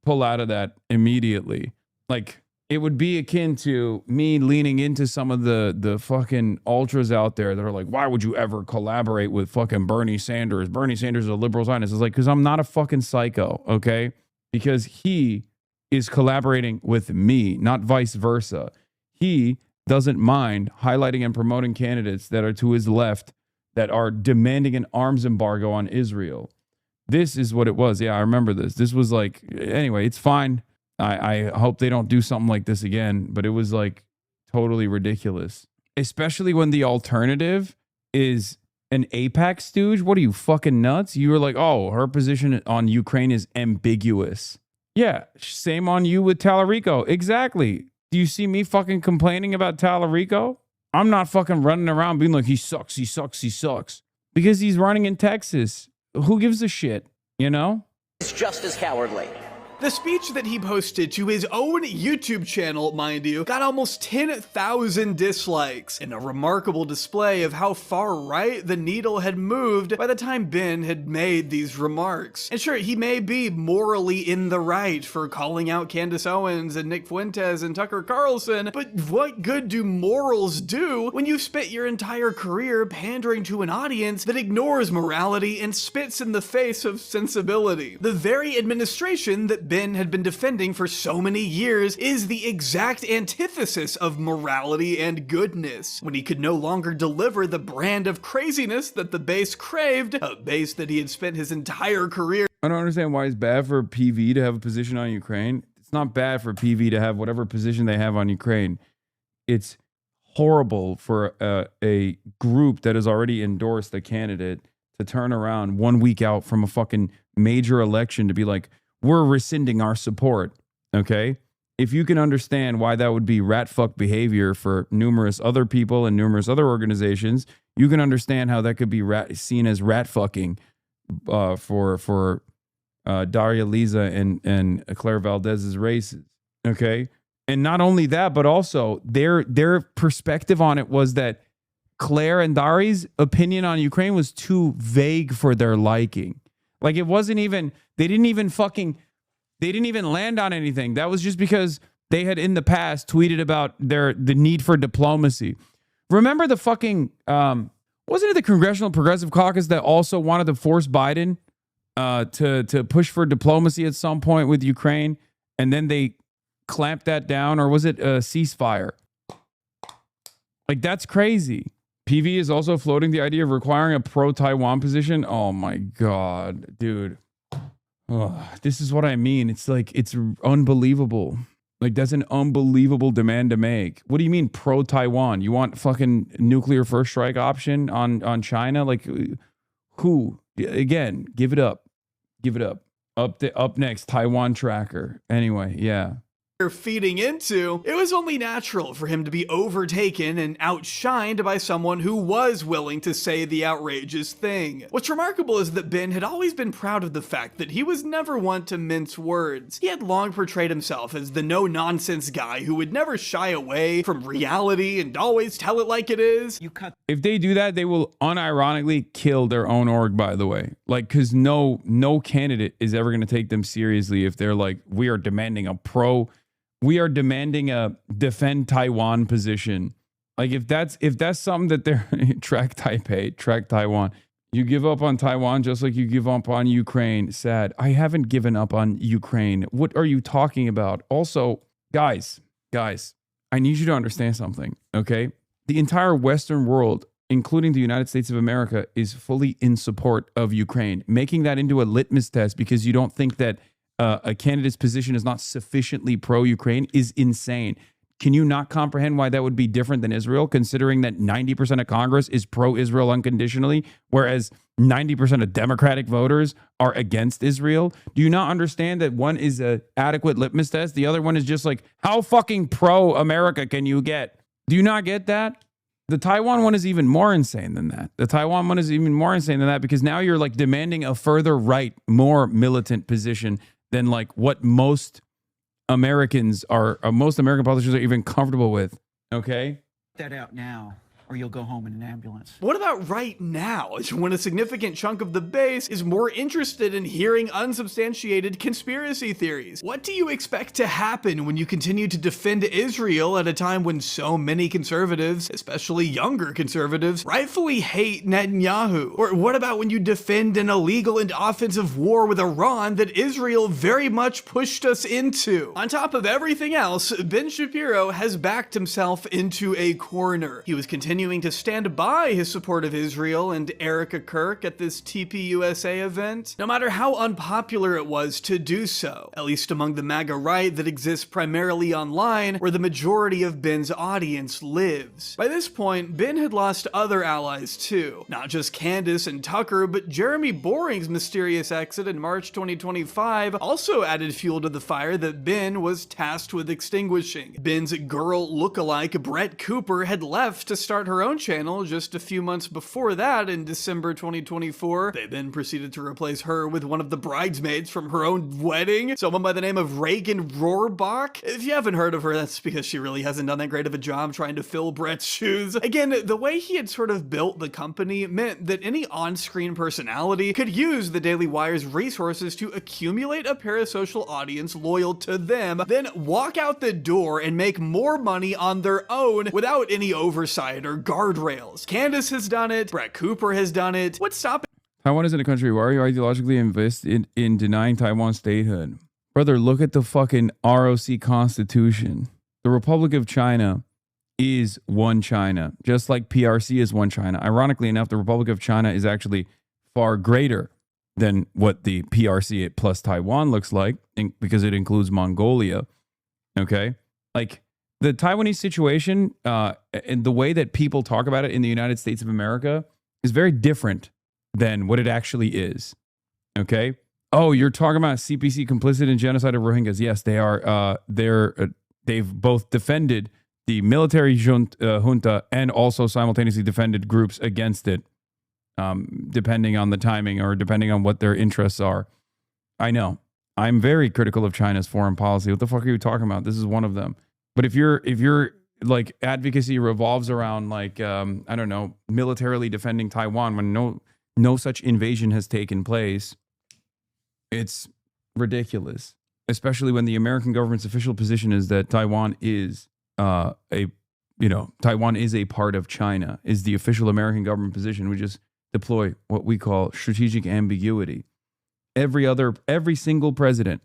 Speaker 1: pull out of that immediately. Like, it would be akin to me leaning into some of the fucking ultras out there that are like, why would you ever collaborate with fucking Bernie Sanders? Bernie Sanders is a liberal Zionist. It's like, because I'm not a fucking psycho, okay? Because he is collaborating with me, not vice versa. He doesn't mind highlighting and promoting candidates that are to his left that are demanding an arms embargo on Israel. This is what it was. Yeah, I remember this. This was like, anyway, it's fine. I hope they don't do something like this again, but it was like totally ridiculous. Especially when the alternative is an AIPAC stooge. What are you, fucking nuts? You were like, oh, her position on Ukraine is ambiguous. Yeah, same on you with Tallarico. Exactly. Do you see me fucking complaining about Tallarico? I'm not fucking running around being like, he sucks, he sucks, he sucks. Because he's running in Texas. Who gives a shit, you know?
Speaker 2: It's just as cowardly.
Speaker 3: The speech that he posted to his own YouTube channel, mind you, got almost 10,000 dislikes, in a remarkable display of how far right the needle had moved by the time Ben had made these remarks. And sure, he may be morally in the right for calling out Candace Owens and Nick Fuentes and Tucker Carlson, but what good do morals do when you've spent your entire career pandering to an audience that ignores morality and spits in the face of sensibility? The very administration that Ben had been defending for so many years is the exact antithesis of morality and goodness, when he could no longer deliver the brand of craziness that the base craved, a base that he had spent his entire career.
Speaker 1: I don't understand why it's bad for PV to have a position on Ukraine. It's not bad for PV to have whatever position they have on Ukraine. It's horrible for a group that has already endorsed a candidate to turn around 1 week out from a fucking major election to be like, we're rescinding our support, okay? If you can understand why that would be rat fuck behavior for numerous other people and numerous other organizations, you can understand how that could be seen as rat fucking for Daria Lisa and Claire Valdez's races, okay? And not only that, but also their perspective on it was that Claire and Daria's opinion on Ukraine was too vague for their liking. Like, it wasn't even, they didn't even land on anything. That was just because they had in the past tweeted about the need for diplomacy. Remember the fucking, wasn't it the Congressional Progressive Caucus that also wanted to force Biden to push for diplomacy at some point with Ukraine? And then they clamped that down, or was it a ceasefire? Like, that's crazy. PV is also floating the idea of requiring a pro-Taiwan position. Oh my God, dude. Oh, this is what I mean. It's like, it's unbelievable. Like, that's an unbelievable demand to make. What do you mean pro-Taiwan? You want fucking nuclear first strike option on China? Like, who? Again, give it up. Give it up. Up next, Taiwan tracker. Anyway, yeah.
Speaker 3: Feeding into, it was only natural for him to be overtaken and outshined by someone who was willing to say the outrageous thing. What's remarkable is that Ben had always been proud of the fact that he was never one to mince words. He had long portrayed himself as the no-nonsense guy who would never shy away from reality and always tell it like it is.
Speaker 1: If they do that, they will unironically kill their own org, by the way. Like, because no candidate is ever going to take them seriously if they're like, we are demanding a defend Taiwan position. Like, if that's something that they're track Taipei, track Taiwan. You give up on Taiwan just like you give up on Ukraine. Sad. I haven't given up on Ukraine. What are you talking about? Also, guys, I need you to understand something, okay? The entire Western world, including the United States of America, is fully in support of Ukraine. Making that into a litmus test because you don't think that a candidate's position is not sufficiently pro-Ukraine is insane. Can you not comprehend why that would be different than Israel, considering that 90% of Congress is pro-Israel unconditionally, whereas 90% of Democratic voters are against Israel? Do you not understand that one is an adequate litmus test? The other one is just like, how fucking pro-America can you get? Do you not get that? The Taiwan one is even more insane than that. The Taiwan one is even more insane than that because now you're like demanding a further right, more militant position than like what most American politicians are even comfortable with. Okay?
Speaker 17: That out now, or you'll go home in an ambulance.
Speaker 3: What about right now, when a significant chunk of the base is more interested in hearing unsubstantiated conspiracy theories? What do you expect to happen when you continue to defend Israel at a time when so many conservatives, especially younger conservatives, rightfully hate Netanyahu? Or what about when you defend an illegal and offensive war with Iran that Israel very much pushed us into? On top of everything else, Ben Shapiro has backed himself into a corner. He was continuing to stand by his support of Israel and Erica Kirk at this TPUSA event, no matter how unpopular it was to do so, at least among the MAGA right that exists primarily online, where the majority of Ben's audience lives. By this point, Ben had lost other allies too, not just Candace and Tucker, but Jeremy Boring's mysterious exit in March 2025 also added fuel to the fire that Ben was tasked with extinguishing. Ben's girl lookalike Brett Cooper had left to start her own channel just a few months before that in December 2024. They then proceeded to replace her with one of the bridesmaids from her own wedding, someone by the name of Reagan Rohrbach. If you haven't heard of her, that's because she really hasn't done that great of a job trying to fill Brett's shoes. Again, the way he had sort of built the company meant that any on-screen personality could use the Daily Wire's resources to accumulate a parasocial audience loyal to them, then walk out the door and make more money on their own without any oversight or guardrails. Candace has done it. Brett Cooper has done it. What's stopping?
Speaker 1: Taiwan isn't a country. Why are you ideologically invested in denying Taiwan statehood? Brother, look at the fucking ROC Constitution. The Republic of China is one China, just like PRC is one China. Ironically enough, the Republic of China is actually far greater than what the PRC plus Taiwan looks like because it includes Mongolia. Okay? Like, the Taiwanese situation and the way that people talk about it in the United States of America is very different than what it actually is. Okay? Oh, you're talking about CPC complicit in genocide of Rohingyas. Yes, they are. They've both defended the military junta and also simultaneously defended groups against it, depending on the timing or depending on what their interests are. I know. I'm very critical of China's foreign policy. What the fuck are you talking about? This is one of them. But if your like advocacy revolves around like I don't know, militarily defending Taiwan when no such invasion has taken place, it's ridiculous. Especially when the American government's official position is that Taiwan is Taiwan is a part of China, is the official American government position. We just deploy what we call strategic ambiguity. Every single president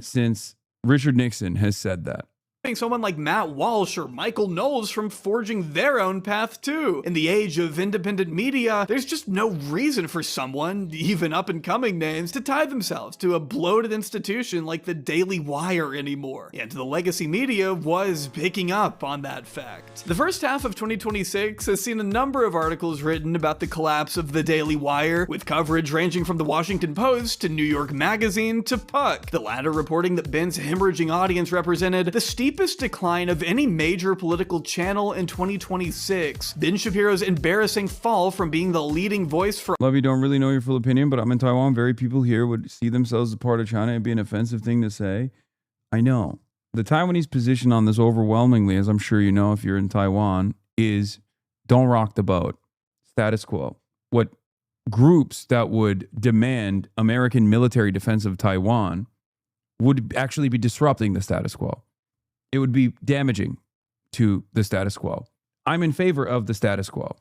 Speaker 1: since Richard Nixon has said that.
Speaker 3: Someone like Matt Walsh or Michael Knowles from forging their own path too. In the age of independent media, there's just no reason for someone, even up-and-coming names, to tie themselves to a bloated institution like the Daily Wire anymore. And the legacy media was picking up on that fact. The first half of 2026 has seen a number of articles written about the collapse of the Daily Wire, with coverage ranging from the Washington Post to New York Magazine to Puck, the latter reporting that Ben's hemorrhaging audience represented the steepest decline of any major political channel in 2026. Ben Shapiro's embarrassing fall from being the leading voice for—
Speaker 1: Love you, don't really know your full opinion, but I'm in Taiwan. Very people here would see themselves as part of China and be an offensive thing to say. I know. The Taiwanese position on this overwhelmingly, as I'm sure you know if you're in Taiwan, is don't rock the boat. Status quo. What groups that would demand American military defense of Taiwan would actually be disrupting the status quo. It would be damaging to the status quo. I'm in favor of the status quo.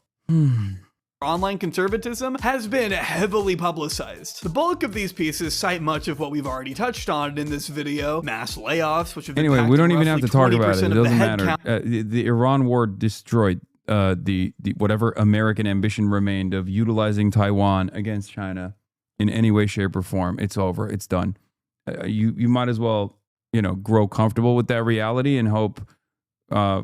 Speaker 3: online conservatism has been heavily publicized. The bulk of these pieces cite much of what we've already touched on in this video: mass layoffs, which have
Speaker 1: Anyway, we don't even have to talk about it. It doesn't matter.
Speaker 3: Count.
Speaker 1: The Iran war destroyed the whatever American ambition remained of utilizing Taiwan against China in any way, shape, or form. It's over. It's done. You might as well, grow comfortable with that reality and hope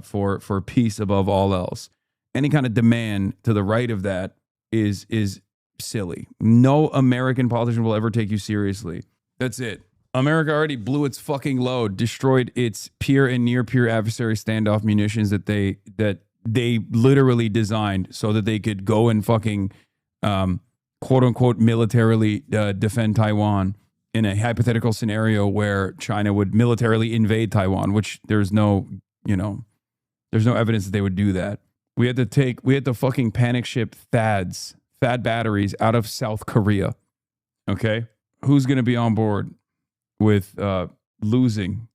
Speaker 1: for peace above all else. Any kind of demand to the right of that is silly. No American politician will ever take you seriously. That's it. America already blew its fucking load, destroyed its peer and near peer adversary standoff munitions that they literally designed so that they could go and fucking quote unquote militarily defend Taiwan in a hypothetical scenario where China would militarily invade Taiwan, which there's no evidence that they would do that. We had to fucking panic ship THAAD batteries out of South Korea. Okay? Who's going to be on board with losing?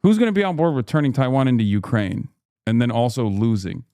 Speaker 1: Who's going to be on board with turning Taiwan into Ukraine and then also losing?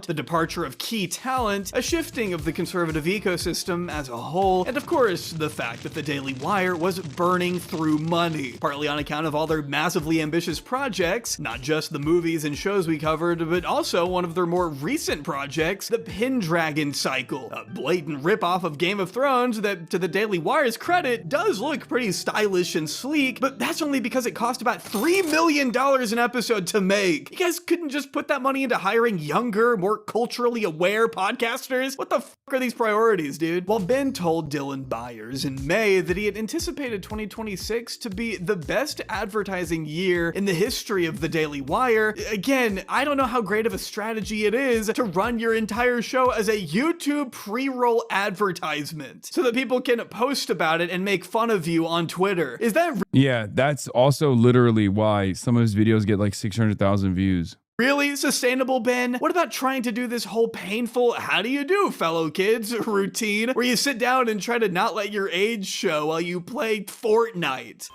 Speaker 3: The departure of key talent, a shifting of the conservative ecosystem as a whole, and of course, the fact that the Daily Wire was burning through money, partly on account of all their massively ambitious projects, not just the movies and shows we covered, but also one of their more recent projects, the Pendragon Cycle, a blatant ripoff of Game of Thrones that, to the Daily Wire's credit, does look pretty stylish and sleek, but that's only because it cost about $3 million an episode to make. You guys couldn't just put that money into hiring younger, more culturally aware podcasters? What the fuck are these priorities, dude? Well, Ben told Dylan Byers in May that he had anticipated 2026 to be the best advertising year in the history of the Daily Wire. Again, I don't know how great of a strategy it is to run your entire show as a YouTube pre-roll advertisement so that people can post about it and make fun of you on Twitter. Is that
Speaker 1: Yeah, that's also literally why some of his videos get like 600,000 views.
Speaker 3: really sustainable, Ben? What about trying to do this whole painful "how do you do, fellow kids" routine where you sit down and try to not let your age show while you play Fortnite?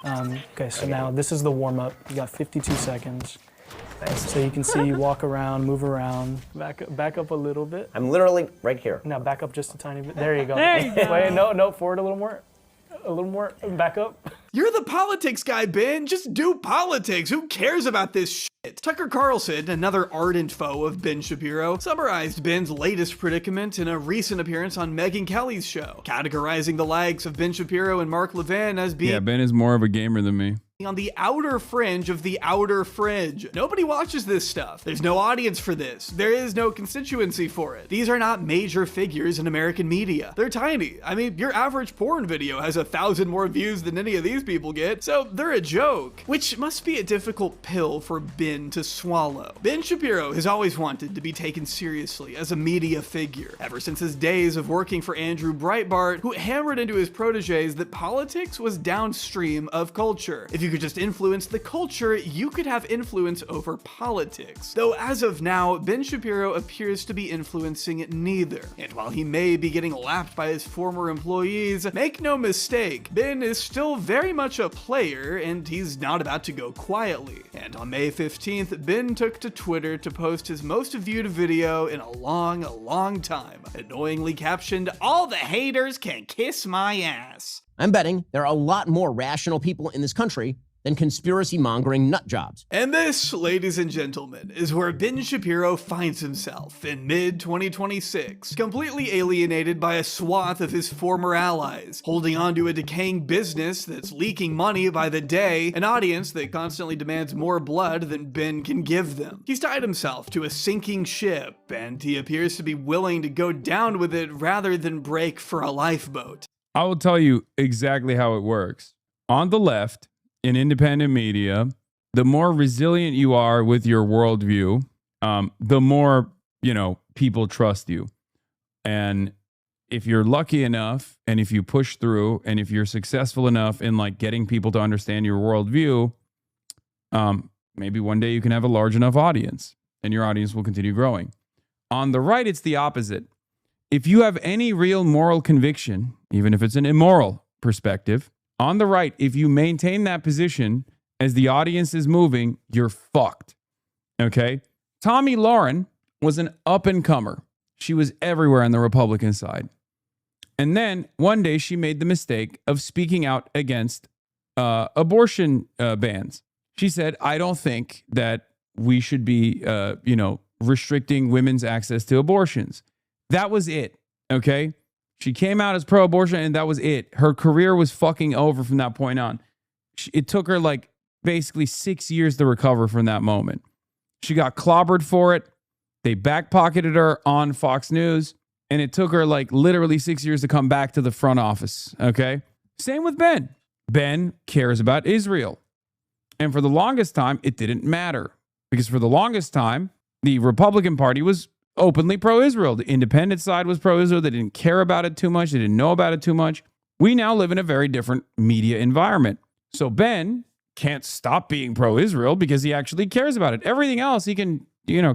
Speaker 18: Okay, so now this is the warm-up. You got 52 seconds. So you can see you walk around, move around, back up a little bit.
Speaker 2: I'm literally right here.
Speaker 18: Now back up just a tiny bit. There you go.
Speaker 10: There you go.
Speaker 18: Wait, no, forward a little more. Back up.
Speaker 3: You're the politics guy, Ben. Just do politics. Who cares about this shit? Tucker Carlson, another ardent foe of Ben Shapiro, summarized Ben's latest predicament in a recent appearance on Megyn Kelly's show, categorizing the likes of Ben Shapiro and Mark Levin as being
Speaker 1: Ben is more of a gamer than me.
Speaker 3: On the outer fringe of the outer fringe. Nobody watches this stuff. There's no audience for this. There is no constituency for it. These are not major figures in American media. They're tiny. I mean, your average porn video has 1,000 more views than any of these people get, so they're a joke, which must be a difficult pill for Ben to swallow. Ben Shapiro has always wanted to be taken seriously as a media figure, ever since his days of working for Andrew Breitbart, who hammered into his proteges that politics was downstream of culture. If you could just influence the culture, you could have influence over politics. Though as of now, Ben Shapiro appears to be influencing neither. And while he may be getting lapped by his former employees, make no mistake, Ben is still very much a player, and he's not about to go quietly. And on May 15th, Ben took to Twitter to post his most viewed video in a long time, annoyingly captioned, "All the haters can kiss my ass."
Speaker 2: I'm betting there are a lot more rational people in this country than conspiracy-mongering nutjobs.
Speaker 3: And this, ladies and gentlemen, is where Ben Shapiro finds himself in mid-2026, completely alienated by a swath of his former allies, holding on to a decaying business that's leaking money by the day, an audience that constantly demands more blood than Ben can give them. He's tied himself to a sinking ship, and he appears to be willing to go down with it rather than break for a lifeboat.
Speaker 1: I will tell you exactly how it works. On the left, in independent media, the more resilient you are with your worldview, the more, people trust you. And if you're lucky enough, and if you push through, and if you're successful enough in getting people to understand your worldview, maybe one day you can have a large enough audience, and your audience will continue growing. On the right, it's the opposite. If you have any real moral conviction, even if it's an immoral perspective, on the right, if you maintain that position as the audience is moving, you're fucked. Okay? Tommy Lauren was an up-and-comer. She was everywhere on the Republican side. And then one day she made the mistake of speaking out against abortion bans. She said, I don't think that we should be, restricting women's access to abortions. That was it. Okay. She came out as pro-abortion and that was it. Her career was fucking over from that point on. It took her like basically 6 years to recover from that moment. She got clobbered for it. They backpocketed her on Fox News, and it took her like literally 6 years to come back to the front office. Okay. Same with Ben. Ben cares about Israel. And for the longest time, it didn't matter because for the longest time, the Republican Party was openly pro-Israel. The independent side was pro-Israel. They didn't care about it too much. They didn't know about it too much. We now live in a very different media environment. So Ben can't stop being pro-Israel because he actually cares about it. Everything else he can,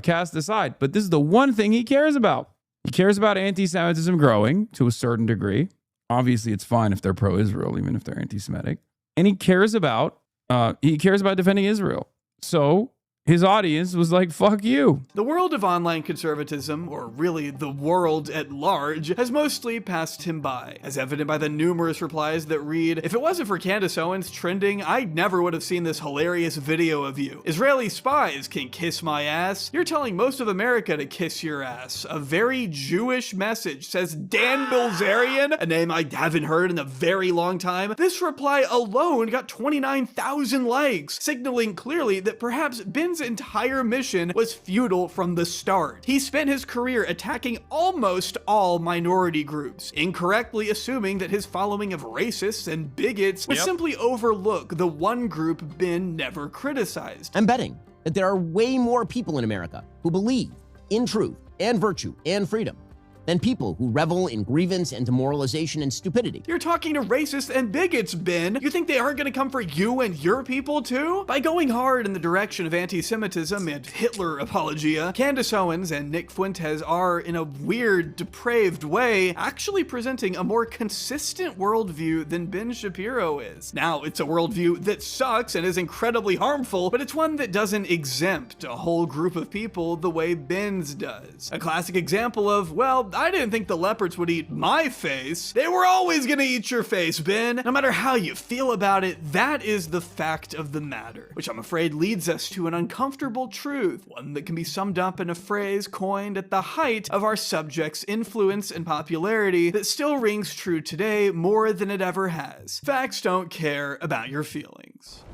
Speaker 1: cast aside. But this is the one thing he cares about. He cares about anti-Semitism growing to a certain degree. Obviously, it's fine if they're pro-Israel, even if they're anti-Semitic. And he cares about defending Israel. So his audience was like, fuck you.
Speaker 3: The world of online conservatism, or really the world at large, has mostly passed him by, as evident by the numerous replies that read, if it wasn't for Candace Owens trending, I never would have seen this hilarious video of you. Israeli spies can kiss my ass. You're telling most of America to kiss your ass. A very Jewish message, says Dan Bilzerian, a name I haven't heard in a very long time. This reply alone got 29,000 likes, signaling clearly that perhaps Ben's entire mission was futile from the start. He spent his career attacking almost all minority groups, incorrectly assuming that his following of racists and bigots would simply overlook the one group Ben never criticized.
Speaker 4: I'm betting that there are way more people in America who believe in truth and virtue and freedom than people who revel in grievance and demoralization and stupidity.
Speaker 3: You're talking to racists and bigots, Ben. You think they aren't going to come for you and your people too? By going hard in the direction of anti-Semitism and Hitler apologia, Candace Owens and Nick Fuentes are, in a weird, depraved way, actually presenting a more consistent worldview than Ben Shapiro is. Now, it's a worldview that sucks and is incredibly harmful, but it's one that doesn't exempt a whole group of people the way Ben's does. A classic example of, well, I didn't think the leopards would eat my face. They were always gonna eat your face, Ben. No matter how you feel about it, that is the fact of the matter, which I'm afraid leads us to an uncomfortable truth, one that can be summed up in a phrase coined at the height of our subject's influence and popularity that still rings true today more than it ever has. Facts don't care about your feelings.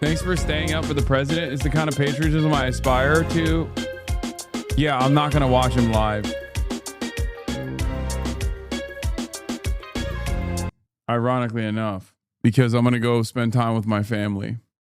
Speaker 1: Thanks for staying up for the president. It's the kind of patriotism I aspire to. Yeah, I'm not going to watch him live. Ironically enough, because I'm going to go spend time with my family.